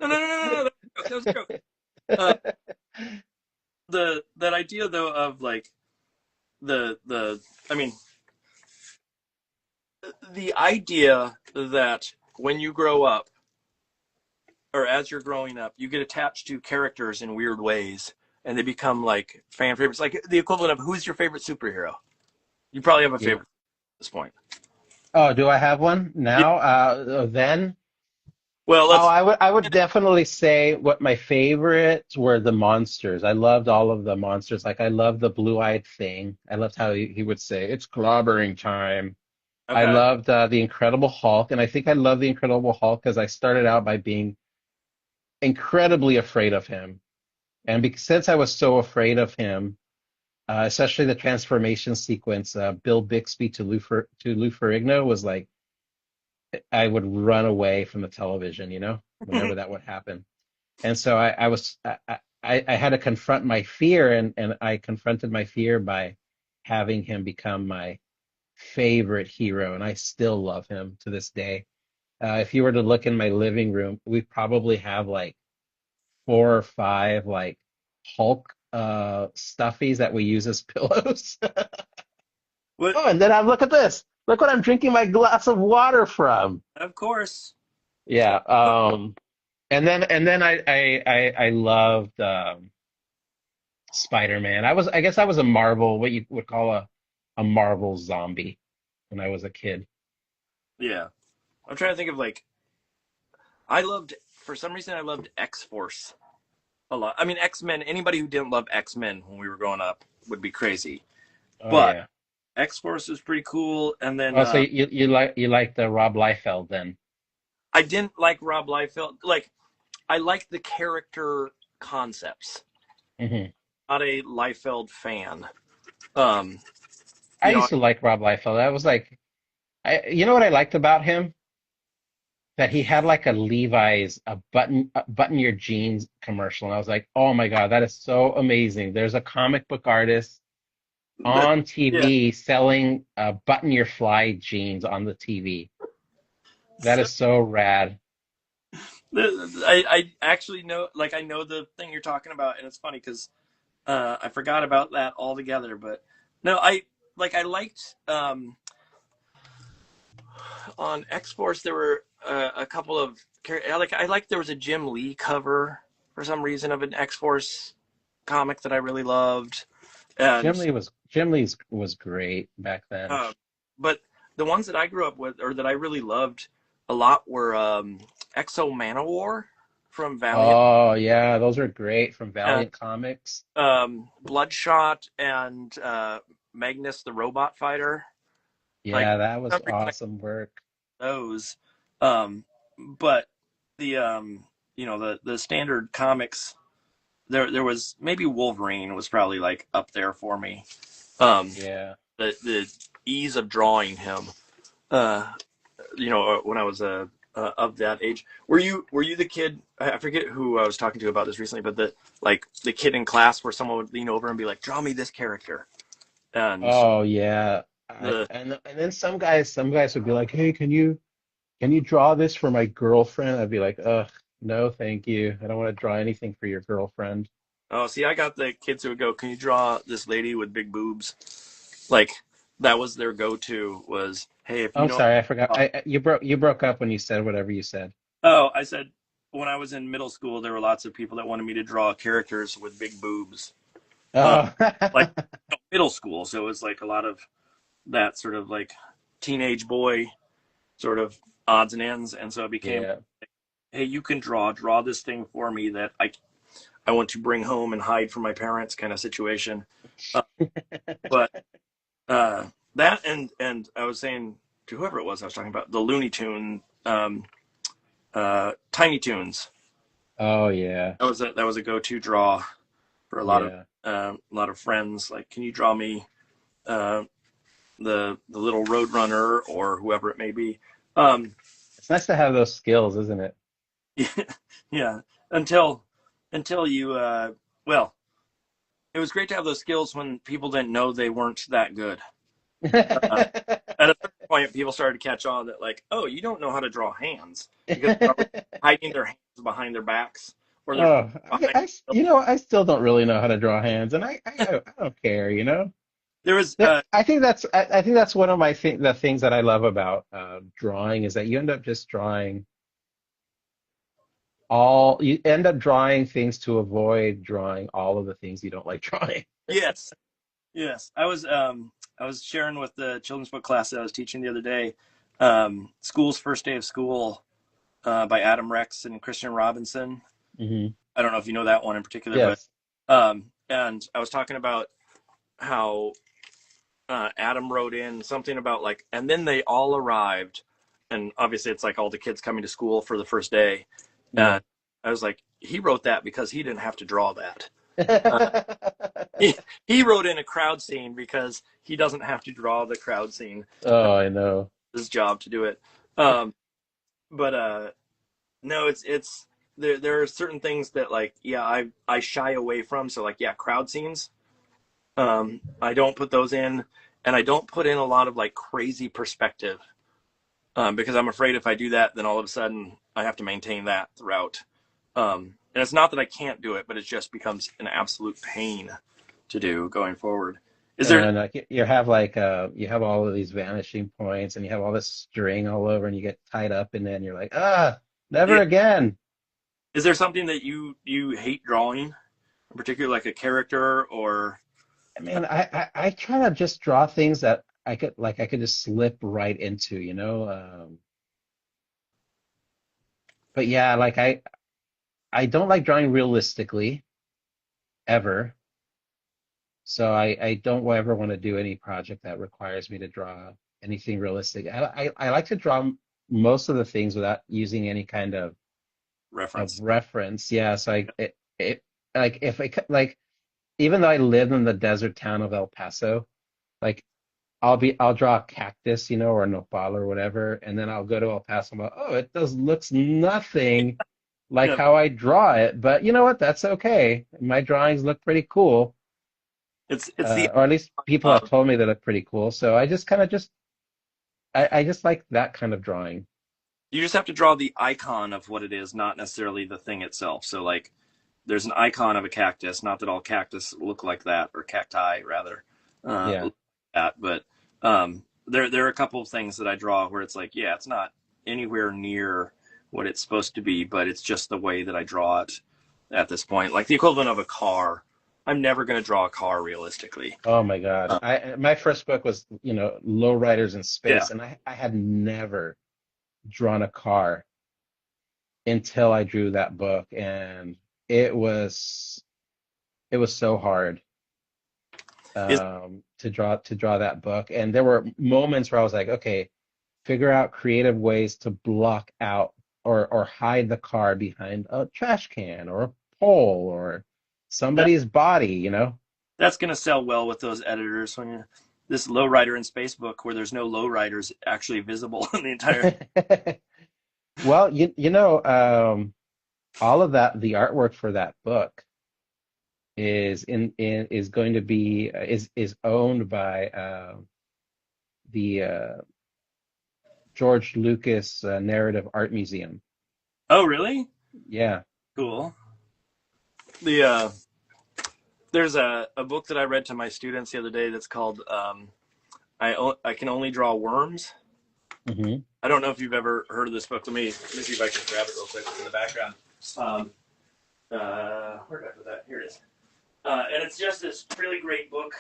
Speaker 1: No, no, no, no, no, no. That was a joke. Uh, the that idea though of like the I mean the idea that when you grow up or as you're growing up, you get attached to characters in weird ways and they become like fan favorites, like the equivalent of who's your favorite superhero. You probably have a
Speaker 2: Yeah.
Speaker 1: favorite at this point.
Speaker 2: Oh, do I have one
Speaker 1: Yeah.
Speaker 2: now? Then?
Speaker 1: Well,
Speaker 2: Oh,
Speaker 1: let's.
Speaker 2: I would definitely say what my favorites were the monsters. I loved all of the monsters. Like I loved the blue-eyed thing. I loved how he would say, "It's clobbering time." I
Speaker 1: Okay.
Speaker 2: loved the Incredible Hulk, and I think I love the Incredible Hulk because I started out by being incredibly afraid of him, and because since I was so afraid of him, especially the transformation sequence, Bill Bixby to Lou Ferrigno was like I would run away from the television, whenever that would happen. And so I had to confront my fear, and I confronted my fear by having him become my favorite hero, and I still love him to this day. If you were to look in my living room, we probably have like 4 or 5 like Hulk stuffies that we use as pillows.
Speaker 1: What?
Speaker 2: Oh, and then look at this. Look what I'm drinking my glass of water from.
Speaker 1: Of course.
Speaker 2: Yeah. And then I loved Spider-Man. I guess I was a Marvel, what you would call a Marvel zombie when I was a kid.
Speaker 1: Yeah. I'm trying to think of like I loved for some reason I loved X Force a lot. I mean X Men. Anybody who didn't love X Men when we were growing up would be crazy.
Speaker 2: Oh
Speaker 1: But
Speaker 2: yeah.
Speaker 1: X Force was pretty cool. And then
Speaker 2: Oh, so you like the Rob Liefeld then?
Speaker 1: I didn't like Rob Liefeld. Like I liked the character concepts.
Speaker 2: Hmm.
Speaker 1: Not a Liefeld fan. Um,
Speaker 2: I
Speaker 1: you know,
Speaker 2: used to like Rob Liefeld. I was like, you know what I liked about him? That he had like a Levi's a button your jeans commercial, and I was like, oh my God, that is so amazing. There's a comic book artist
Speaker 1: the
Speaker 2: on
Speaker 1: yeah.
Speaker 2: TV selling button your fly jeans on the TV. That
Speaker 1: So
Speaker 2: is so rad.
Speaker 1: I actually know like I know the thing you're talking about, and it's funny because I forgot about that altogether. But no, I liked on X Force there were a couple of I liked there was a Jim Lee cover for some reason of an X Force comic that I really loved, and
Speaker 2: Jim Lee's was great back then.
Speaker 1: uh, but the ones that I grew up with or that I really loved a lot were Exo Manowar from Valiant.
Speaker 2: Oh yeah, those are great from
Speaker 1: And
Speaker 2: Valiant Comics.
Speaker 1: Bloodshot and Magnus the Robot Fighter. Like
Speaker 2: Yeah, that
Speaker 1: for
Speaker 2: was
Speaker 1: some reason I
Speaker 2: awesome work.
Speaker 1: those, um, but the the standard comics there was maybe Wolverine was probably like up there for me. Um,
Speaker 2: Yeah.
Speaker 1: the ease of drawing him. Uh, when I was of that age. Were you the kid? I forget who I was talking to about this recently, but the kid in class where someone would lean over and be like, "Draw me this character," and
Speaker 2: Oh yeah.
Speaker 1: the
Speaker 2: And then some guys would be like, "Hey, can you draw this for my girlfriend?" I'd be like, "Ugh, no, thank you. I don't want to draw anything for your girlfriend."
Speaker 1: oh, see, I got the kids who would go, "Can you draw this lady with big boobs?" Like that was their go-to was, "Hey, if you
Speaker 2: I'm
Speaker 1: know."
Speaker 2: sorry, I forgot. You broke up when you said whatever you said.
Speaker 1: Oh, I said when I was in middle school, there were lots of people that wanted me to draw characters with big boobs. Uh,
Speaker 2: Oh.
Speaker 1: like middle school, so it was like a lot of that sort of like teenage boy sort of odds and ends, and so it became,
Speaker 2: Yeah.
Speaker 1: hey, you can draw this thing for me that I want to bring home and hide from my parents kind of situation. Uh, but uh, that and I was saying to whoever it was I was talking about the Looney Tune Tiny Toons.
Speaker 2: Oh yeah.
Speaker 1: That was a go-to draw for
Speaker 2: Yeah.
Speaker 1: a lot of friends. Like, can you draw me uh, the little Roadrunner or whoever it may be? Um,
Speaker 2: It's nice to have those skills, isn't it?
Speaker 1: yeah, until you well, it was great to have those skills when people didn't know they weren't that good. Uh, at a certain point, people started to catch on that, like, oh, you don't know how to draw hands because they're always hiding their hands behind their backs or their
Speaker 2: Oh,
Speaker 1: behind.
Speaker 2: I still don't really know how to draw hands, and I don't care.
Speaker 1: There was,
Speaker 2: I think that's one of the things that I love about drawing is that you end up drawing things to avoid drawing all of the things you don't like drawing.
Speaker 1: yes, yes. I was sharing with the children's book class that I was teaching the other day, School's First Day of School by Adam Rex and Christian Robinson.
Speaker 2: Hmm.
Speaker 1: I don't know if you know that one in particular, but
Speaker 2: Yes.
Speaker 1: and I was talking about how Adam wrote in something about like, and then they all arrived, and obviously it's like all the kids coming to school for the first day,
Speaker 2: Yeah.
Speaker 1: and I was like, he wrote that because he didn't have to draw that. Uh, he, he wrote in a crowd scene because he doesn't have to draw the crowd scene.
Speaker 2: Oh, I know.
Speaker 1: His job to do it. Um, but no, it's there are certain things that like yeah I shy away from. So like yeah, crowd scenes. I don't put those in, and I don't put in a lot of like crazy perspective because I'm afraid if I do that, then all of a sudden I have to maintain that throughout. And it's not that I can't do it, but it just becomes an absolute pain to do going forward. Is there?
Speaker 2: And you have all of these vanishing points, and you have all this string all over, and you get tied up in it, and you're like, never
Speaker 1: Yeah,
Speaker 2: again.
Speaker 1: is there something that you hate drawing, in particular, like a character or?
Speaker 2: I mean, I try to just draw things that I could just slip right into, you know. But yeah, I don't like drawing realistically ever. So I don't ever want to do any project that requires me to draw anything realistic. I like to draw most of the things without using any kind of
Speaker 1: Reference.
Speaker 2: reference. Yeah, so like if like even though I live in the desert town of El Paso, like I'll draw a cactus, you know, or a nopal or whatever, and then I'll go to El Paso and go, oh, it does looks nothing like
Speaker 1: Yeah,
Speaker 2: how I draw it, but you know what? That's okay. My drawings look pretty cool.
Speaker 1: it's the
Speaker 2: Or at least people have
Speaker 1: um,
Speaker 2: told me they look pretty cool. So I just kind of just I just like that kind of drawing.
Speaker 1: you just have to draw the icon of what it is, not necessarily the thing itself. So like there's an icon of a cactus, not that all cactus look like that, or cacti rather,
Speaker 2: Yeah.
Speaker 1: look like that, but there are a couple of things that I draw where it's like, yeah, it's not anywhere near what it's supposed to be, but it's just the way that I draw it at this point. Like the equivalent of a car. I'm never going to draw a car realistically.
Speaker 2: Oh my God.
Speaker 1: Um,
Speaker 2: My first book was, you know, Lowriders in
Speaker 1: yeah,
Speaker 2: Space, and I had never drawn a car until I drew that book, and it was it was so hard
Speaker 1: is
Speaker 2: to draw that book. And there were moments where I was like, okay, figure out creative ways to block out or hide the car behind a trash can or a pole or
Speaker 1: that
Speaker 2: somebody's body, you know?
Speaker 1: that's going to sell well with those editors when you this lowrider in space book where there's no lowriders actually visible in the entire.
Speaker 2: Well, you know, all of that, the artwork for that book is going to be is owned by the George Lucas Narrative Art Museum.
Speaker 1: Oh, really?
Speaker 2: Yeah.
Speaker 1: Cool. The there's a book that I read to my students the other day that's called I Can Only Draw Worms.
Speaker 2: Hmm.
Speaker 1: I don't know if you've ever heard of this book. Let me see if I can grab it real quick. It's in the background. Um, where did I put that? Here it is. And it's just this really great book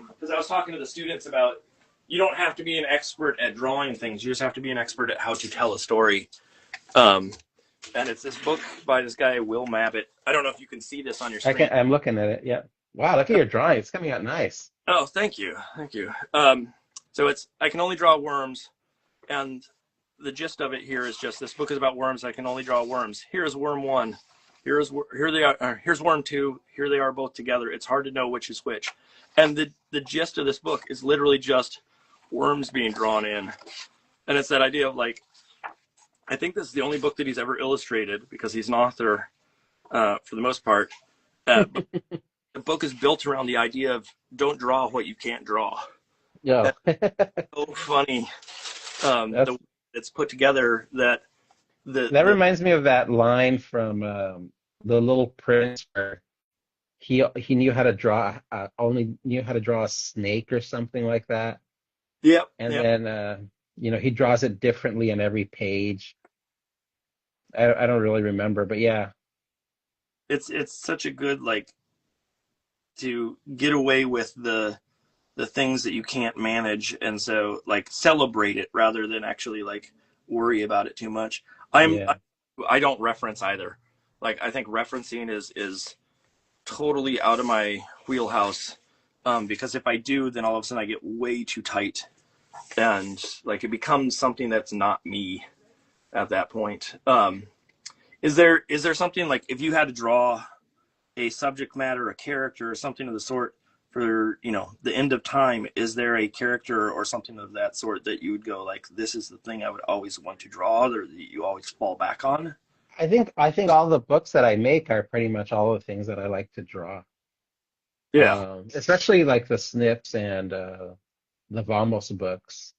Speaker 1: because I was talking to the students about you don't have to be an expert at drawing things. You just have to be an expert at how to tell a story. Um, and it's this book by this guy, Will Mabbitt. I don't know if you can see this on your screen.
Speaker 2: I'm looking at it. Yeah. Wow, look at your drawing. It's coming out nice.
Speaker 1: Oh, thank you. Thank you. So it's I Can Only Draw Worms. And the gist of it here is just this book is about worms. I can only draw worms. Here's worm one. Here they are. Here's worm two. Here they are both together. It's hard to know which is which. And the gist of this book is literally just worms being drawn in. And it's that idea of like, I think this is the only book that he's ever illustrated because he's an author for the most part. But the book is built around the idea of don't draw what you can't draw.
Speaker 2: Yo.
Speaker 1: That's so funny.
Speaker 2: That's
Speaker 1: The way it's put together that
Speaker 2: that
Speaker 1: the
Speaker 2: reminds me of that line from The Little Prince where he knew how to draw only knew how to draw a snake or something like that.
Speaker 1: yep
Speaker 2: And
Speaker 1: yep
Speaker 2: then you know, he draws it differently on every page. I don't really remember, but yeah.
Speaker 1: it's such a good like to get away with the things that you can't manage and so like celebrate it rather than actually like worry about it too much.
Speaker 2: Yeah.
Speaker 1: I don't reference either. Like I think referencing is totally out of my wheelhouse because if I do, then all of a sudden I get way too tight and like it becomes something that's not me at that point. Is there something like if you had to draw a subject matter, a character, or something of the sort for the end of time, is there a character or something of that sort that you would go like, this is the thing I would always want to draw, or that you always fall back on?
Speaker 2: I think all the books that I make are pretty much all the things that I like to draw.
Speaker 1: Yeah.
Speaker 2: Especially like the snips and the Vamos books.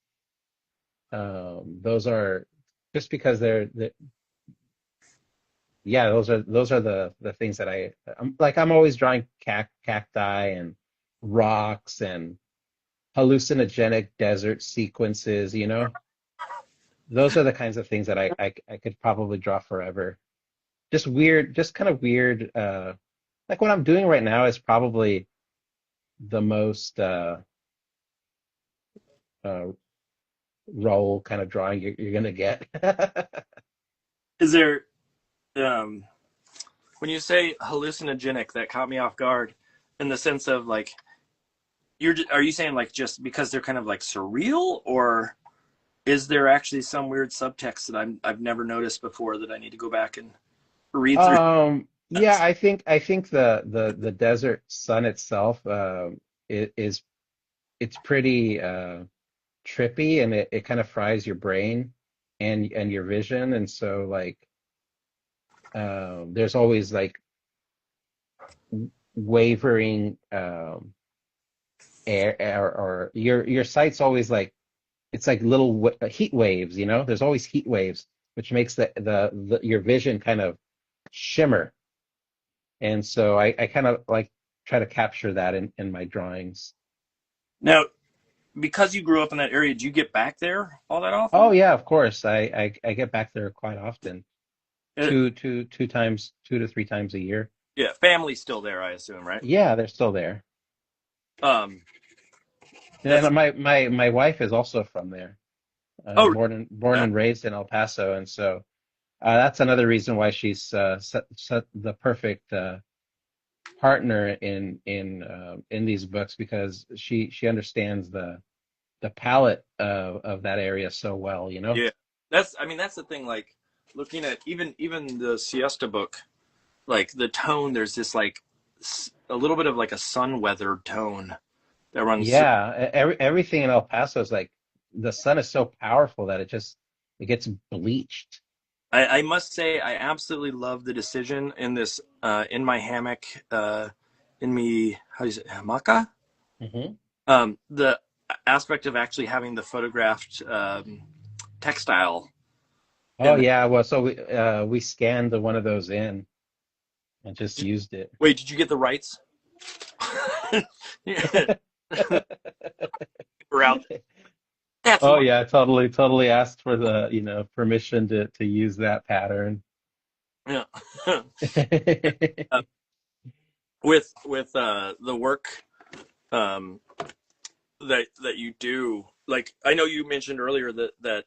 Speaker 2: Those are just because yeah, those are the things that I'm always drawing cacti and rocks and hallucinogenic desert sequences, you know? Those are the kinds of things that I could probably draw forever. Just weird, just kind of weird. Like what I'm doing right now is probably the most uh, Raul kind of drawing you're gonna get.
Speaker 1: Is there um when you say hallucinogenic, that caught me off guard, in the sense of like, are you saying like just because they're kind of like surreal, or is there actually some weird subtext that I've never noticed before that I need to go back and read through?
Speaker 2: Yeah, I think the desert sun itself is it's pretty trippy, and it kind of fries your brain and your vision, and so like there's always like wavering air, or your sight's always like it's like little heat waves, you know? There's always heat waves, which makes the your vision kind of shimmer. And so I kind of like try to capture that in my drawings.
Speaker 1: Now, because you grew up in that area, do you get back there all that
Speaker 2: Oh
Speaker 1: often?
Speaker 2: yeah, of course. I get back there quite often.
Speaker 1: Uh,
Speaker 2: Two times, 2 to 3 times a year.
Speaker 1: yeah, family's still there, I assume, right?
Speaker 2: Yeah, they're still there.
Speaker 1: Um, that's
Speaker 2: And my wife is also from there.
Speaker 1: Oh,
Speaker 2: Born
Speaker 1: yeah,
Speaker 2: and raised in El Paso, and so that's another reason why she's the perfect partner in these books, because she understands the palette of that area so well, you know?
Speaker 1: yeah. I mean, that's the thing. Like, looking at even the siesta book, like the tone, there's this like a little bit of like a sun weathered tone that runs through.
Speaker 2: Yeah, everything in El Paso is like the sun is so powerful that it gets bleached.
Speaker 1: I must say, I absolutely love the decision in this, in my hammock, in me, how do you say, hamaca?
Speaker 2: Hmm.
Speaker 1: The aspect of actually having the photographed textile
Speaker 2: Oh
Speaker 1: in the.
Speaker 2: yeah, well, so we scanned one of those in and just used it.
Speaker 1: Wait, did you get the rights? Yeah, we're out. That's
Speaker 2: Oh
Speaker 1: my.
Speaker 2: yeah, totally asked for the, permission to use that pattern.
Speaker 1: Yeah. Uh, with the work um, that you do, like I know you mentioned earlier that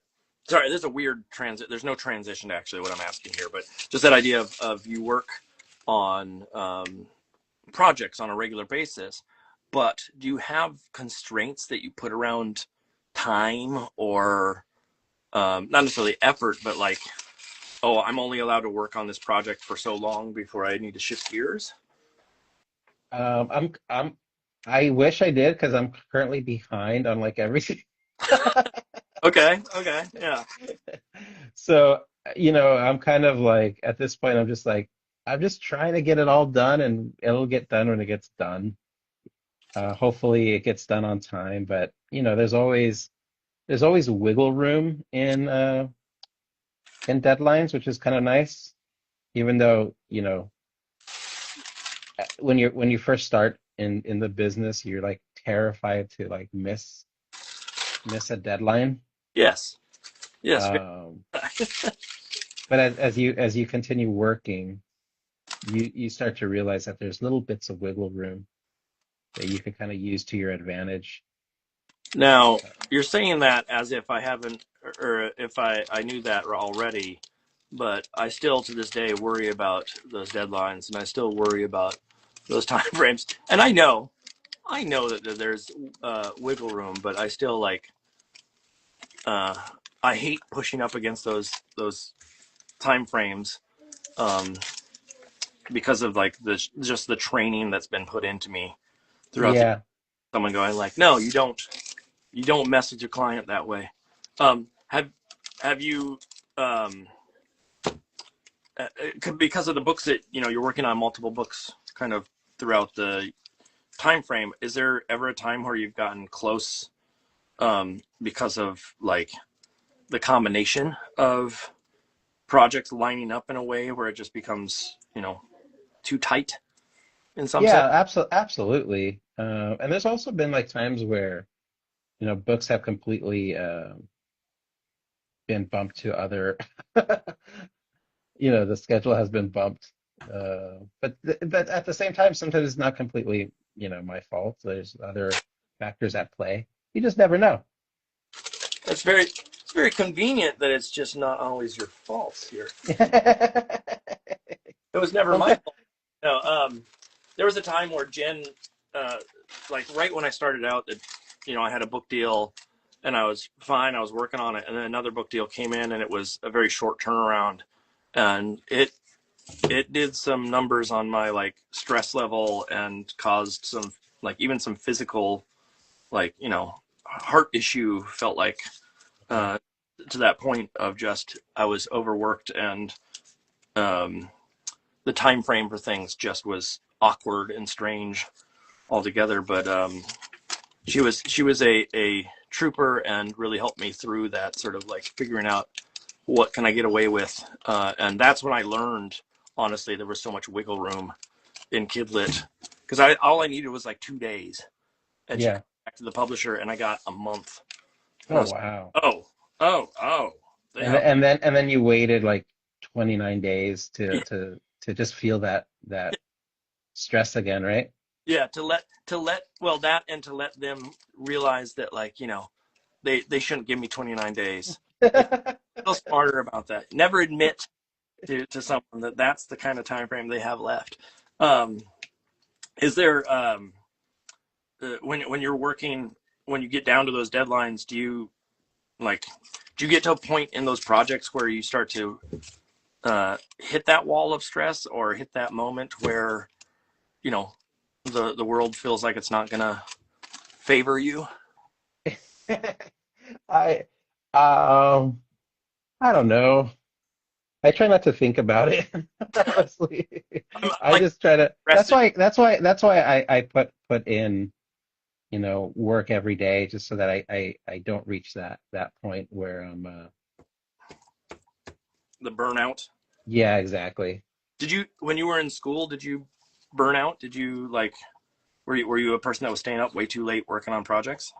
Speaker 1: sorry, there's a weird transit. There's no transition to actually what I'm asking here, but just that idea of you work on projects on a regular basis, but do you have constraints that you put around time, or not necessarily effort, but like, oh, I'm only allowed to work on this project for so long before I need to shift gears?
Speaker 2: Um, I'm I'm I wish I did, because I'm currently behind on like everything.
Speaker 1: Okay, okay, yeah.
Speaker 2: So, I'm kind of like at this point I'm just trying to get it all done, and it'll get done when it gets done. Hopefully it gets done on time, but there's always wiggle room in deadlines, which is kind of nice, even though, when you first start in the business, you're like terrified to like miss a deadline.
Speaker 1: Yes, yes.
Speaker 2: Um, but as you continue working, you start to realize that there's little bits of wiggle room that you can kind of use to your advantage.
Speaker 1: Now, you're saying that as if I haven't, or if I knew that already, but I still to this day worry about those deadlines, and I still worry about those time frames. And I know that there's wiggle room, but I still like, uh, I hate pushing up against those time frames, um, because of like the just the training that's been put into me throughout the
Speaker 2: Yeah.
Speaker 1: someone going like, no, you don't message a client that way. Have you because of the books that you're working on multiple books kind of throughout the time frame? Is there ever a time where you've gotten close because of like the combination of projects lining up in a way where it just becomes too tight in some sense?
Speaker 2: Yeah, absolutely. And there's also been like times where, books have completely been bumped to other, the schedule has been bumped. But at the same time, sometimes it's not completely, my fault. There's other factors at play. You just never know.
Speaker 1: It's very convenient that it's just not always your fault here. It was never my
Speaker 2: Sometimes,
Speaker 1: fault. No, there was a time where Jen, uh, like right when I started out, that I had a book deal, and I was fine. I was working on it, and then another book deal came in, and it was a very short turnaround, and it did some numbers on my like stress level and caused some like even some physical like heart issue. Felt like
Speaker 2: okay.
Speaker 1: uh, to that point of just I was overworked and um, the time frame for things just was awkward and strange altogether. But she was a trooper and really helped me through that sort of like figuring out what can I get away with, and that's when I learned honestly there was so much wiggle room in Kidlit because I all I needed was like 2 days, and she came
Speaker 2: Yeah.
Speaker 1: back to the publisher and I got a month, and I
Speaker 2: Oh,
Speaker 1: was
Speaker 2: wow.
Speaker 1: like, oh, they
Speaker 2: And
Speaker 1: have
Speaker 2: then you waited like 29 days to just feel that stress again, right?
Speaker 1: yeah to let well that and to let them realize that like they shouldn't give me 29 days. Be a little smarter about that. Never admit to someone that that's the kind of time frame they have left. Um, is there when you're working when you get down to those deadlines, like do you get to a point in those projects where you start to hit that wall of stress or hit that moment where you know the world feels like it's not gonna favor you?
Speaker 2: I um I don't know. I try not to think about it, honestly.
Speaker 1: I'm
Speaker 2: I
Speaker 1: like
Speaker 2: just try to
Speaker 1: rested.
Speaker 2: that's why I put in, work every day just so that I don't reach that point where I'm
Speaker 1: The burnout.
Speaker 2: yeah, exactly.
Speaker 1: Did you when you were in school? Did you burn out? Did you like were you a person that was staying up way too late working on projects,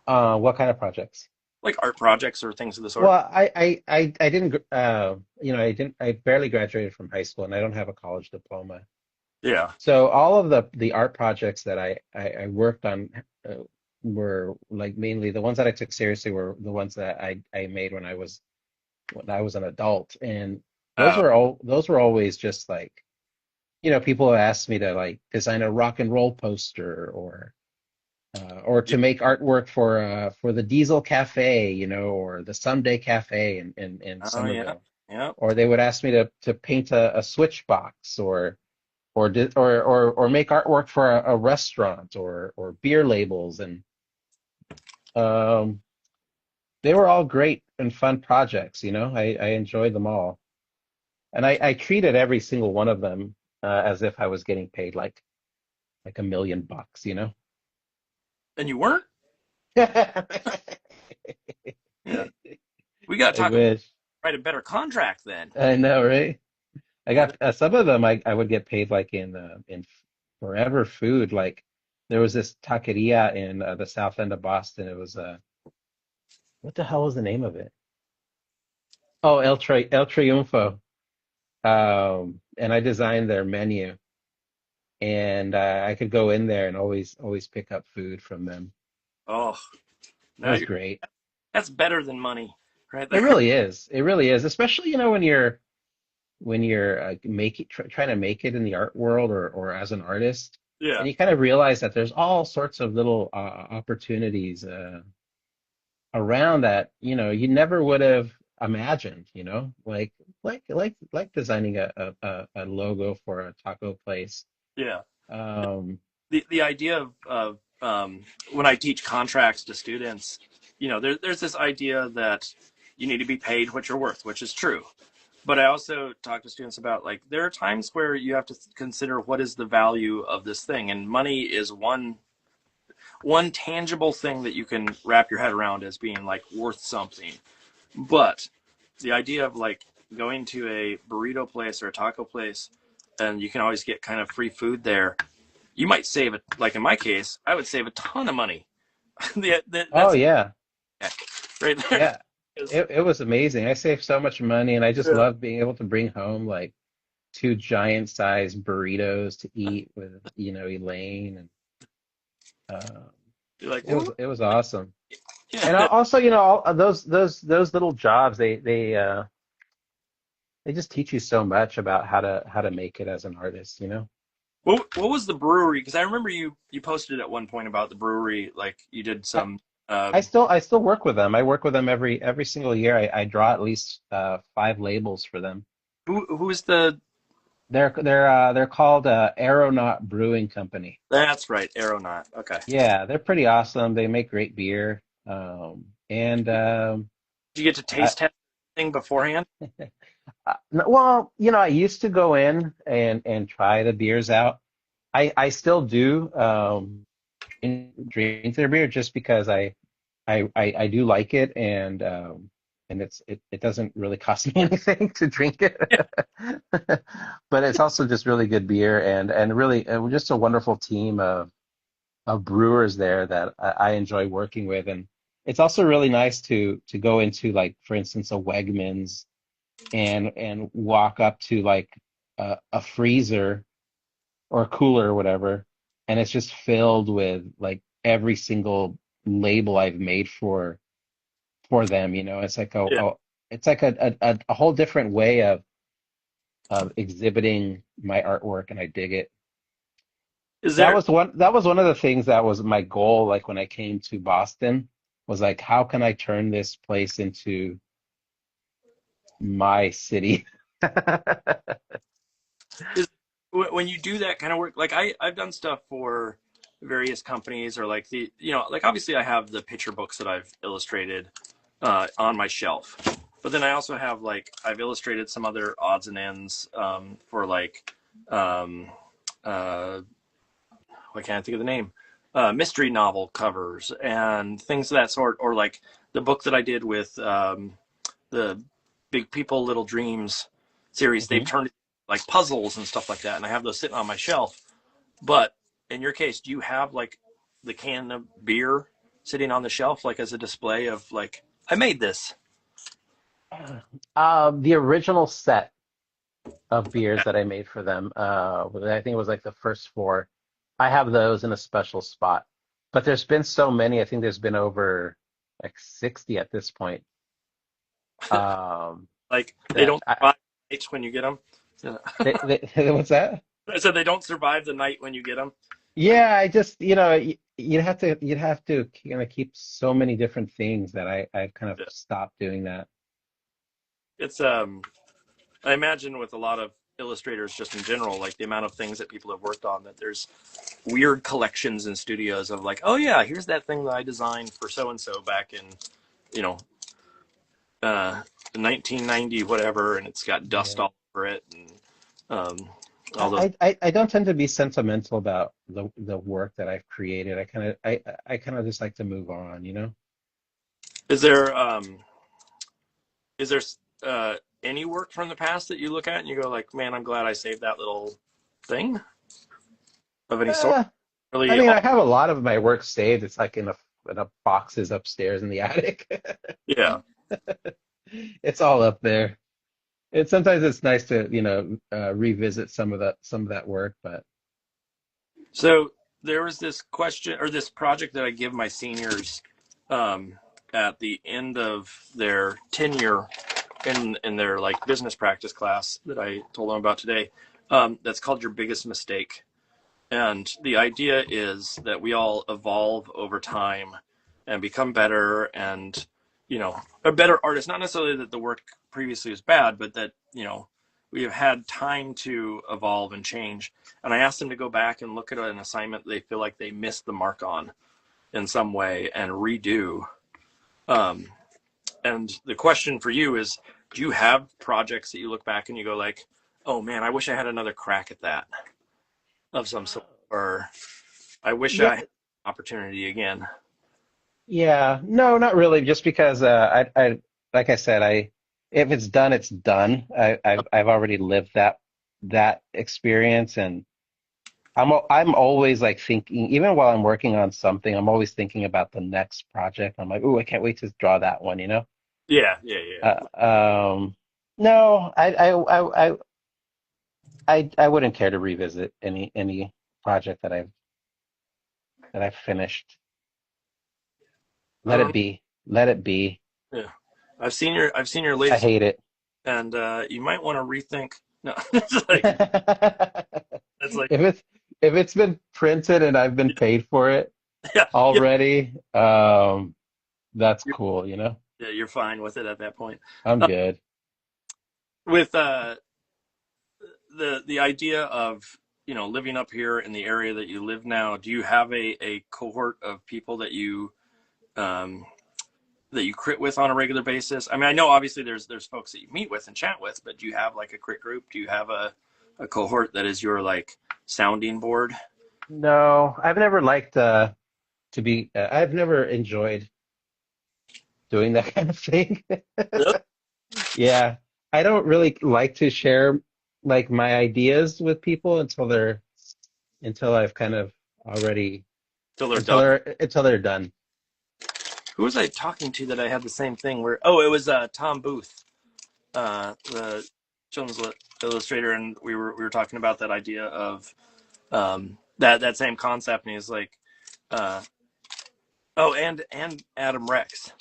Speaker 2: What kind of projects?
Speaker 1: like art projects or things of the sort?
Speaker 2: Well, I didn't I barely graduated from high school and I don't have a college diploma.
Speaker 1: Yeah.
Speaker 2: So all of the art projects that I worked on were like mainly the ones that I took seriously were the ones that I made when I was an adult, and
Speaker 1: Uh,
Speaker 2: those were always just like people asked me to like design a rock and roll poster or
Speaker 1: yeah.
Speaker 2: to make artwork for the Diesel Cafe, or the Someday Cafe in
Speaker 1: Oh yeah.
Speaker 2: Somerville,
Speaker 1: Yeah.
Speaker 2: or they would ask me to paint a switch box or make artwork for a restaurant or beer labels, and um, they were all great and fun projects. I enjoyed them all, and I treated every single one of them as if I was getting paid like $1 million.
Speaker 1: And you weren't?
Speaker 2: I
Speaker 1: Yeah. We got to talk about
Speaker 2: wish.
Speaker 1: write a better contract then.
Speaker 2: I know, right? I
Speaker 1: Yeah.
Speaker 2: got some of them. I would get paid like in forever food. Like there was this taqueria in the south end of Boston. It was what the hell was the name of it? Oh, El Triunfo. And I designed their menu, and I could go in there and always pick up food from them.
Speaker 1: Oh,
Speaker 2: It
Speaker 1: now
Speaker 2: was
Speaker 1: you're
Speaker 2: great.
Speaker 1: that's better than money right
Speaker 2: It
Speaker 1: there.
Speaker 2: really is. It really is. Especially when you're trying to make it in the art world or as an artist,
Speaker 1: Yeah.
Speaker 2: and you kind of realize that there's all sorts of little opportunities around that you never would have imagined. Like designing a logo for a taco place.
Speaker 1: Yeah.
Speaker 2: Um,
Speaker 1: the idea of when I teach contracts to students, there's this idea that you need to be paid what you're worth, which is true. But I also talk to students about like there are times where you have to consider what is the value of this thing, and money is one tangible thing that you can wrap your head around as being like worth something. But the idea of like going to a burrito place or a taco place, and you can always get kind of free food there, you might save it. Like in my case, I would save a ton of money.
Speaker 2: Oh
Speaker 1: That's
Speaker 2: yeah,
Speaker 1: right there.
Speaker 2: yeah. It was amazing. I saved so much money, and I just love being able to bring home like two giant sized burritos to eat with, Elaine, and um,
Speaker 1: You're like,
Speaker 2: it was awesome.
Speaker 1: yeah.
Speaker 2: And also, all those little jobs, they just teach you so much about how to make it as an artist, you know?
Speaker 1: What was the brewery? Because I remember you posted at one point about the brewery, like you did
Speaker 2: I,
Speaker 1: some.
Speaker 2: I still work with them. I work with them every single year. I draw at least five labels for them.
Speaker 1: Who's the?
Speaker 2: They're called Aeronaut Brewing Company.
Speaker 1: That's right, Aeronaut. Okay.
Speaker 2: Yeah, they're pretty awesome. They make great beer. And
Speaker 1: Did you get to
Speaker 2: I,
Speaker 1: taste test thing beforehand?
Speaker 2: well, I used to go in and try the beers out. I still do drink their beer just because I do like it, and it doesn't really cost me anything to drink it.
Speaker 1: Yeah.
Speaker 2: But it's also just really good beer, and really just a wonderful team of brewers there that I enjoy working with. And it's also really nice to go into, like, for instance, a Wegmans and walk up to like a freezer or a cooler or whatever, and it's just filled with like every single label I've made for them. It's like
Speaker 1: Yeah.
Speaker 2: a whole different way of exhibiting my artwork, and I dig it.
Speaker 1: Is
Speaker 2: That
Speaker 1: there?
Speaker 2: was one of the things that was my goal, like when I came to Boston, was like, how can I turn this place into my city?
Speaker 1: Is when you do that kind of work, like I've done stuff for various companies, or like like obviously I have the picture books that I've illustrated on my shelf, but then I also have like I've illustrated some other odds and ends for like um, uh, why can't I think of the name? Mystery novel covers and things of that sort, or like the book that I did with the Big People Little Dreams series. They've
Speaker 2: Mhm.
Speaker 1: turned like puzzles and stuff like that, and I have those sitting on my shelf. But in your case, do you have like the can of beer sitting on the shelf, like as a display of like I made this?
Speaker 2: The original set of beers that I made for them, I think it was like the first four. I have those in a special spot. But there's been so many. I think there's been over like 60 at this point. Um,
Speaker 1: Like they
Speaker 2: that
Speaker 1: don't survive nights when you get them.
Speaker 2: what's that?
Speaker 1: I said they don't survive the night when you get them.
Speaker 2: Yeah, I just, you'd have to kind of keep so many different things that I've kind of stopped doing that.
Speaker 1: It's I imagine with a lot of illustrators just in general, like the amount of things that people have worked on, that there's weird collections in studios of like, oh yeah, here's that thing that I designed for so and so back in, you know, 1990 whatever, and it's got dust
Speaker 2: Yeah.
Speaker 1: all over it, and um, all those.
Speaker 2: I don't tend to be sentimental about the work that I've created. I kind of just like to move on, you know?
Speaker 1: Is there is there any work from the past that you look at and you go like, man, I'm glad I saved that little thing of any sort?
Speaker 2: Uh, I
Speaker 1: Really?
Speaker 2: mean, I have a lot of my work saved. It's like in a boxes upstairs in the attic.
Speaker 1: Yeah.
Speaker 2: It's all up there. And sometimes it's nice to, revisit some of that work, but
Speaker 1: So there was this question or this project that I give my seniors um, at the end of their tenure in their like business practice class that I told them about today. That's called Your Biggest Mistake. And the idea is that we all evolve over time and become better and, a better artist. Not necessarily that the work previously was bad, but that, have had time to evolve and change. And I asked them to go back and look at an assignment they feel like they missed the mark on in some way and redo. Um, and the question for you is, do you have projects that you look back and you go like, oh man, I wish I had another crack at that of some sort, or I wish I
Speaker 2: Yeah,
Speaker 1: had an opportunity again?
Speaker 2: yeah, no, not really. Just because like I said, if it's done, it's done. I've already lived that experience, and I'm always like thinking, even while I'm working on something, I'm always thinking about the next project. I'm like, oh, I can't wait to draw that one, you know?
Speaker 1: Yeah, yeah, yeah.
Speaker 2: Uh, um, no, I wouldn't care to revisit any project that I've finished.
Speaker 1: I
Speaker 2: Let
Speaker 1: don't
Speaker 2: it
Speaker 1: know.
Speaker 2: be. Let it be.
Speaker 1: Yeah, I've seen your
Speaker 2: I
Speaker 1: latest,
Speaker 2: hate it.
Speaker 1: and you might want to rethink. No, it's like it's like
Speaker 2: If it's been printed and I've been paid for it
Speaker 1: yeah, yeah,
Speaker 2: already, that's
Speaker 1: you're,
Speaker 2: cool, you know?
Speaker 1: yeah, you're fine with it at that point.
Speaker 2: I'm
Speaker 1: Uh,
Speaker 2: good.
Speaker 1: with the idea of living up here in the area that you live now, do you have a cohort of people um, that you crit with on a regular basis? I mean, I know obviously there's folks that you meet with and chat with, but do you have like a crit group? Do you have a cohort that is your like sounding board?
Speaker 2: No, I've never liked I've never enjoyed doing that kind of thing.
Speaker 1: Really?
Speaker 2: Yeah, I don't really like to share like my ideas with people until I've kind of already
Speaker 1: Till they're done.
Speaker 2: until they're done.
Speaker 1: Who was I talking to that I had the same thing where? Oh, it was Tom Booth, the children's illustrator, and we were talking about that idea of that same concept, and he's like, uh, oh, and Adam Rex,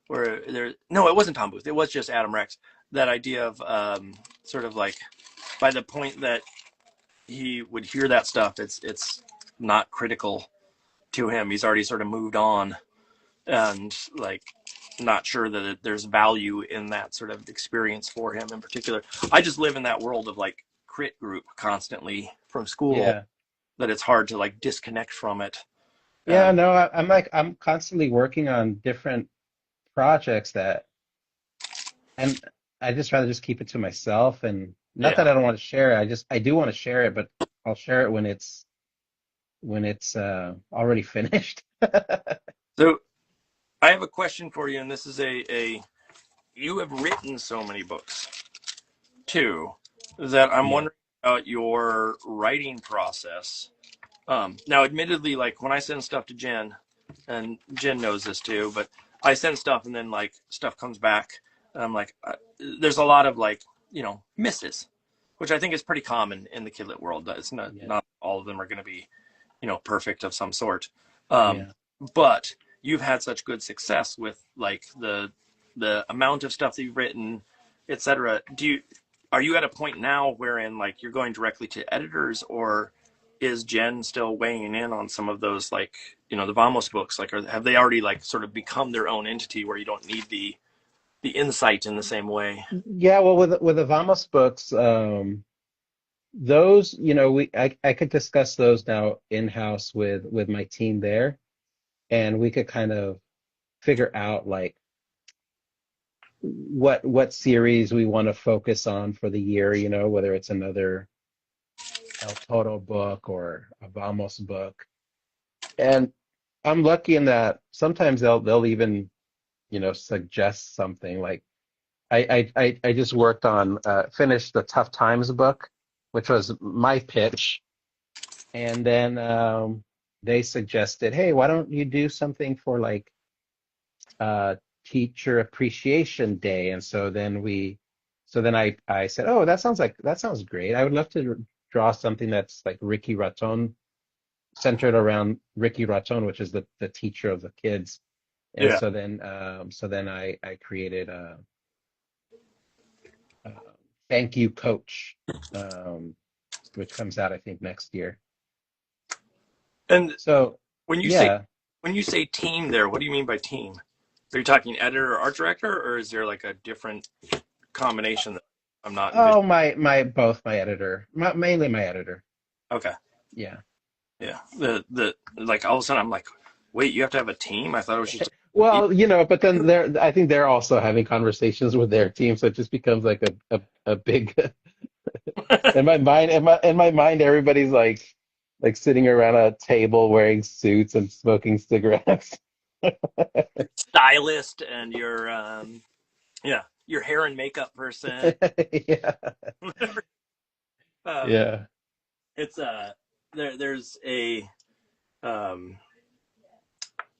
Speaker 1: where there no, it wasn't Tom Booth, it was just Adam Rex. That idea of sort of like by the point that he would hear that stuff, it's not critical to him. He's already sort of moved on, and like not sure that there's value in that sort of experience for him in particular. I just live in that world of like crit group constantly from school,
Speaker 2: Yeah.
Speaker 1: that it's hard to like disconnect from it.
Speaker 2: Yeah,
Speaker 1: And
Speaker 2: no, I'm constantly working on different projects and I just rather just keep it to myself, and not that
Speaker 1: yeah.
Speaker 2: I don't want to share it. I do want to share it, but I'll share it when it's already finished.
Speaker 1: So I have a question for you, and this is a you have written so many books too that I'm
Speaker 2: Yeah.
Speaker 1: wondering about your writing process. Now, admittedly, like when I send stuff to Jen, and Jen knows this too, but I send stuff and then like stuff comes back, and I'm like, there's a lot of like misses, which I think is pretty common in the kidlit world. It's
Speaker 2: Yeah.
Speaker 1: not all of them are going to be perfect of some sort. Um,
Speaker 2: Yeah.
Speaker 1: but you've had such good success with like the amount of stuff that you've written, etc. Are you at a point now wherein like you're going directly to editors, or is Jen still weighing in on some of those like the Vamos books? Like, have they already like sort of become their own entity where you don't need the insight in the same way?
Speaker 2: Yeah, well, with the Vamos books, those, I could discuss those now in-house with my team there, and we could kind of figure out like what series we want to focus on for the year, whether it's another El Toro book or a Vamos book. And I'm lucky in that sometimes they'll even, suggest something like I just worked on finished the Tough Times book, which was my pitch, and then they suggested, hey, why don't you do something for like uh, Teacher Appreciation Day? And so then I said, oh, that sounds great. I would love to draw something that's like Ricky Raton, centered around Ricky Raton, which is the teacher of the kids. And
Speaker 1: Yeah.
Speaker 2: so then I created a thank you coach, um, which comes out I think next year.
Speaker 1: And
Speaker 2: So
Speaker 1: when you say
Speaker 2: yeah,
Speaker 1: when you say team there, what do you mean by team? Are you talking editor or art director, or is there like a different combination? I'm not
Speaker 2: Oh,
Speaker 1: envisioning.
Speaker 2: my both my editor, mainly my editor.
Speaker 1: Okay.
Speaker 2: Yeah.
Speaker 1: Yeah. The like all of a sudden I'm like, wait, you have to have a team? I thought it was just you.
Speaker 2: Well, but then I think they're also having conversations with their team, so it just becomes like a big in my mind, everybody's like sitting around a table wearing suits and smoking cigarettes.
Speaker 1: Stylist and your yeah, your hair and makeup person.
Speaker 2: Yeah.
Speaker 1: um
Speaker 2: Yeah.
Speaker 1: it's there's a um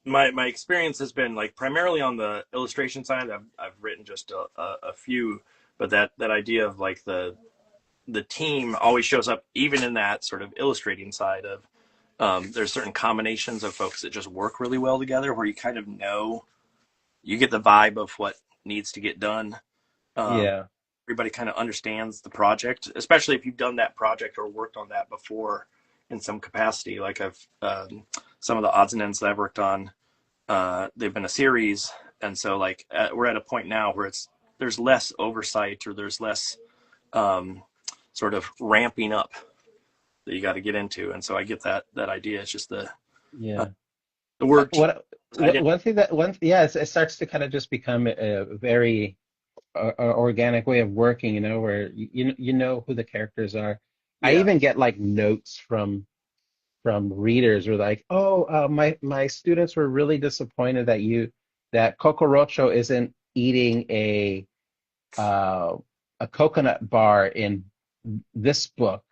Speaker 1: my experience has been like primarily on the illustration side. I've written just a few, but that idea of like the team always shows up even in that sort of illustrating side of there's certain combinations of folks that just work really well together where you kind of know you get the vibe of what needs to get done. um,
Speaker 2: Yeah.
Speaker 1: Everybody kind of understands the project, especially if you've done that project or worked on that before in some capacity. Like I've some of the odds and ends that I've worked on, they've been a series, and so like we're at a point now where it's there's less oversight or there's less um, sort of ramping up that you got to get into, and so I get that idea. It's just uh,
Speaker 2: Yeah.
Speaker 1: the word team. I didn't.
Speaker 2: One thing that one yeah, it starts to kind of just become a very organic way of working, where you know who the characters are. I
Speaker 1: Yeah.
Speaker 2: even get like notes from readers who are like, "Oh, my students were really disappointed that Kokorocho isn't eating uh, a coconut bar in this book."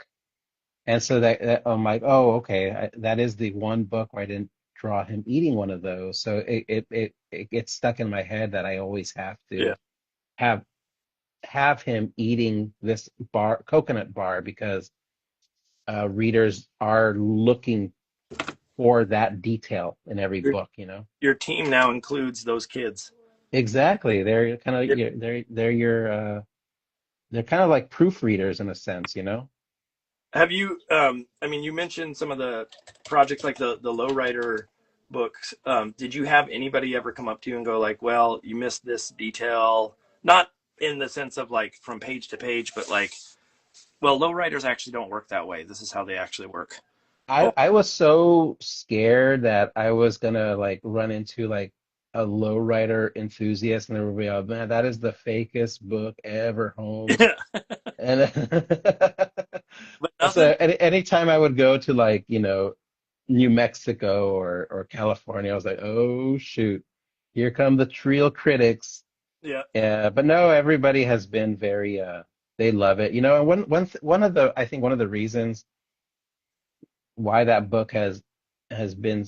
Speaker 2: And so that I'm like, "Oh, okay, that is the one book where I didn't draw him eating one of those." So it gets stuck in my head that I always have
Speaker 1: Yeah.
Speaker 2: to have have him eating this coconut bar, because readers are looking for that detail in every
Speaker 1: Your,
Speaker 2: book.
Speaker 1: your team now includes those kids.
Speaker 2: Exactly. They're kind
Speaker 1: Yeah.
Speaker 2: of they're your they're kind of like proofreaders in a sense.
Speaker 1: Have you? I mean, you mentioned some of the projects like the lowrider books. Did you have anybody ever come up to you and go like, "Well, you missed this detail"? Not in the sense of like from page to page, but like, well, lowriders actually don't work that way. This is how they actually work.
Speaker 2: I
Speaker 1: Oh,
Speaker 2: I was so scared that I was gonna like run into like a lowrider enthusiast, and they would be, "Oh man, that is the fakest book ever, Holmes." And
Speaker 1: but nothing.
Speaker 2: so anytime I would go to like, New Mexico or California, I was like, "Oh shoot, here come the real critics."
Speaker 1: Yeah.
Speaker 2: Yeah, but no, everybody has been very they love it. And one of the I think one of the reasons why that book has been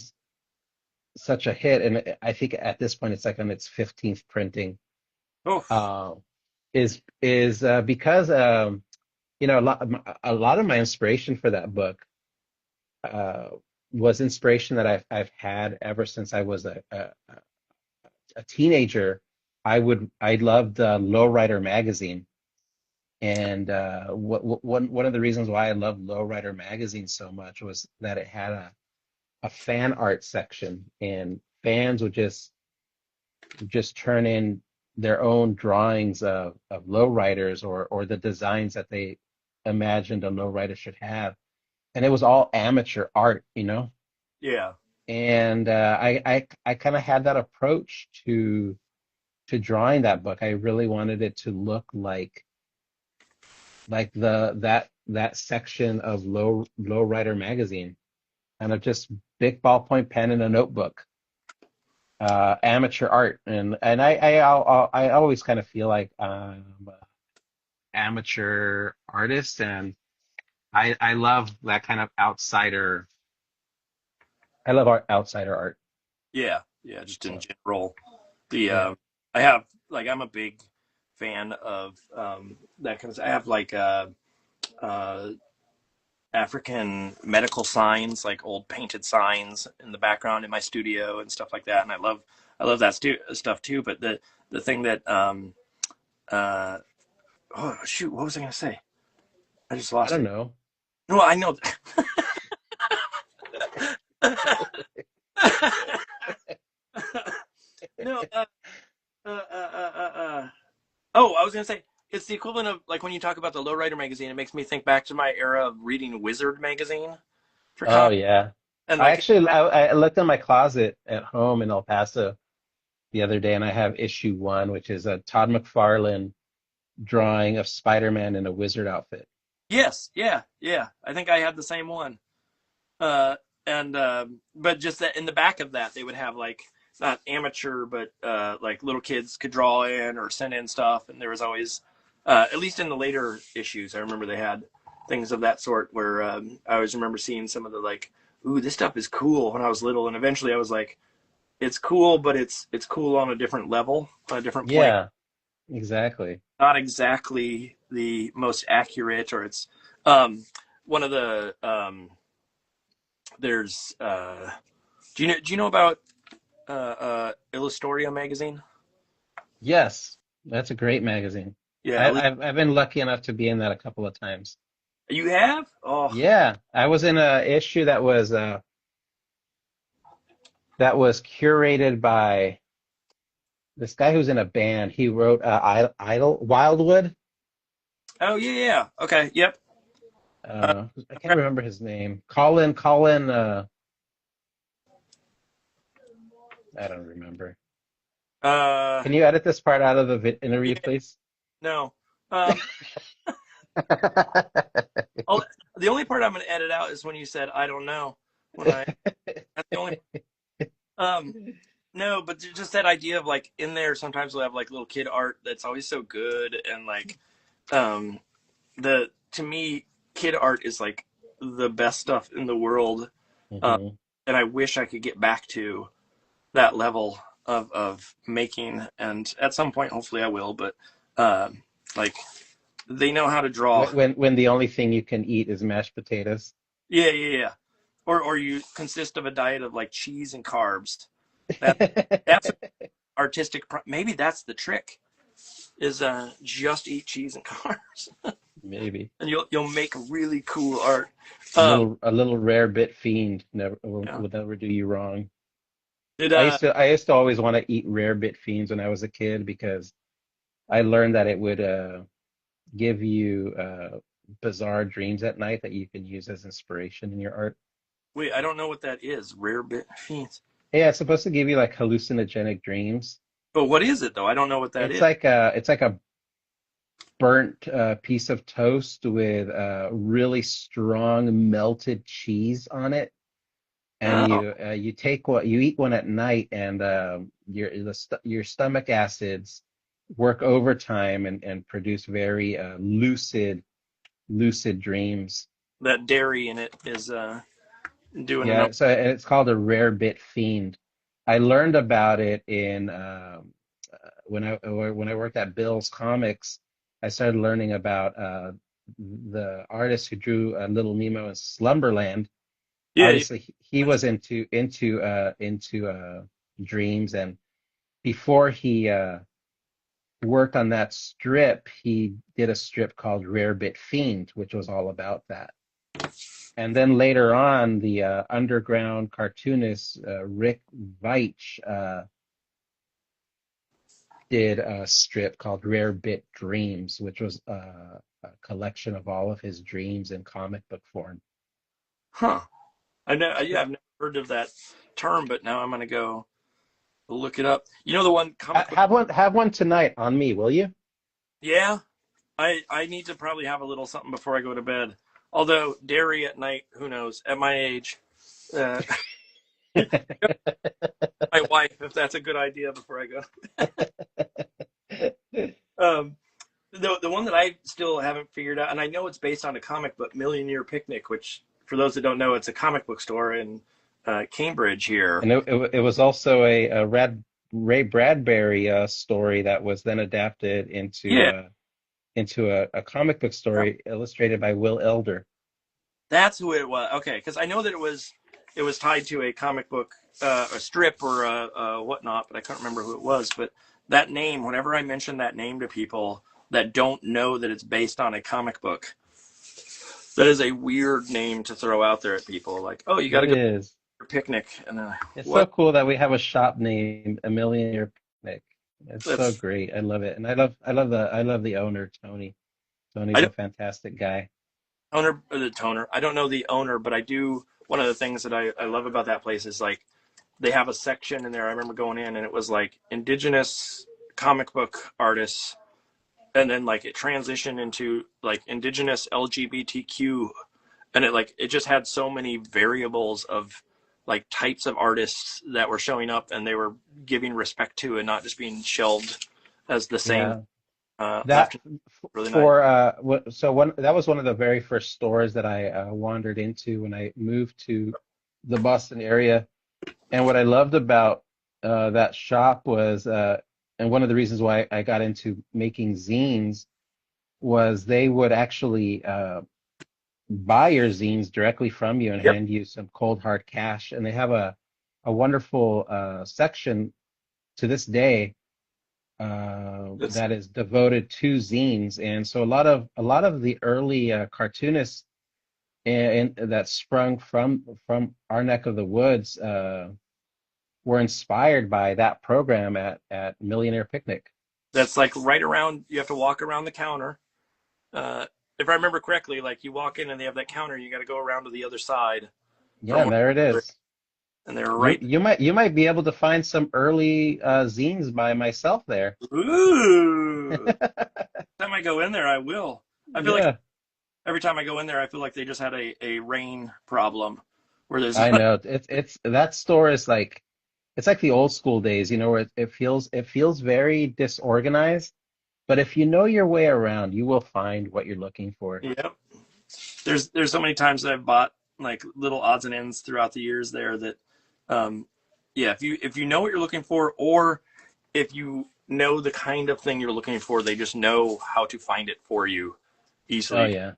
Speaker 2: such a hit, and I think at this point it's like on its 15th printing,
Speaker 1: Oh,
Speaker 2: uh, is because a lot of my inspiration for that book uh, was inspiration that I've had ever since I was a teenager. I loved Lowrider magazine, and one of the reasons why I loved Lowrider magazine so much was that it had a fan art section, and fans would just turn in their own drawings of lowriders, or the designs that they imagined a lowrider should have, and it was all amateur art.
Speaker 1: yeah.
Speaker 2: And I kind of had that approach to drawing that book. I really wanted it to look like that section of lowrider magazine, and of just big ballpoint pen and a notebook, amateur art. And I always kind of feel like I'm an amateur artist, and I love that kind of outsider. I love outsider art.
Speaker 1: Yeah. Yeah. Just in
Speaker 2: So
Speaker 1: general, the
Speaker 2: yeah.
Speaker 1: I have like I'm a big fan of that kind of. I have like uh, African medical signs, like old painted signs in the background in my studio and stuff like that. And I love that stuff too. But the thing that uh, oh shoot, what was I gonna say? I just
Speaker 2: I
Speaker 1: lost
Speaker 2: don't
Speaker 1: it.
Speaker 2: know.
Speaker 1: No, I know. No. Uh, uh, uh, uh, uh, oh, I was gonna say it's the equivalent of like when you talk about the Lowrider magazine. It makes me think back to my era of reading Wizard magazine for
Speaker 2: Oh
Speaker 1: comics,
Speaker 2: yeah.
Speaker 1: and
Speaker 2: I
Speaker 1: like
Speaker 2: actually I looked in my closet at home in El Paso the other day, and I have issue one, which is a Todd McFarlane drawing of Spider-Man in a wizard outfit.
Speaker 1: yes, yeah, yeah. I think I had the same one. Uh, and but just that in the back of that they would have like not amateur but like little kids could draw in or send in stuff, and there was always at least in the later issues I remember they had things of that sort where I always remember seeing some of the like, ooh, this stuff is cool when I was little, and eventually I was like, it's cool, but it's cool on a different level, on a different plane,
Speaker 2: Yeah, exactly.
Speaker 1: not exactly the most accurate, or it's um one of the there's do you know about Illustoria magazine?
Speaker 2: Yes, that's a great magazine.
Speaker 1: Yeah,
Speaker 2: I've been lucky enough to be in that a couple of times.
Speaker 1: you have? Oh,
Speaker 2: Yeah, I was in a issue that was curated by this guy who's in a band. He wrote Idle Wildwood.
Speaker 1: oh yeah, yeah. Okay, yep. Uh,
Speaker 2: I can't remember his name. Colin. I don't remember.
Speaker 1: uh,
Speaker 2: Can you edit this part out of the interview,
Speaker 1: yeah,
Speaker 2: please?
Speaker 1: no. Um, I'll, the only part I'm going to edit out is when you said I don't know. When I That's the only um no, but just that idea of like in there sometimes we'll have like little kid art that's always so good, and like um the to me kid art is like the best stuff in the world. Um,
Speaker 2: Mhm.
Speaker 1: and I wish I could get back to that level of making, and at some point hopefully I will, but uh, like they know how to draw.
Speaker 2: When the only thing you can eat is mashed potatoes.
Speaker 1: Yeah, yeah, yeah. Or you consist of a diet of like cheese and carbs. That that's artistic. Maybe that's the trick is just eat cheese and carbs,
Speaker 2: Maybe
Speaker 1: and you'll make really cool art. Um,
Speaker 2: a little rare bit fiend never
Speaker 1: yeah.
Speaker 2: will never do you wrong.
Speaker 1: Did
Speaker 2: I used to always want to eat rare bit fiends when I was a kid because I learned that it would give you bizarre dreams at night that you can use as inspiration in your art.
Speaker 1: wait? I don't know what that is. Rare bit fiends.
Speaker 2: Yeah, it's supposed to give you like hallucinogenic dreams.
Speaker 1: But what is it though? I don't know what that is.
Speaker 2: It's like a burnt piece of toast with really strong melted cheese on it, and
Speaker 1: Oh,
Speaker 2: you take what you eat one at night, and your stomach acids work overtime and produce very lucid dreams.
Speaker 1: that dairy in it is doing an.
Speaker 2: Yeah, so it's called a rare bit fiend. I learned about it in when I worked at Bill's Comics. I started learning about the artist who drew Little Nemo in Slumberland.
Speaker 1: Yeah, you
Speaker 2: Obviously, he was
Speaker 1: mentioned.
Speaker 2: into dreams, and before he worked on that strip, he did a strip called Rare Bit Fiend, which was all about that. And then later on, the underground cartoonist Rick Veitch did a strip called Rare Bit Dreams, which was a collection of all of his dreams in comic book form.
Speaker 1: Huh. I know. Yeah, I've never heard of that term, but now I'm gonna go look it up. You know the one comic book.
Speaker 2: Have one tonight on me, will you?
Speaker 1: Yeah, I need to probably have a little something before I go to bed. Although dairy at night, who knows? At my age, uh, my wife, if that's a good idea before I go. Um, the one that I still haven't figured out, and I know it's based on a comic, but Million Year Picnic, which for those that don't know, it's a comic book store in Cambridge here.
Speaker 2: And it was also a Ray Bradbury story that was then adapted
Speaker 1: Yeah,
Speaker 2: into a comic book story illustrated by Will Elder.
Speaker 1: that's who it was. Okay, because I know that it was tied to a comic book, a strip or a whatnot, but I can't remember who it was. But that name, whenever I mention that name to people that don't know that it's based on a comic book, that is a weird name to throw out there at people. Like, oh, you got
Speaker 2: It
Speaker 1: to go to
Speaker 2: is.
Speaker 1: your picnic, and then
Speaker 2: It's so
Speaker 1: what?
Speaker 2: cool that we have a shop named A Million Year Picnic. It's so
Speaker 1: That's
Speaker 2: great. I love it, and I love the owner, Tony.
Speaker 1: I
Speaker 2: Tony's a
Speaker 1: don't
Speaker 2: fantastic guy.
Speaker 1: owner the toner. I don't know the owner, but I do. One of the things that I love about that place is like they have a section in there. I remember going in and it was like indigenous comic book artists, and then like it transitioned into like indigenous LGBTQ, and it just had so many variables of like types of artists that were showing up and they were giving respect to and not just being shelved as the same
Speaker 2: Yeah,
Speaker 1: left.
Speaker 2: that
Speaker 1: Really nice.
Speaker 2: for so one that was one of the very first stores that I wandered into when I moved to the Boston area. And what I loved about that shop was, and one of the reasons why I got into making zines was they would actually buy your zines directly from you and
Speaker 1: Yep.
Speaker 2: hand you some cold hard cash. And they have a wonderful section to this day
Speaker 1: That's
Speaker 2: that is devoted to zines. And so a lot of the early cartoonists that sprung from our neck of the woods were inspired by that program at Millionaire Picnic.
Speaker 1: that's like right around. You have to walk around the counter. Uh, if I remember correctly, like you walk in and they have that counter, you got to go around to the other side
Speaker 2: Yeah,
Speaker 1: from
Speaker 2: and
Speaker 1: where,
Speaker 2: there it is.
Speaker 1: and they're
Speaker 2: You
Speaker 1: right.
Speaker 2: you might you might be able to find some early zines by myself there.
Speaker 1: Ooh. Time I go in there, I will. I feel like
Speaker 2: Yeah,
Speaker 1: every time I go in there, I feel like they just had a rain problem where there's
Speaker 2: I know. It's that store is like it's like the old school days, where it feels very disorganized. But if you know your way around, you will find what you're looking for.
Speaker 1: yep. There's so many times that I've bought like little odds and ends throughout the years there that um yeah, if you know what you're looking for, or if you know the kind of thing you're looking for, they just know how to find it for you
Speaker 2: Oh
Speaker 1: easily. Do
Speaker 2: yeah.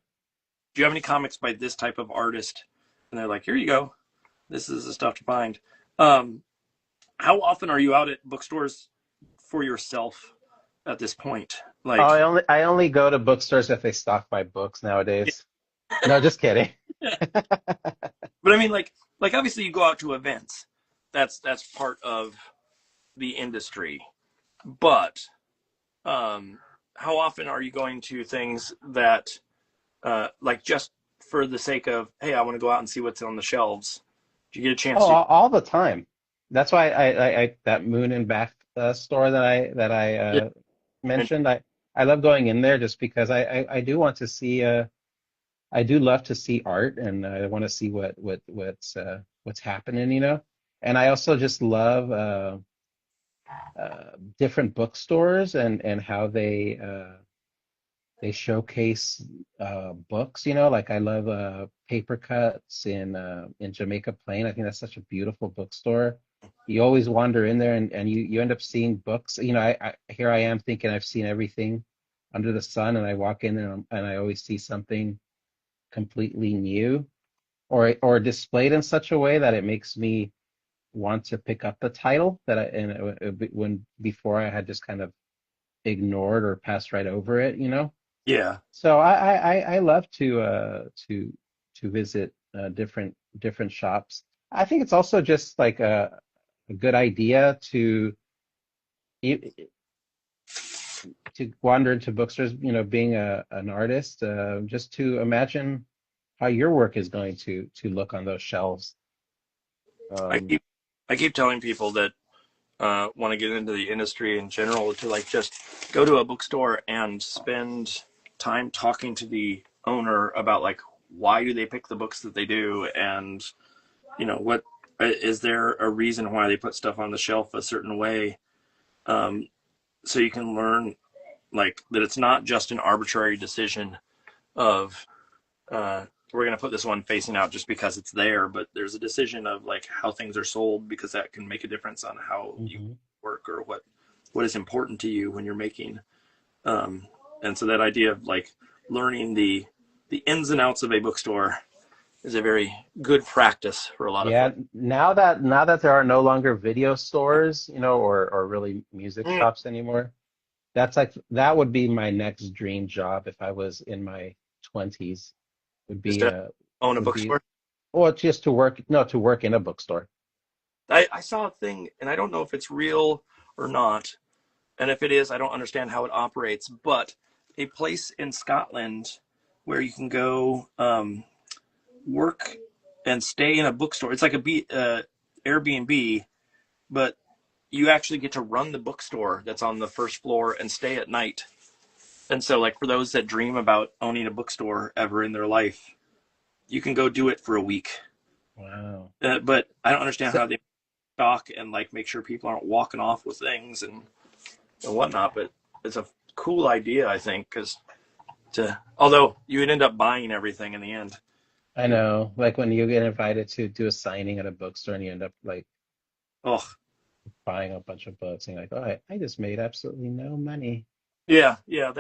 Speaker 1: you have any comics by this type of artist? And they're like, here you go. This is the stuff to find. Um, how often are you out at bookstores for yourself at this point?
Speaker 2: Oh,
Speaker 1: Like,
Speaker 2: I only go to bookstores if they stock my books nowadays. No, just kidding.
Speaker 1: but I mean, like obviously you go out to events. That's part of the industry. But um, how often are you going to things that like just for the sake of, hey, I want to go out and see what's on the shelves? Do you get a
Speaker 2: Oh,
Speaker 1: chance to?
Speaker 2: all the time. That's why I that Moon and Back store that I
Speaker 1: Yeah,
Speaker 2: mentioned. I love going in there just because I do want to see I do love to see art, and I want to see what's happening. And I also just love different bookstores and how they showcase books. Like I love Paper Cuts in Jamaica Plain. I think that's such a beautiful bookstore. You always wander in there and you end up seeing books. Here I am thinking I've seen everything under the sun, and I walk in and I always see something completely new, or displayed in such a way that it makes me want to pick up the title when before I had just kind of ignored or passed right over it.
Speaker 1: yeah,
Speaker 2: So I love to visit different shops. I think it's also just like a good idea i- to wander into bookstores, being an artist, just to imagine how your work is going to look on those shelves.
Speaker 1: I
Speaker 2: Um,
Speaker 1: keep I keep telling people that want to get into the industry in general to like just go to a bookstore and spend time talking to the owner about like why do they pick the books that they do, and what is there a reason why they put stuff on the shelf a certain way, um, so you can learn like that it's not just an arbitrary decision of we're going to put this one facing out just because it's there, but there's a decision of like how things are sold, because that can make a difference on how you
Speaker 2: mhm.
Speaker 1: work or what is important to you when you're making. Um, and so that idea of like learning the ins and outs of a bookstore is a very good practice for a lot of
Speaker 2: Yeah,
Speaker 1: folks.
Speaker 2: now that there are no longer video stores, or really music
Speaker 1: Mm,
Speaker 2: shops anymore, that would be my next dream job if I was in my 20s. Would
Speaker 1: just
Speaker 2: be
Speaker 1: to own a
Speaker 2: would be
Speaker 1: bookstore.
Speaker 2: or just to work, no, to work in a bookstore.
Speaker 1: I saw a thing, and I don't know if it's real or not. and if it is, I don't understand how it operates, but a place in Scotland where you can go work and stay in a bookstore. It's like Airbnb, but you actually get to run the bookstore that's on the first floor and stay at night. And so, like, for those that dream about owning a bookstore ever in their life, you can go do it for a week.
Speaker 2: Wow.
Speaker 1: But I don't understand
Speaker 2: So,
Speaker 1: how they stock and like make sure people aren't walking off with things and whatnot. But it's a cool idea, I think, because although you would end up buying everything in the end.
Speaker 2: I know, like when you get invited to do a signing at a bookstore and you end up like
Speaker 1: Oh,
Speaker 2: buying a bunch of books and you're like, oh, I just made absolutely no money.
Speaker 1: yeah, yeah.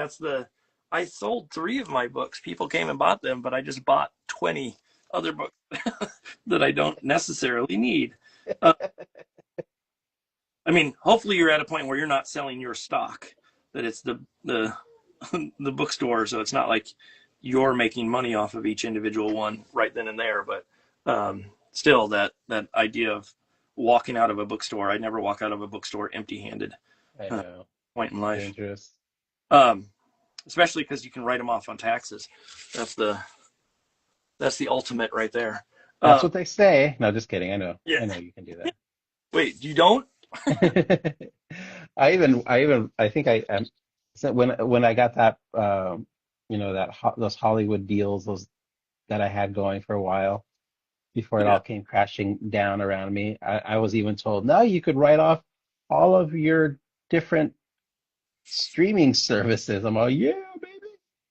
Speaker 1: I sold 3 of my books. People came and bought them, but I just bought 20 other books that I don't necessarily need. Uh, I mean, hopefully you're at a point where you're not selling your stock, that it's the the bookstore, so it's not like you're making money off of each individual one right then and there. But still, that idea of walking out of a bookstore, I'd never walk out of a bookstore empty-handed.
Speaker 2: I
Speaker 1: uh,
Speaker 2: know.
Speaker 1: Point in life,
Speaker 2: Dangerous.
Speaker 1: um, especially because you can write them off on taxes. That's the that's the ultimate right there.
Speaker 2: That's
Speaker 1: Uh,
Speaker 2: what they say. No, just kidding. I know.
Speaker 1: yeah.
Speaker 2: I know you can do that.
Speaker 1: Wait, you don't?
Speaker 2: I think so when I got that, those Hollywood deals, those that I had going for a while before it
Speaker 1: Yeah.
Speaker 2: all came crashing down around me. I was even told, no, you could write off all of your different streaming services. I'm all, yeah, baby.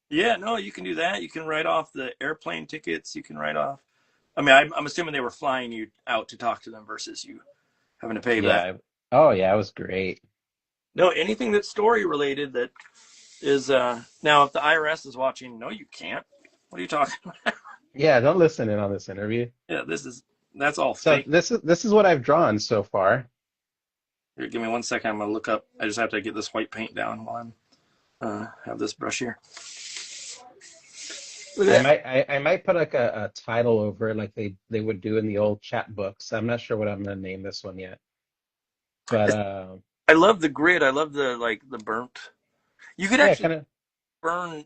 Speaker 1: Yeah, no, you can do that. You can write off the airplane tickets. You can write off. I mean, I'm assuming they were flying you out to talk to them versus you having to pay that.
Speaker 2: Yeah. Oh, yeah, it was great.
Speaker 1: No, anything that's story related that is now if the IRS is watching, no, you can't. What are you talking about?
Speaker 2: Yeah, don't listen in on this interview.
Speaker 1: Yeah, that's all
Speaker 2: So
Speaker 1: fake.
Speaker 2: this is what I've drawn so far.
Speaker 1: Here, give me 1 second. I'm gonna look up. I just have to get this white paint down while I'm have this brush here. Look
Speaker 2: I
Speaker 1: at that.
Speaker 2: might I might put like a title over it like they would do in the old chat books. I'm not sure what I'm gonna name this one yet. But
Speaker 1: I love the grid. I love the burnt. You could
Speaker 2: yeah,
Speaker 1: actually
Speaker 2: kind of
Speaker 1: burn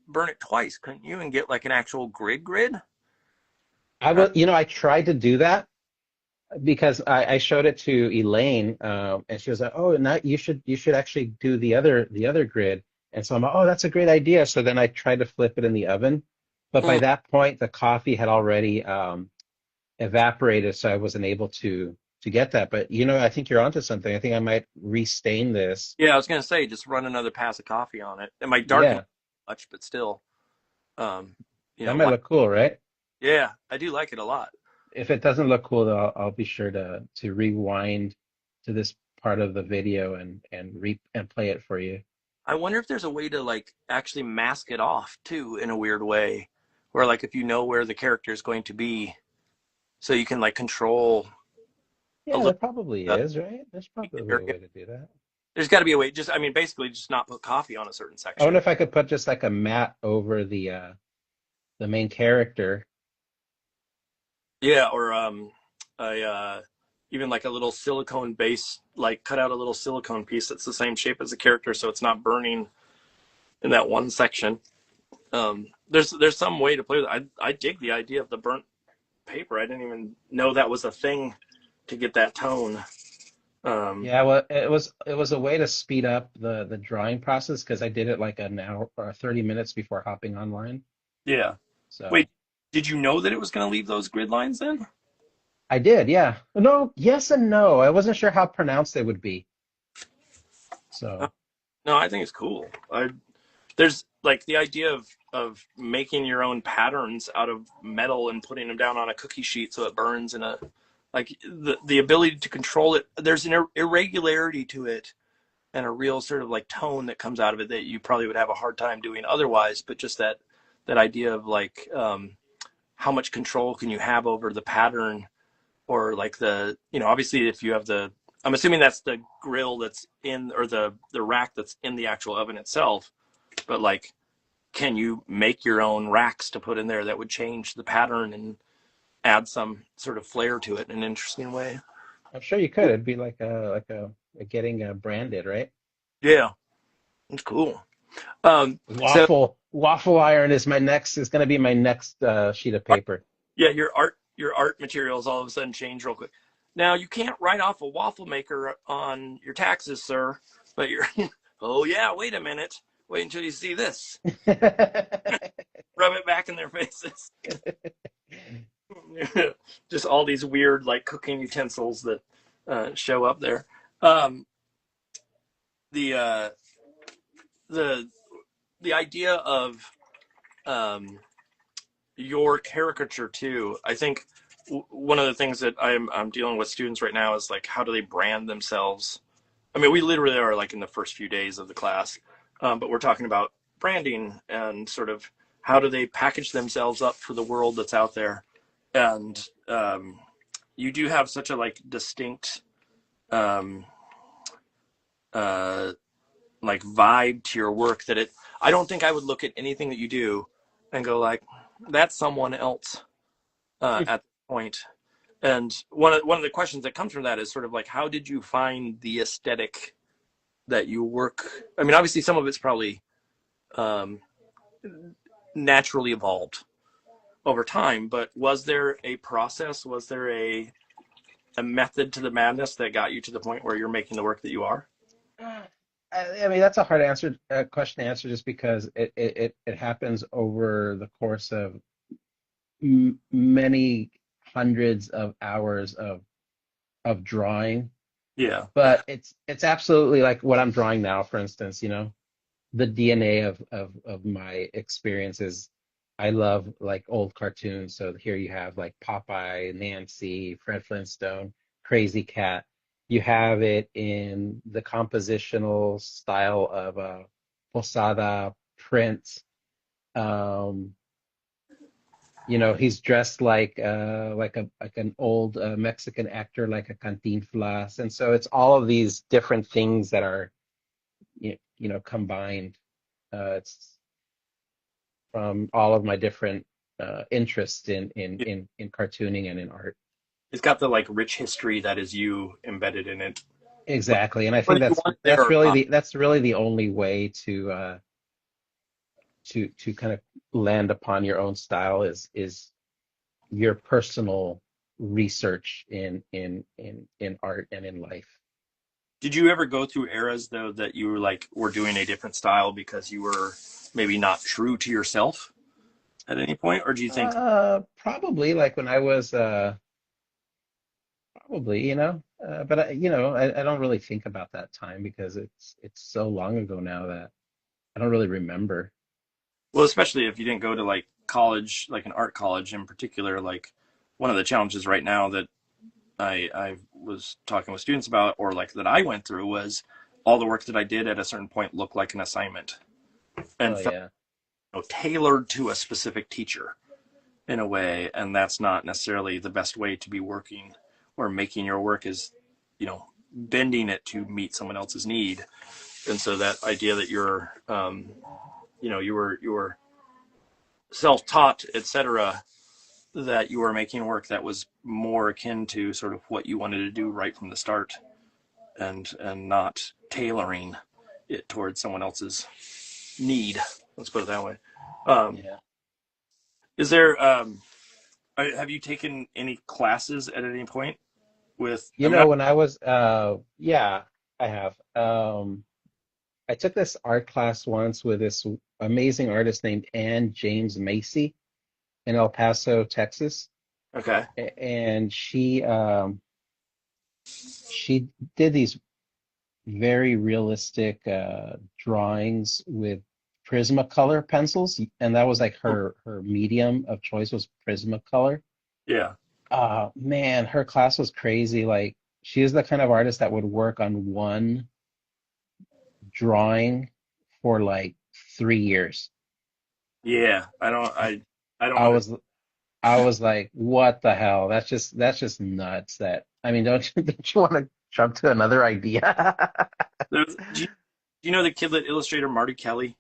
Speaker 1: burn it twice, couldn't you, and get like an actual grid?
Speaker 2: I
Speaker 1: Uh,
Speaker 2: will, I tried to do that because I showed it to Elaine, and she was like, "Oh, now you should actually do the other grid." And so I'm like, "Oh, that's a great idea." So then I tried to flip it in the oven, but by
Speaker 1: mm,
Speaker 2: that point the coffee had already evaporated, so I wasn't able to get that. But I think you're onto something. I think I might restain this.
Speaker 1: yeah, I was gonna say just run another pass of coffee on it. It might darken
Speaker 2: Yeah,
Speaker 1: it much, but still, um,
Speaker 2: that might
Speaker 1: like,
Speaker 2: look cool, right?
Speaker 1: yeah, I do like it a lot.
Speaker 2: If it doesn't look cool, though, I'll be sure to rewind to this part of the video and play it for you.
Speaker 1: I wonder if there's a way to like actually mask it off too in a weird way, where like if you know where the character is going to be, so you can like control a
Speaker 2: Yeah,
Speaker 1: little.
Speaker 2: there probably
Speaker 1: Uh,
Speaker 2: is, right? There's probably a way to do that.
Speaker 1: There's got to be a way. Just I mean, basically, just not put coffee on a certain
Speaker 2: I wonder
Speaker 1: section.
Speaker 2: if I could put just like a mat over the main character.
Speaker 1: Yeah, or a even like a little silicone base, like cut out a little silicone piece that's the same shape as the character, so it's not burning in that one section. There's some way to play with it. I dig the idea of the burnt paper. I didn't even know that was a thing to get that tone. Um,
Speaker 2: Yeah, well, it was a way to speed up the drawing process because I did it like an hour or 30 minutes before hopping online.
Speaker 1: yeah.
Speaker 2: So
Speaker 1: Wait, did you know that it was going to leave those grid lines then?
Speaker 2: I did, yeah. No, yes and no. I wasn't sure how pronounced they would be. So
Speaker 1: No, I think it's cool. There's like the idea of making your own patterns out of metal and putting them down on a cookie sheet so it burns in a like the ability to control it. There's an irregularity to it and a real sort of like tone that comes out of it that you probably would have a hard time doing otherwise. But just that idea of like how much control can you have over the pattern or like obviously if you have I'm assuming that's the grill that's in or the rack that's in the actual oven itself, but like can you make your own racks to put in there that would change the pattern and add some sort of flair to it in an interesting way?
Speaker 2: I'm sure you could. It'd be like a getting branded, right?
Speaker 1: Yeah, it's cool. So
Speaker 2: Waffle iron is going to be my next sheet of paper.
Speaker 1: yeah, your art materials all of a sudden change real quick. Now you can't write off a waffle maker on your taxes, sir. But you're oh yeah, wait a minute. Wait until you see this. Rub it back in their faces. Just all these weird like cooking utensils that show up there. Um, the uh, the the idea of um, your caricature too. I think one of the things that I'm dealing with students right now is like how do they brand themselves. I mean, we literally are like in the first few days of the class, but we're talking about branding and sort of how do they package themselves up for the world that's out there. And you do have such a like distinct um, uh, like vibe to your work that it. I don't think I would look at anything that you do and go like, that's someone else at this point. And one of the questions that comes from that is sort of like, how did you find the aesthetic that you work? I mean, obviously, some of it's probably um, naturally evolved over time, but was there a process? Was there a method to the madness that got you to the point where you're making the work that you are?
Speaker 2: I mean, that's a hard question to answer just because it happens over the course of many hundreds of hours of drawing.
Speaker 1: Yeah,
Speaker 2: But it's absolutely like what I'm drawing now, for instance, the DNA of my experiences. I love like old cartoons. So here you have like Popeye, Nancy, Fred Flintstone, Crazy Cat. You have it in the compositional style of Posada, Prince. Um, he's dressed like an old Mexican actor, like a Cantinflas, and so it's all of these different things that are combined. It's from all of my different interests in cartooning and in art.
Speaker 1: it's got the like rich history that is you embedded in it,
Speaker 2: Exactly, and I think
Speaker 1: whether you
Speaker 2: that's
Speaker 1: want there
Speaker 2: that's
Speaker 1: or
Speaker 2: really
Speaker 1: not.
Speaker 2: the only way to kind of land upon your own style is your personal research in art and in life.
Speaker 1: Did you ever go through eras though that you were doing a different style because you were maybe not true to yourself at any point, or do you think?
Speaker 2: Probably like when I was probably, but I don't really think about that time because it's so long ago now that I don't really remember.
Speaker 1: Well, especially if you didn't go to like college, like an art college in particular. Like one of the challenges right now that I was talking with students about, or like that I went through, was all the work that I did at a certain point looked like an assignment and
Speaker 2: Oh
Speaker 1: felt
Speaker 2: yeah.
Speaker 1: tailored to a specific teacher in a way, and that's not necessarily the best way to be working or making your work is, bending it to meet someone else's need. And so that idea that you're, you were self-taught, etc., that you were making work that was more akin to sort of what you wanted to do right from the start, and not tailoring it towards someone else's need. Let's put it that way. Um,
Speaker 2: Yeah.
Speaker 1: is there? Have you taken any classes at any point with? I mean,
Speaker 2: When I was yeah, I have. I took this art class once with this amazing artist named Ann James Macy in El Paso, Texas.
Speaker 1: okay.
Speaker 2: And she did these very realistic drawings with Prismacolor pencils, and that was like her medium of choice was Prismacolor.
Speaker 1: Yeah.
Speaker 2: Man, her class was crazy. Like she is the kind of artist that would work on one drawing for like 3 years.
Speaker 1: Yeah. I don't
Speaker 2: I
Speaker 1: under.
Speaker 2: was I was like, what the hell? That's just nuts. I mean, don't you want to jump to another idea?
Speaker 1: Do you know the kid illustrator Marty Kelly?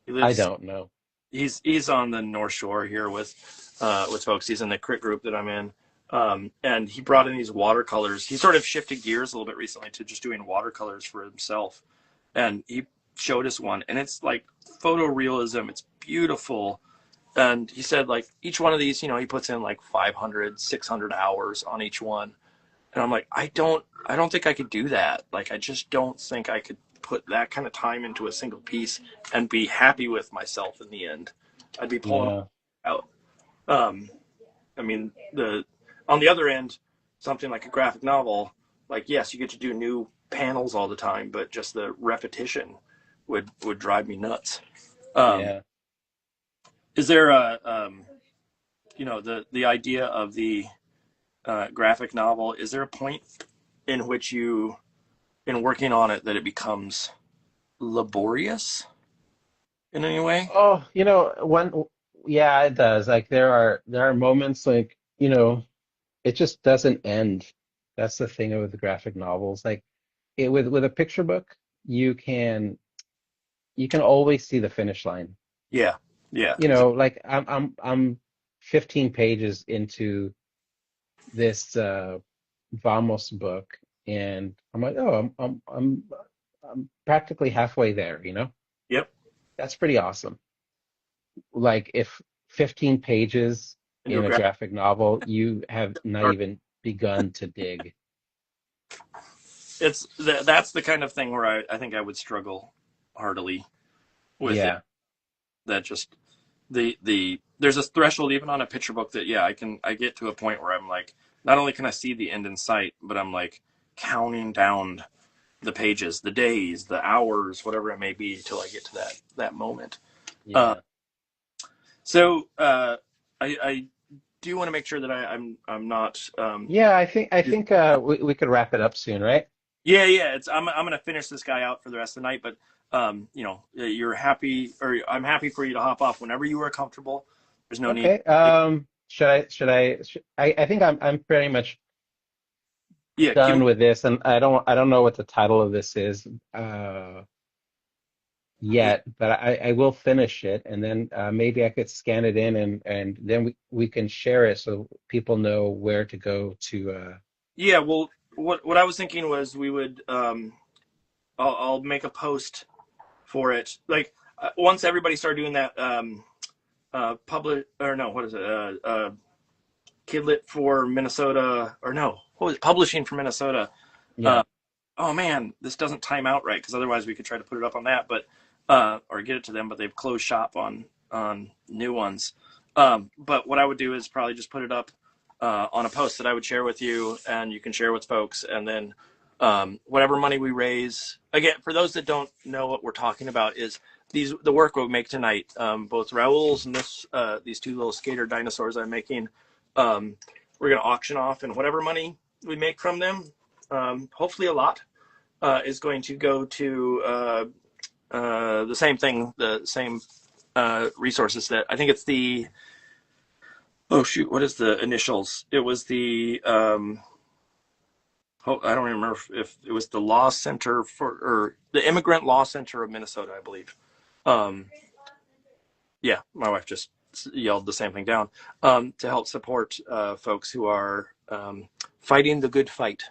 Speaker 1: He
Speaker 2: I
Speaker 1: lives.
Speaker 2: don't know.
Speaker 1: He's on the North Shore here with folks. He's in the crit group that I'm in. And he brought in these watercolors. He sort of shifted gears a little bit recently to just doing watercolors for himself. And he showed us one, and it's like photorealism. It's beautiful. And he said, like, each one of these, he puts in like 500, 600 hours on each one. And I'm like, I don't think I could do that. Like, I just don't think I could put that kind of time into a single piece and be happy with myself in the end. I'd be pulling
Speaker 2: Yeah.
Speaker 1: out. Um, I mean, on the other end, something like a graphic novel, like, yes, you get to do new panels all the time, but just the repetition would drive me nuts. Um,
Speaker 2: Yeah.
Speaker 1: is there the idea of the graphic novel? Is there a point in which in working on it, that it becomes laborious in any way?
Speaker 2: Oh, yeah, it does. Like there are moments like, it just doesn't end. That's the thing with the graphic novels. Like with a picture book, you can always see the finish line.
Speaker 1: Yeah, yeah,
Speaker 2: Like I'm 15 pages into this Vamos book, and I'm like, oh, I'm practically halfway there.
Speaker 1: yep.
Speaker 2: That's pretty awesome. Like if 15 pages
Speaker 1: Into a
Speaker 2: in a
Speaker 1: graphic
Speaker 2: graphic novel, you have not
Speaker 1: art.
Speaker 2: even begun to dig.
Speaker 1: That's the kind of thing where I think I would struggle heartily with it.
Speaker 2: Yeah.
Speaker 1: That just there's a threshold even on a picture book that, yeah, I get to a point where I'm like, not only can I see the end in sight, but I'm like counting down the pages, the days, the hours, whatever it may be, till I get to that moment. Uh,
Speaker 2: Yeah.
Speaker 1: so I do want to make sure that I'm not
Speaker 2: Yeah, I think we could wrap it up soon, right?
Speaker 1: yeah, I'm gonna finish this guy out for the rest of the night, but you're happy, or I'm happy for you to hop off whenever you are comfortable. There's no need.
Speaker 2: Okay. I think I'm pretty much
Speaker 1: Yeah, give me.
Speaker 2: done with this, and I don't know what the title of this is uh yet, but I will finish it, and then maybe I could scan it in, and then we can share it so people know where to go to.
Speaker 1: Yeah, well, what I was thinking was we would I'll make a post for it, like, once everybody started doing that public, or no, what is it, Kidlit for Minnesota, or no, what was it? Publishing for Minnesota.
Speaker 2: Yeah.
Speaker 1: Uh, oh man, this doesn't time out right, because otherwise we could try to put it up on that, but or get it to them, but they've closed shop on new ones. But what I would do is probably just put it up on a post that I would share with you, and you can share with folks, and then whatever money we raise. Again, for those that don't know what we're talking about, is the work we make tonight, both Raúl's and these two little skater dinosaurs I'm making. We're going to auction off, and whatever money we make from them, hopefully a lot, is going to go to the same thing, the same resources that I think it's the. Oh shoot! What is the initials? It was the. I don't remember if it was the Law Center or the Immigrant Law Center of Minnesota, I believe. Um, yeah, my wife just yelled the same thing down, to help support folks who are fighting the good fight.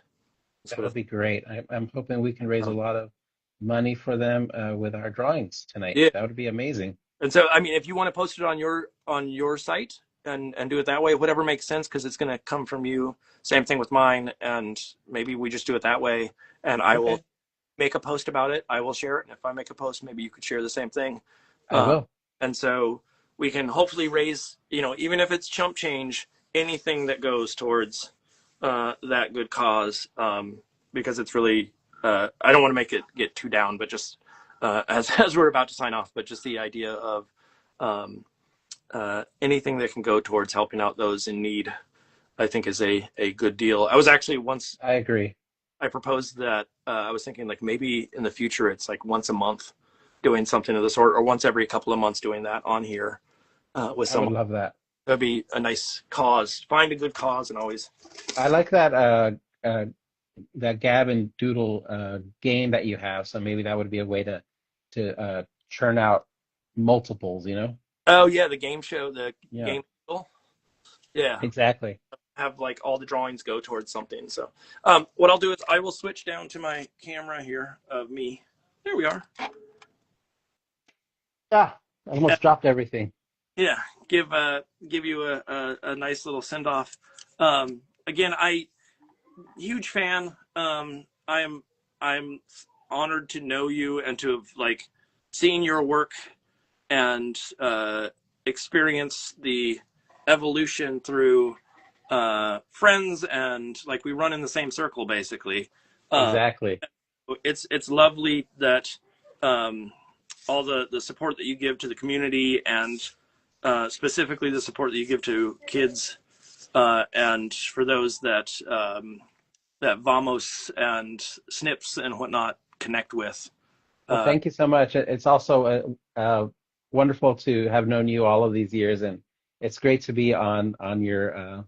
Speaker 2: That would be great. I'm hoping we can raise a
Speaker 1: Um,
Speaker 2: lot of money for them with our drawings tonight.
Speaker 1: yeah,
Speaker 2: That would be amazing.
Speaker 1: and so I mean, if you want to post it on your site, and do it that way, whatever makes sense, because it's going to come from you. Same thing with mine, and maybe we just do it that way, and I will
Speaker 2: Okay,
Speaker 1: make a post about it. I will share it, and if I make a post, maybe you could share the same thing.
Speaker 2: I
Speaker 1: Uh,
Speaker 2: will.
Speaker 1: and so we can hopefully raise, even if it's chump change, anything that goes towards that good cause, because it's really, I don't want to make it get too down, but just as we're about to sign off, but just the idea of um, anything that can go towards helping out those in need, I think is a good deal. I was actually once,
Speaker 2: I agree.
Speaker 1: I proposed that, I was thinking, like, maybe in the future it's like once a month doing something of the sort, or once every couple of months doing that on here with
Speaker 2: I would
Speaker 1: someone.
Speaker 2: love that.
Speaker 1: That'd be a nice cause. Find a good cause, and always.
Speaker 2: I like uh, that Gab and Doodle game that you have. So maybe that would be a way to churn out multiples.
Speaker 1: Oh yeah, the game show, the
Speaker 2: Yeah,
Speaker 1: game. Yeah,
Speaker 2: exactly.
Speaker 1: have like all the drawings go towards something. So what I'll do is I will switch down to my camera here of me. There we are.
Speaker 2: Ah, I
Speaker 1: Uh,
Speaker 2: almost dropped everything.
Speaker 1: yeah, give you a nice little send off. Again, I huge fan. I'm honored to know you and to have like seen your work and experience the evolution through friends, and like we run in the same circle basically. Uh,
Speaker 2: Exactly.
Speaker 1: it's lovely that um, all the support that you give to the community, and specifically the support that you give to kids, and for those that that Vamos and Snips and whatnot connect with.
Speaker 2: Well,
Speaker 1: Uh,
Speaker 2: thank you so much. It's also wonderful to have known you all of these years, and it's great to be on your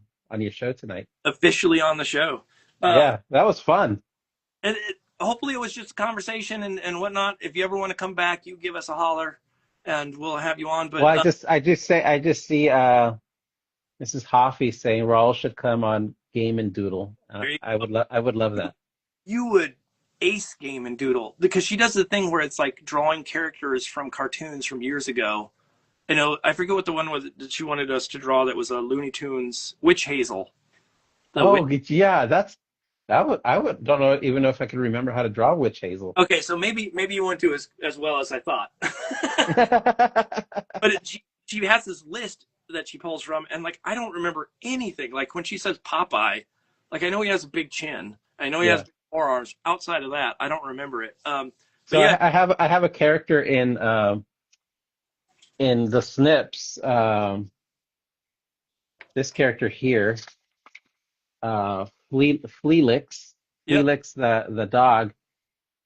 Speaker 2: show tonight.
Speaker 1: Officially on the show.
Speaker 2: Yeah, that was fun.
Speaker 1: And hopefully it was just a conversation and whatnot. If you ever want to come back, you give us a holler, and we'll have you on.
Speaker 2: Well,
Speaker 1: But
Speaker 2: I just see Mrs. Hoffy saying Raul should come on Game and Doodle. I would love that.
Speaker 1: you would ace Game and Doodle, because she does the thing where it's like drawing characters from cartoons from years ago. You know, I forget what the one was that she wanted us to draw. That was a Looney Tunes Witch Hazel. The witch.
Speaker 2: Oh, yeah, I would don't know even know if I could remember how to draw witch hazel.
Speaker 1: Okay, so maybe you won't do as well as I thought. But she has this list that she pulls from, and like I don't remember anything. Like when she says Popeye, like I know he has a big chin. I know he has
Speaker 2: Yeah.
Speaker 1: big forearms. Outside of that, I don't remember it. But
Speaker 2: So
Speaker 1: yeah,
Speaker 2: I have a character in the Snips. This character here, Fleelix,
Speaker 1: yep,
Speaker 2: the dog.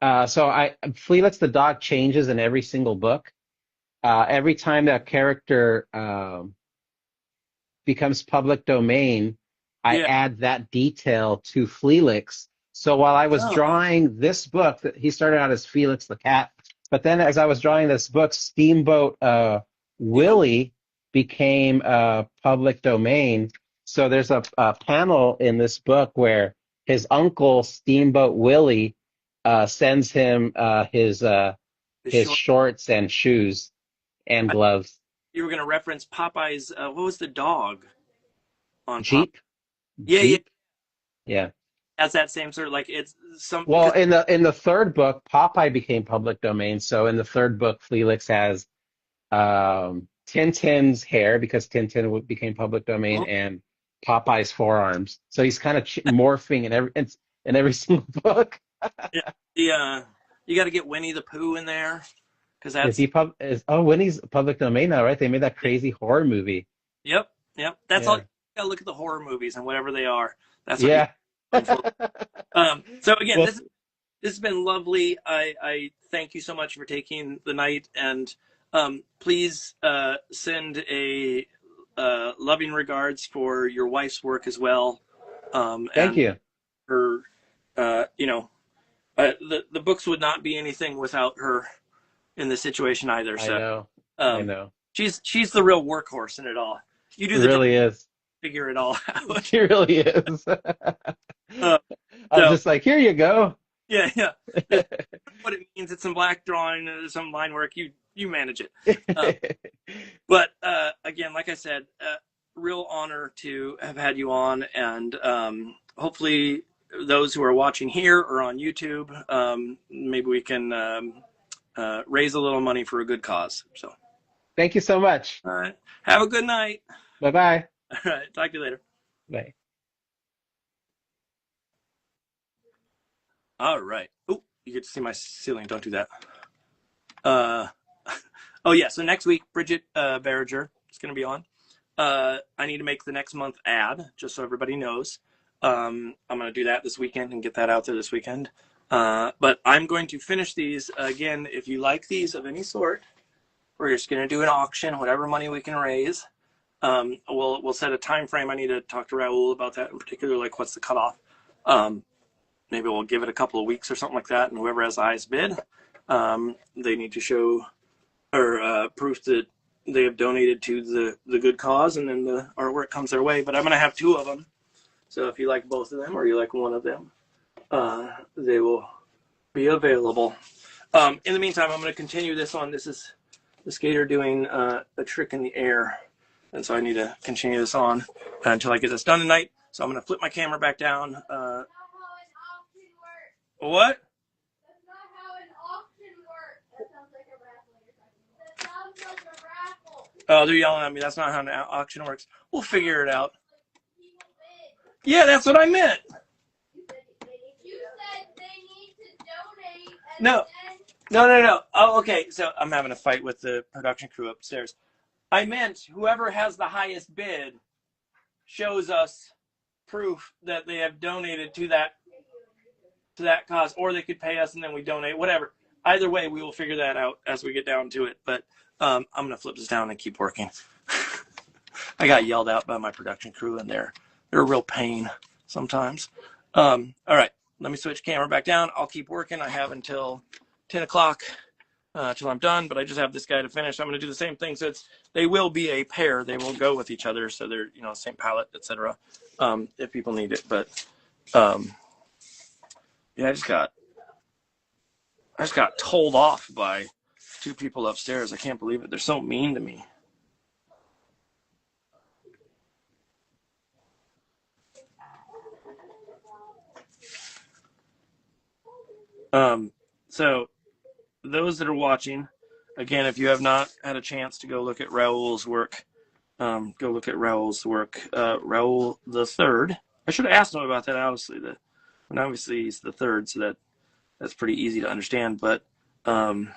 Speaker 2: Fleelix the dog changes in every single book. Every time that character becomes public domain, I
Speaker 1: yeah.
Speaker 2: add that detail to Felix. So while I was
Speaker 1: Oh,
Speaker 2: drawing this book, that he started out as Felix the cat, but then as I was drawing this book, Steamboat
Speaker 1: yeah.
Speaker 2: Willie became public domain. So there's a panel in this book where his uncle Steamboat Willie sends him
Speaker 1: The
Speaker 2: his
Speaker 1: short.
Speaker 2: shorts and shoes and
Speaker 1: I,
Speaker 2: gloves.
Speaker 1: you were gonna reference Popeye's. What was the dog on Popeye?
Speaker 2: Jeep,
Speaker 1: Yeah, yeah.
Speaker 2: Jeep, yeah.
Speaker 1: Has that same sort of like it's some
Speaker 2: Well,
Speaker 1: because
Speaker 2: in the third book, Popeye became public domain. So in the third book, Felix has Tintin's hair because became public domain, and Popeye's forearms. So he's kind of morphing in every single book.
Speaker 1: yeah, the you got to get Winnie the Pooh in there because
Speaker 2: Is
Speaker 1: that's
Speaker 2: he pub? Is Oh, Winnie's public domain now, right? They made that crazy horror movie.
Speaker 1: yep. That's all.
Speaker 2: Yeah,
Speaker 1: You gotta look at the horror movies and whatever they are. That's what you
Speaker 2: yeah.
Speaker 1: look for. So again,
Speaker 2: Well,
Speaker 1: this has been lovely. I thank you so much for taking the night, and please send a loving regards for your wife's work as well,
Speaker 2: thank
Speaker 1: and
Speaker 2: you.
Speaker 1: her. You know, the books would not be anything without her in this situation either.
Speaker 2: I
Speaker 1: So
Speaker 2: know. I
Speaker 1: um,
Speaker 2: know.
Speaker 1: she's the real workhorse in it all. You
Speaker 2: It
Speaker 1: do the job,
Speaker 2: really is.
Speaker 1: figure it all out.
Speaker 2: She really is.
Speaker 1: Uh,
Speaker 2: I'm
Speaker 1: so
Speaker 2: just like, here you go.
Speaker 1: yeah, yeah. It's what it means. It's some black drawing, some line work. You manage it. Uh, but again, like I said, real honor to have had you on, and hopefully those who are watching here or on YouTube, maybe we can raise a little money for a good cause. So,
Speaker 2: Thank you so much.
Speaker 1: all right, have a good night.
Speaker 2: Bye bye.
Speaker 1: All right, talk to you later.
Speaker 2: Bye.
Speaker 1: All right. Oh, you get to see my ceiling. Don't do that. Uh, oh yeah. So next week, Bridget Barriger is going to be on. I need to make the next month ad just so everybody knows. I'm going to do that this weekend and get that out there this weekend. But I'm going to finish these again. If you like these of any sort, we're just going to do an auction, whatever money we can raise. We'll set a time frame. I need to talk to Raúl about that in particular, like what's the cutoff. Maybe we'll give it a couple of weeks or something like that, and whoever has the highest bid, they need to show or proof that they have donated to the good cause, and then the artwork comes their way. But I'm going to have two of them. So if you like both of them or you like one of them, they will be available. In the meantime, I'm going to continue this on. This is the skater doing a trick in the air. And so I need to continue this on until I get this done tonight. So I'm going to flip my camera back down.
Speaker 3: That's not how an auction works.
Speaker 1: What?
Speaker 3: That's not how an auction works. That sounds like a raffle you're talking about. That sounds like a raffle.
Speaker 1: Oh, they're yelling at me. That's not how an auction works. We'll figure it out.
Speaker 3: People bid.
Speaker 1: Yeah, that's what I meant.
Speaker 3: You said they need to donate. And
Speaker 1: No.
Speaker 3: then
Speaker 1: No. Oh, okay. So I'm having a fight with the production crew upstairs. I meant whoever has the highest bid shows us proof that they have donated to that cause, or they could pay us and then we donate, whatever. Either way, we will figure that out as we get down to it. But I'm going to flip this down and keep working. I got yelled at by my production crew, and they're a real pain sometimes. All right, let me switch camera back down. I'll keep working. I have until 10 o'clock till I'm done, but I just have this guy to finish. I'm going to do the same thing. So they will be a pair. They will go with each other. So they're, same palette, etc. If people need it. But yeah, I just got told off by two people upstairs. I can't believe it. They're so mean to me. So those that are watching, again, if you have not had a chance to go look at Raúl's work, go look at Raúl's work. Raúl the Third. I should have asked him about that. Obviously he's the third, so that's pretty easy to understand. But the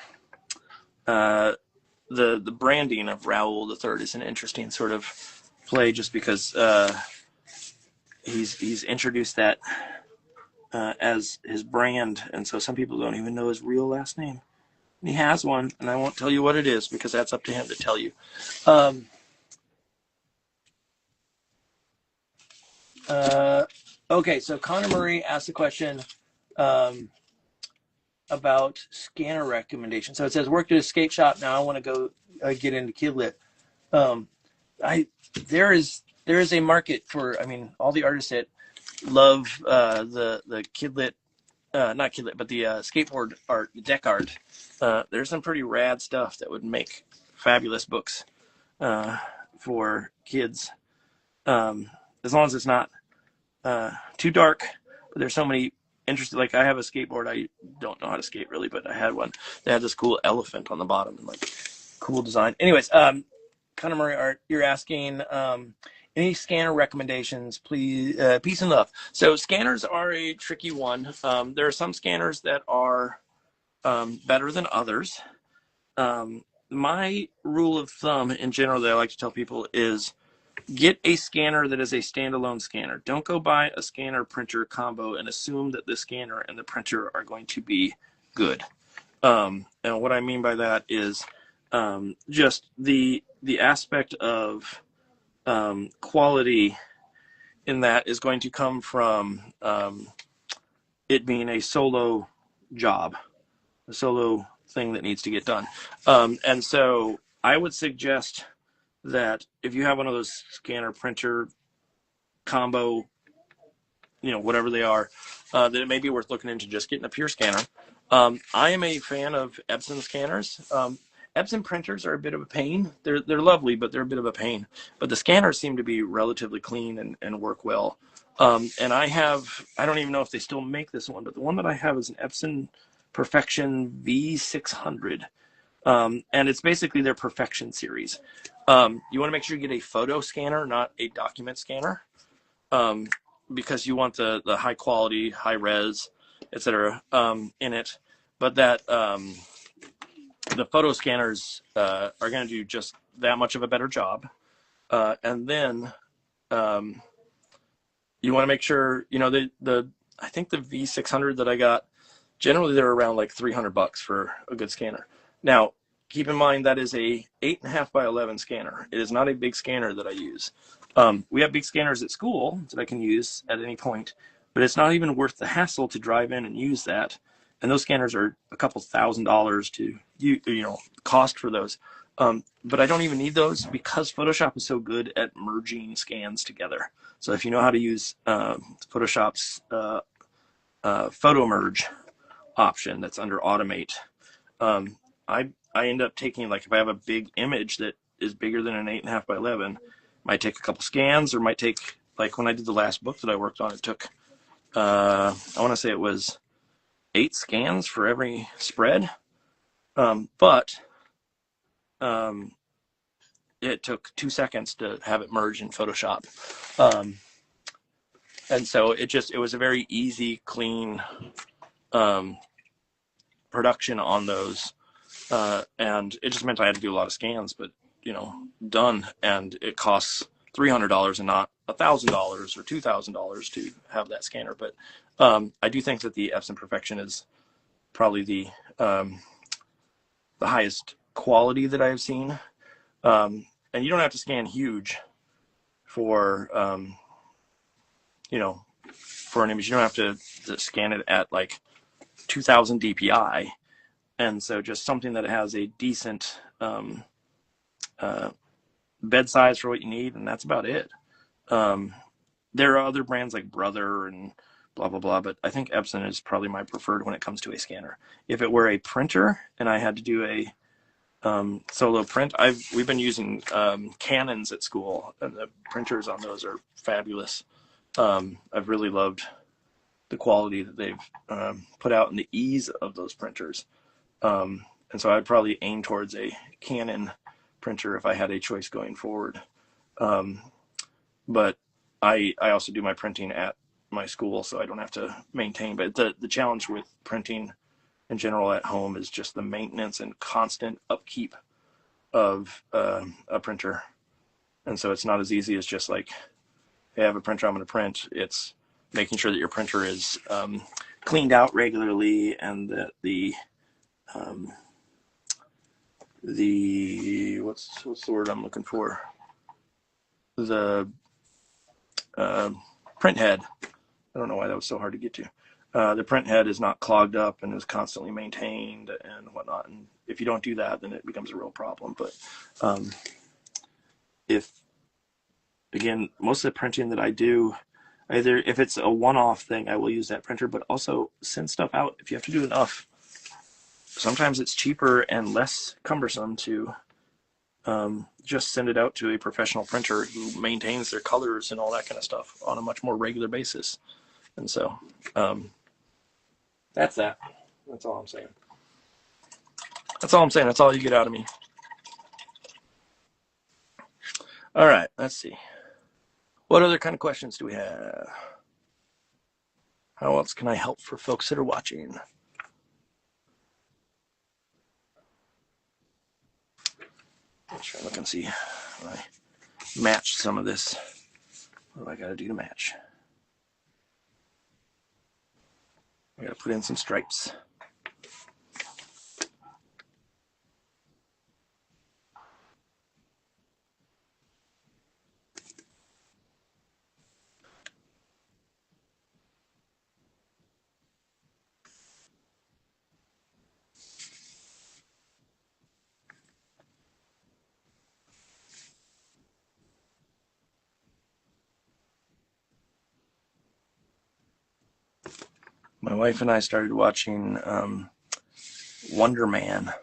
Speaker 1: branding of Raúl the Third is an interesting sort of play, just because he's introduced that as his brand, and so some people don't even know his real last name. And he has one, and I won't tell you what it is because that's up to him to tell you. Okay, so Connor Murray asked a question about scanner recommendations. So it says, worked at a skate shop. Now I want to go get into Kidlit. There is a market for, all the artists that love the Kidlit, not Kidlit, but the skateboard art, the deck art. There's some pretty rad stuff that would make fabulous books for kids, as long as it's not too dark. But there's so many interesting, like I have a skateboard. I don't know how to skate really, but I had one that had this cool elephant on the bottom and like cool design. Anyways, Connor Murray Art, you're asking any scanner recommendations, please. Peace and love. So scanners are a tricky one. There are some scanners that are better than others. My rule of thumb in general that I like to tell people is get a scanner that is a standalone scanner. Don't go buy a scanner printer combo and assume that the scanner and the printer are going to be good. And what I mean by that is just the aspect of quality in that is going to come from it being a solo job, a solo thing that needs to get done. And so I would suggest that if you have one of those scanner printer combo, whatever they are, that it may be worth looking into just getting a pure scanner. I am a fan of Epson scanners. Epson printers are a bit of a pain. They're lovely, but they're a bit of a pain. But the scanners seem to be relatively clean and work well. And I don't even know if they still make this one, but the one that I have is an Epson Perfection V600. And it's basically their Perfection series. You want to make sure you get a photo scanner, not a document scanner, because you want the high quality, high res, etc. In it. But that the photo scanners are going to do just that much of a better job. And then you want to make sure, I think the V600 that I got, generally they're around like $300 for a good scanner. Now, keep in mind that is a 8.5 by 11 scanner. It is not a big scanner that I use. We have big scanners at school that I can use at any point, but it's not even worth the hassle to drive in and use that. And those scanners are a couple $1,000s to cost for those. But I don't even need those because Photoshop is so good at merging scans together. So if you know how to use Photoshop's photo merge option that's under automate, I end up taking, like, if I have a big image that is bigger than an 8.5 by 11, might take a couple scans, or might take, like when I did the last book that I worked on, it took I want to say it was 8 scans for every spread, but it took 2 seconds to have it merge in Photoshop. And so it was a very easy, clean production on those. And it just meant I had to do a lot of scans, but, done. And it costs $300 and not $1,000 or $2,000 to have that scanner. But I do think that the Epson Perfection is probably the highest quality that I have seen. And you don't have to scan huge for, for an image. You don't have to scan it at like 2000 DPI. And so just something that has a decent bed size for what you need, and that's about it. There are other brands like Brother and blah, blah, blah, but I think Epson is probably my preferred when it comes to a scanner. If it were a printer and I had to do a solo print, we've been using Canons at school, and the printers on those are fabulous. I've really loved the quality that they've put out and the ease of those printers. And so I'd probably aim towards a Canon printer if I had a choice going forward. But I also do my printing at my school, so I don't have to maintain. But the challenge with printing in general at home is just the maintenance and constant upkeep of a printer. And so it's not as easy as just like, hey, I have a printer, I'm going to print. It's making sure that your printer is cleaned out regularly, and that the what's the word I'm looking for? The print head. I don't know why that was so hard to get to. The print head is not clogged up and is constantly maintained and whatnot. And if you don't do that, then it becomes a real problem. But again, most of the printing that I do, either if it's a one-off thing, I will use that printer, but also send stuff out if you have to do enough. Sometimes it's cheaper and less cumbersome to just send it out to a professional printer who maintains their colors and all that kind of stuff on a much more regular basis. And so that's that. That's all I'm saying. That's all I'm saying. That's all you get out of me. All right, let's see. What other kind of questions do we have? How else can I help for folks that are watching? Let's try and look and see if I match some of this. What do I got to do to match? I got to put in some stripes. My wife and I started watching Wonder Man,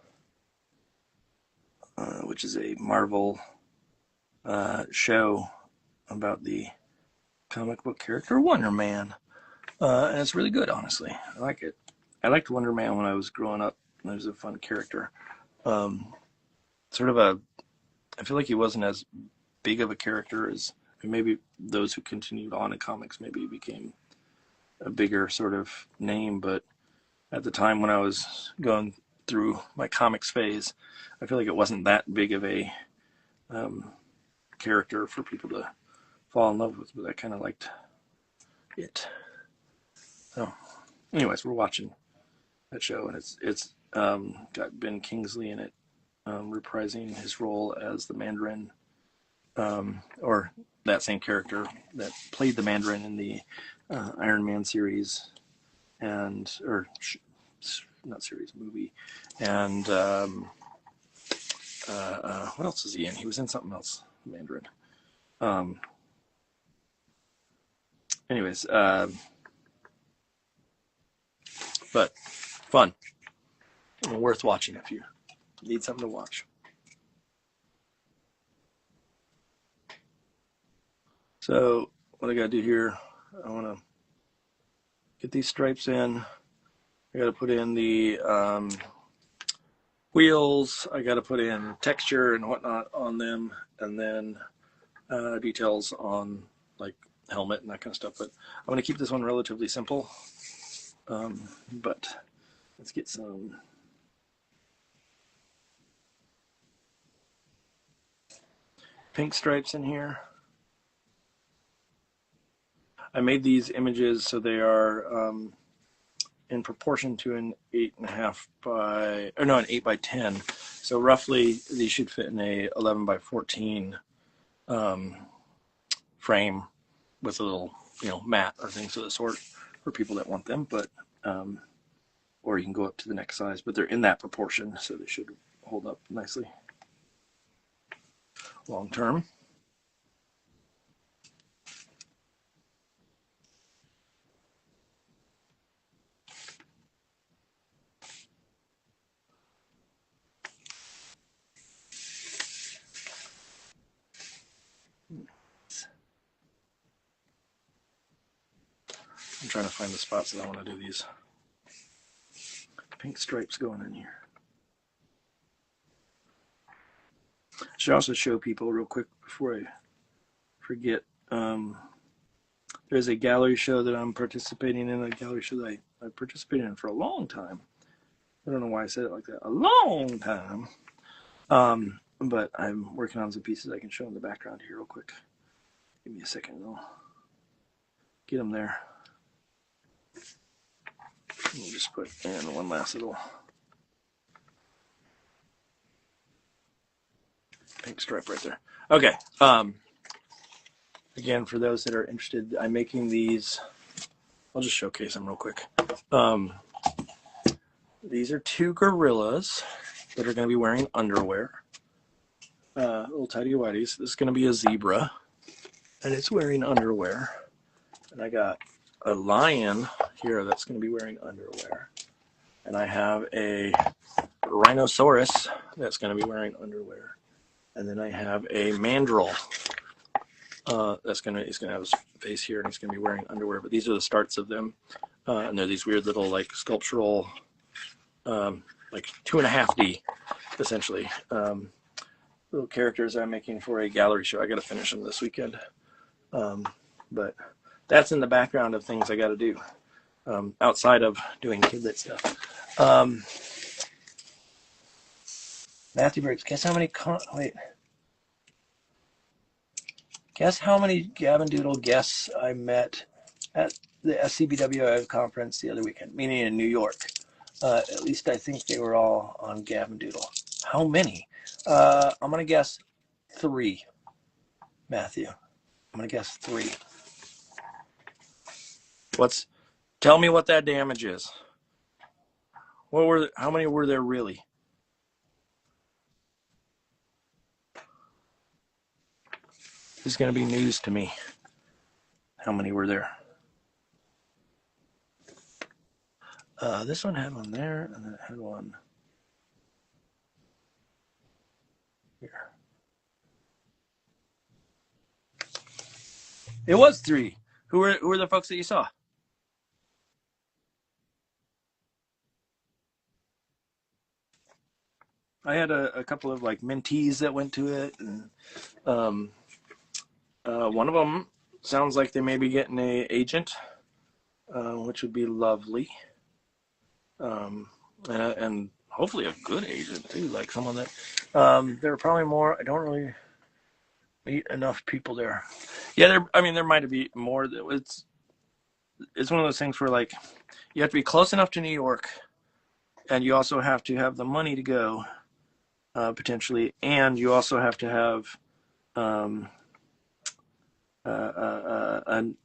Speaker 1: which is a Marvel show about the comic book character Wonder Man. And it's really good, honestly. I like it. I liked Wonder Man when I was growing up. It was a fun character. I feel like he wasn't as big of a character as maybe those who continued on in comics. Maybe he became a bigger sort of name, but at the time when I was going through my comics phase, I feel like it wasn't that big of a character for people to fall in love with, but I kind of liked it. So anyways, we're watching that show, and it's got Ben Kingsley in it, reprising his role as the Mandarin, or that same character that played the Mandarin in the Iron Man series, movie, and what else is he in? He was in something else, Mandarin. Anyways, but fun. Worth watching if you need something to watch. So what I gotta do here, I wanna get these stripes in. I gotta put in the wheels. I gotta put in texture and whatnot on them, and then details on like helmet and that kind of stuff. But I'm gonna keep this one relatively simple. But let's get some pink stripes in here. I made these images so they are in proportion to an 8.5 by, or no, an 8 by 10. So roughly these should fit in a 11 by 14 frame with a little, mat or things of the sort for people that want them. But or you can go up to the next size, but they're in that proportion, so they should hold up nicely long term. I'm trying to find the spots that I want to do these pink stripes going in here. I should also show people real quick before I forget. There's a gallery show that I'm participating in, a gallery show that I participated in for a long time. I don't know why I said it like that. A long time. But I'm working on some pieces I can show in the background here real quick. Give me a second and I'll get them there. We'll just put in one last little pink stripe right there. Okay. Again, for those that are interested, I'm making these. I'll just showcase them real quick. These are two gorillas that are going to be wearing underwear. Little tidy whities. This is going to be a zebra, and it's wearing underwear. And I got a lion here that's going to be wearing underwear. And I have a rhinoceros that's going to be wearing underwear. And then I have a mandrill he's going to have his face here, and he's going to be wearing underwear. But these are the starts of them, and they're these weird little like sculptural, like 2.5D, essentially, little characters I'm making for a gallery show. I got to finish them this weekend, but that's in the background of things I got to do outside of doing kidlit stuff. Matthew Briggs, guess how many? Guess how many Gavin Doodle guests I met at the SCBWI conference the other weekend, meaning in New York. At least I think they were all on Gavin Doodle. How many? I'm going to guess 3, Matthew. I'm going to guess 3. Tell me what that damage is. How many were there really? This is going to be news to me. How many were there? This one had one there, and then it had one here. It was 3. Who were the folks that you saw? I had a couple of like mentees that went to it, and one of them sounds like they may be getting a agent, which would be lovely, and hopefully a good agent too, like someone that there are probably more. I don't really meet enough people there. Yeah, there might be more. It's one of those things where like you have to be close enough to New York, and you also have to have the money to go, potentially, and you also have to have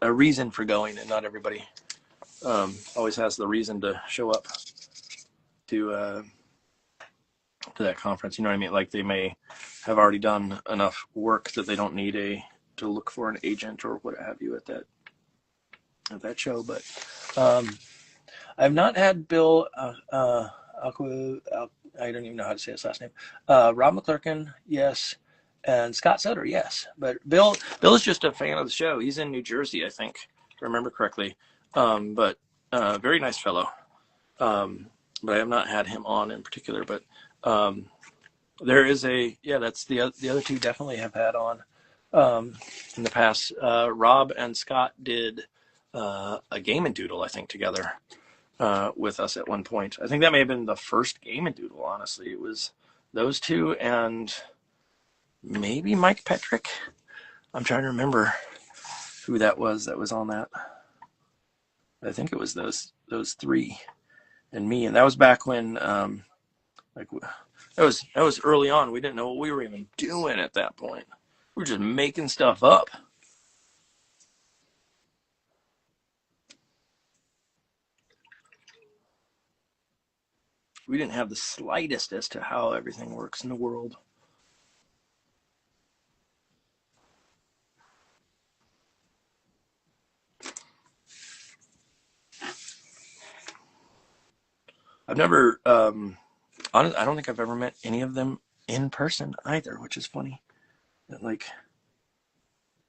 Speaker 1: a reason for going, and not everybody always has the reason to show up to to that conference. You know what I mean? Like they may have already done enough work that they don't need to look for an agent or what have you at that show. But I've not had Bill I don't even know how to say his last name. Rob McClurkin, yes, and Scott Sutter, yes. But Bill is just a fan of the show. He's in New Jersey, I think, if I remember correctly. But very nice fellow. But I have not had him on in particular. But there is that's the other two definitely have had on in the past. Rob and Scott did a game and doodle, I think, together with us at one point. I think that may have been the first game and doodle, honestly. It was those two and maybe Mike Petrick. I'm trying to remember who that was on that. I think it was those three and me. And that was back when that was early on. We didn't know what we were even doing at that point. We were just making stuff up. We didn't have the slightest as to how everything works in the world. I've never, I don't think I've ever met any of them in person either, which is funny. Like,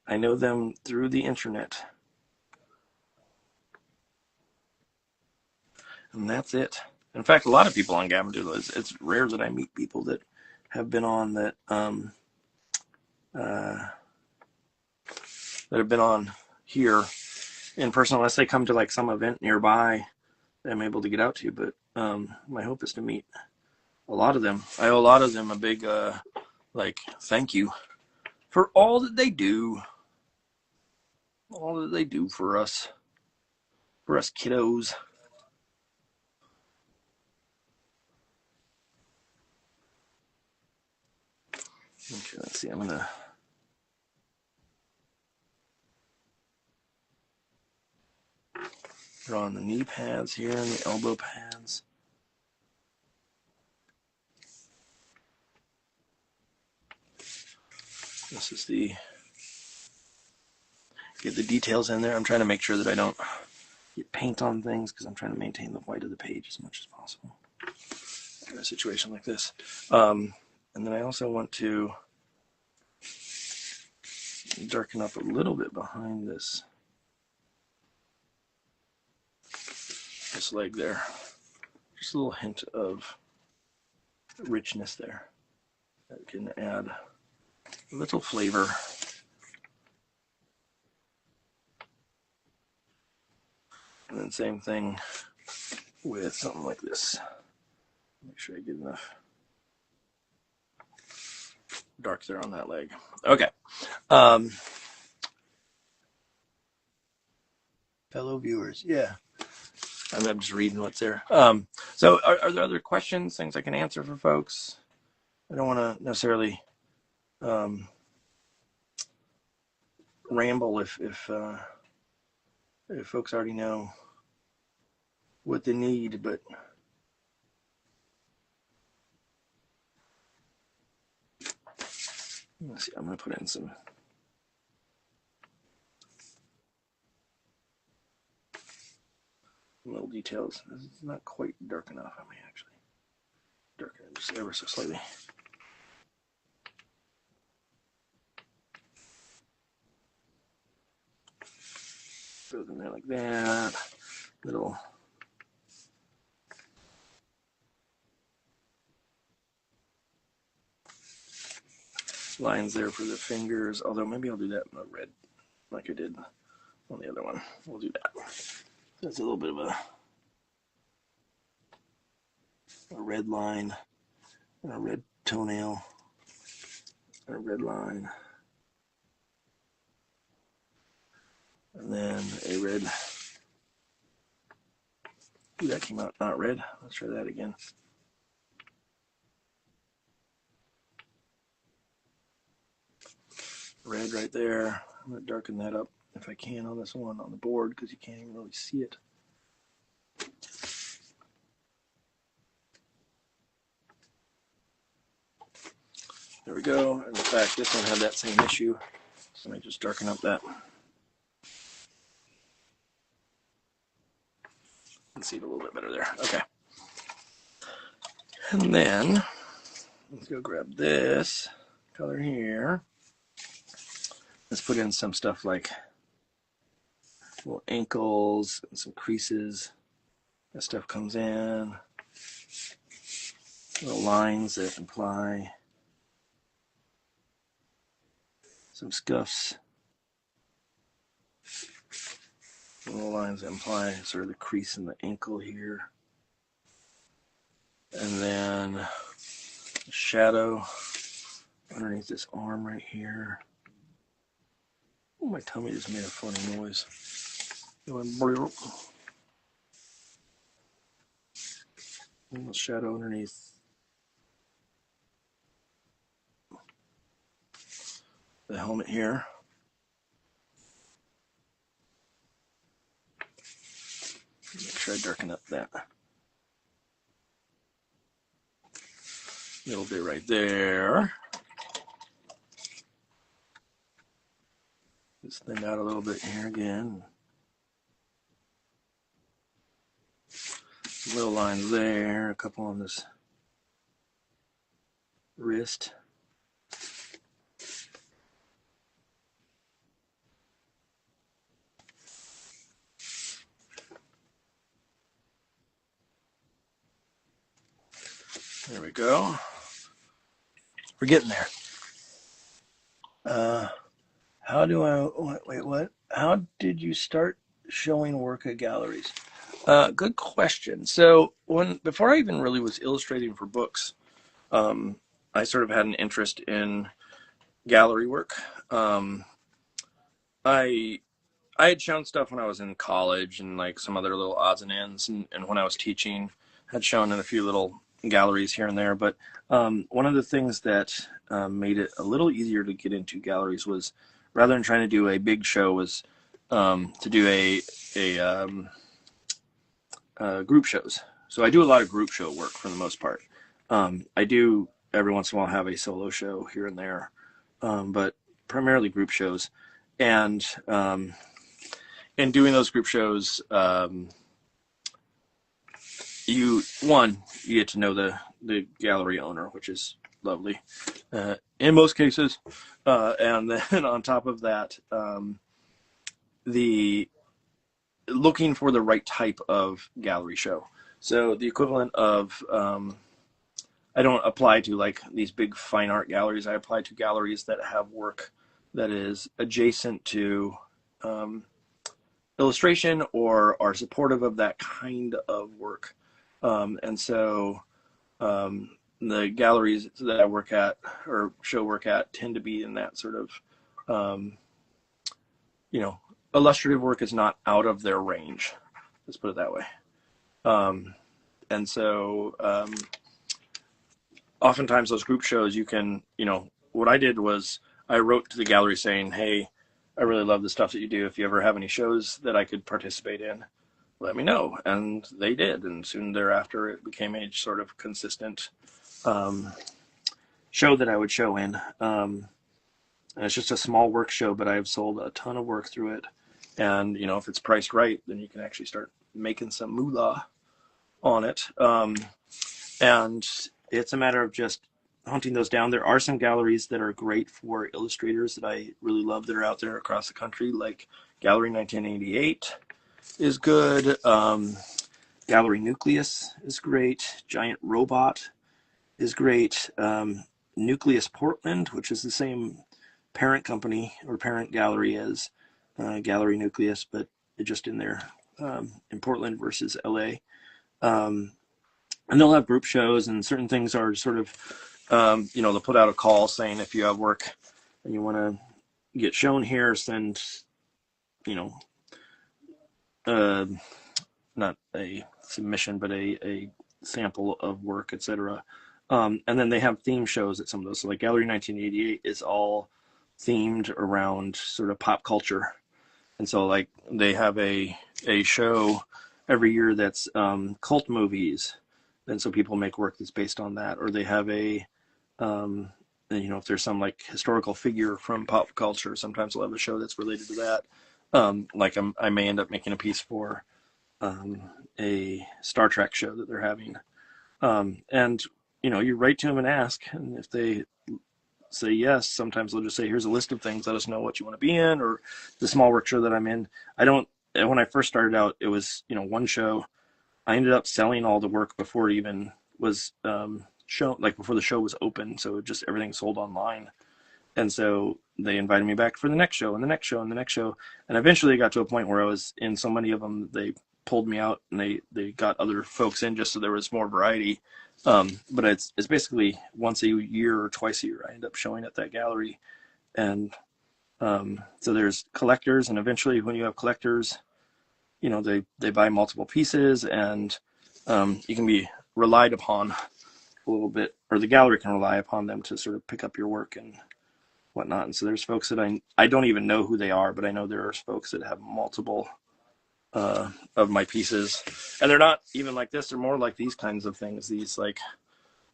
Speaker 1: I know them through the internet. And that's it. In fact, a lot of people on Gavin Doodle, it's rare that I meet people that have been on that have been on here in person, unless they come to like some event nearby that I'm able to get out to. But my hope is to meet a lot of them. I owe a lot of them a big thank you for all that they do for us kiddos. Okay, let's see. I'm gonna draw on the knee pads here and the elbow pads. This is get the details in there. I'm trying to make sure that I don't get paint on things because I'm trying to maintain the white of the page as much as possible in a situation like this. And then I also want to darken up a little bit behind this leg there. Just a little hint of richness there that can add a little flavor. And then same thing with something like this. Make sure I get enough dark there on that leg. Okay. Fellow viewers, yeah. I'm just reading what's there. So are there other questions, things I can answer for folks? I don't want to necessarily ramble if folks already know what they need, but let's see, I'm going to put in some little details. It's not quite dark enough. I may actually darken it just ever so slightly. Put it in there like that. Little lines there for the fingers, although maybe I'll do that in the red like I did on the other one. We'll do that. That's a little bit of a red line and a red toenail and a red line and then a red. Ooh, that came out not red. Let's try that again. Red right there. I'm going to darken that up if I can on this one on the board because you can't even really see it. There we go. And in fact, this one had that same issue. Let me just darken up that. Let's see it a little bit better there. Okay. And then let's go grab this color here. Let's put in some stuff like little ankles and some creases. That stuff comes in. Little lines that imply some scuffs. Little lines that imply sort of the crease in the ankle here. And then a shadow underneath this arm right here. Oh, my tummy just made a funny noise. Going blurp. A little shadow underneath the helmet here. Make sure I darken up that little bit right there. Just thin out a little bit here again. Little lines there, a couple on this wrist. There we go. We're getting there. How do I, wait, what? How did you start showing work at galleries? Good question. So before I even really was illustrating for books, I sort of had an interest in gallery work. I had shown stuff when I was in college and like some other little odds and ends, and when I was teaching, had shown in a few little galleries here and there. But one of the things that made it a little easier to get into galleries was, rather than trying to do a big show, was to do a group shows. So I do a lot of group show work for the most part. I do every once in a while have a solo show here and there, but primarily group shows. And in doing those group shows, you get to know the gallery owner, which is lovely in most cases, and then on top of that, the looking for the right type of gallery show. So the equivalent of I don't apply to like these big fine art galleries. I apply to galleries that have work that is adjacent to illustration or are supportive of that kind of work. And so the galleries that I work at or show work at tend to be in that sort of, illustrative work is not out of their range. Let's put it that way. And so oftentimes those group shows, you can, what I did was I wrote to the gallery saying, hey, I really love the stuff that you do. If you ever have any shows that I could participate in, let me know. And they did. And soon thereafter, it became a sort of consistent show that I would show in. And it's just a small work show, but I've sold a ton of work through it. And, if it's priced right, then you can actually start making some moolah on it. And it's a matter of just hunting those down. There are some galleries that are great for illustrators that I really love that are out there across the country, like Gallery 1988 is good. Gallery Nucleus is great. Giant Robot is great. Nucleus Portland, which is the same parent company or parent gallery as Gallery Nucleus, but just in there in Portland versus LA. And they'll have group shows, and certain things are sort of, they'll put out a call saying if you have work and you want to get shown here, send, not a submission, but a sample of work, etc. And then they have theme shows at some of those. So like Gallery 1988 is all themed around sort of pop culture. And so like they have a show every year that's cult movies. And so people make work that's based on that. Or they have a you know, if there's some like historical figure from pop culture, sometimes we'll have a show that's related to that. Like I may end up making a piece for a Star Trek show that they're having. And, you know, you write to them and ask, and if they say yes, sometimes they'll just say, here's a list of things, let us know what you want to be in, or the small work show that I'm in. When I first started out, it was, you know, one show. I ended up selling all the work before it even was shown, like before the show was open. So just everything sold online. And so they invited me back for the next show and the next show and the next show. And eventually it got to a point where I was in so many of them, they pulled me out and they got other folks in just so there was more variety. But it's basically once a year or twice a year I end up showing at that gallery. And so there's collectors, and eventually when you have collectors, you know, they buy multiple pieces, and you can be relied upon a little bit, or the gallery can rely upon them to sort of pick up your work and whatnot. And so there's folks that I don't even know who they are, but I know there are folks that have multiple of my pieces, and they're not even like this. They're more like these kinds of things, these like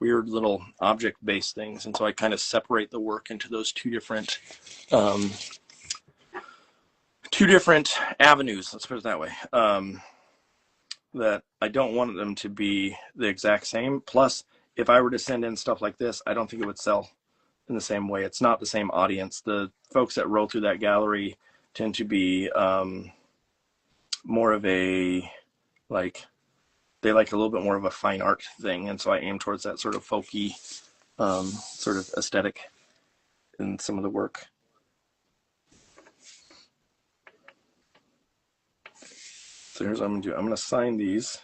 Speaker 1: weird little object-based things. And so I kind of separate the work into those two different avenues. Let's put it that way. That I don't want them to be the exact same. Plus, if I were to send in stuff like this, I don't think it would sell in the same way. It's not the same audience. The folks that roll through that gallery tend to be more of a, like, they like a little bit more of a fine art thing. And so I aim towards that sort of folky sort of aesthetic in some of the work. So here's what I'm going to do. I'm going to sign these,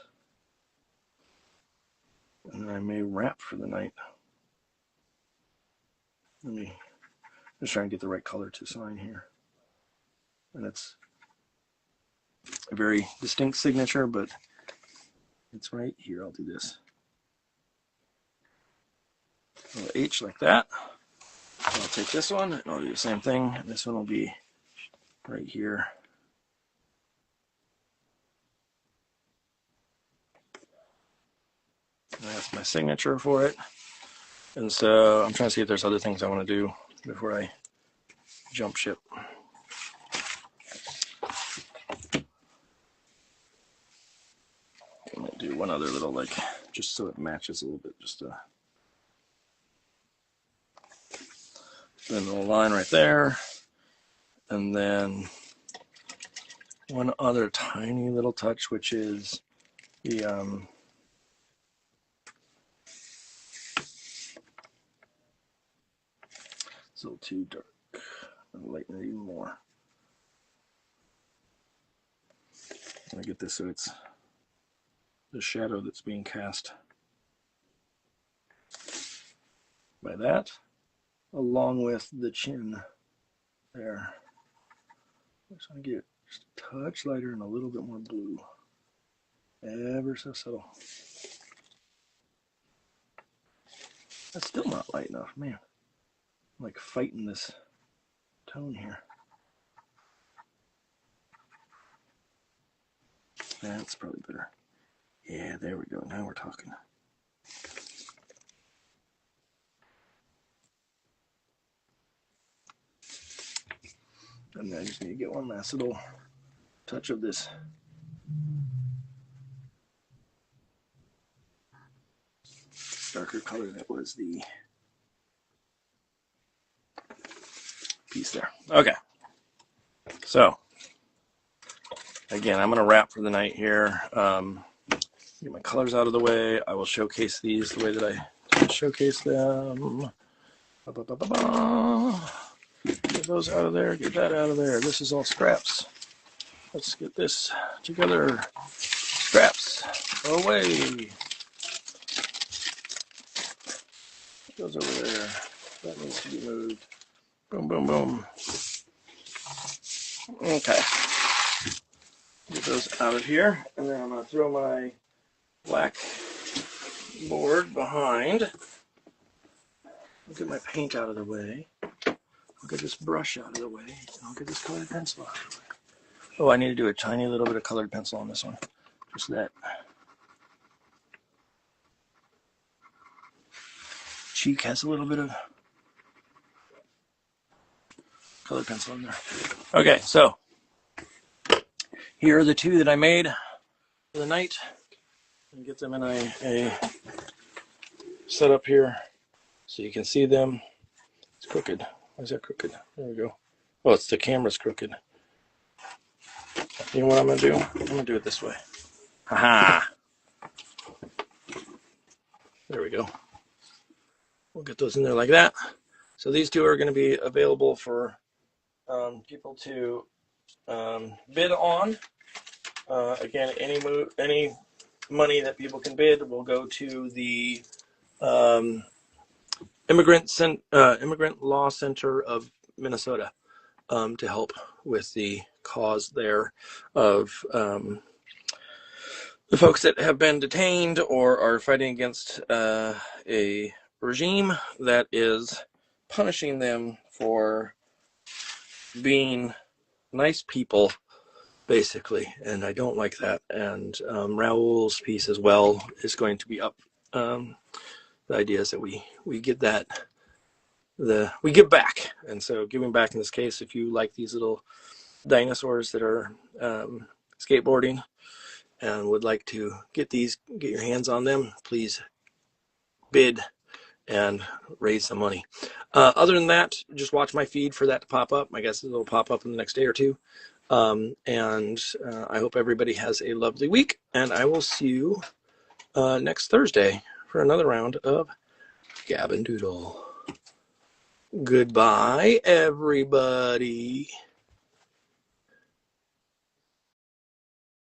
Speaker 1: and I may wrap for the night. Let me just try and get the right color to sign here. And it's a very distinct signature, but it's right here. I'll do this. A little H like that. I'll take this one, and I'll do the same thing. This one will be right here. And that's my signature for it. And so I'm trying to see if there's other things I want to do before I jump ship. I'm going to do one other little, like, just so it matches a little bit, just a little line right there. And then one other tiny little touch, which is the it's a little too dark. I'll lighten it even more. I'm going to get this so it's the shadow that's being cast by that, along with the chin there. I just want to get it just a touch lighter and a little bit more blue. Ever so subtle. That's still not light enough, man. I'm like fighting this tone here. That's probably better. Yeah, there we go. Now we're talking. And then I just need to get one last little touch of this darker color that was the piece there. Okay. So, again, I'm going to wrap for the night here. Get my colors out of the way. I will showcase these the way that I showcase them. Get those out of there. Get that out of there. This is all scraps. Let's get this together. Scraps away. It goes over there. That needs to be moved. Boom, boom, boom. Okay. Get those out of here. And then I'm going to throw my black board behind. I'll get my paint out of the way. I'll get this brush out of the way. And I'll get this colored pencil out of the way. Oh, I need to do a tiny little bit of colored pencil on this one. Just that cheek has a little bit of Color pencil in there. Okay, so here are the two that I made for the night. And get them in a setup here so you can see them. It's crooked. Why is that crooked? There we go. Oh, it's the camera's crooked. You know what I'm gonna do? I'm gonna do it this way. Haha. There we go. We'll get those in there like that. So these two are going to be available for people to bid on. Again, any money that people can bid will go to the Immigrant Law Center of Minnesota to help with the cause there of the folks that have been detained or are fighting against a regime that is punishing them for being nice people, basically. And I don't like that. And Raúl's piece as well is going to be up. The idea is that we give that, we give back. And so giving back in this case, if you like these little dinosaurs that are skateboarding and would like to get your hands on them, please bid and raise some money. Other than that, just watch my feed for that to pop up. I guess it'll pop up in the next day or two. And I hope everybody has a lovely week, and I will see you next Thursday for another round of Gab and Doodle. Goodbye, everybody.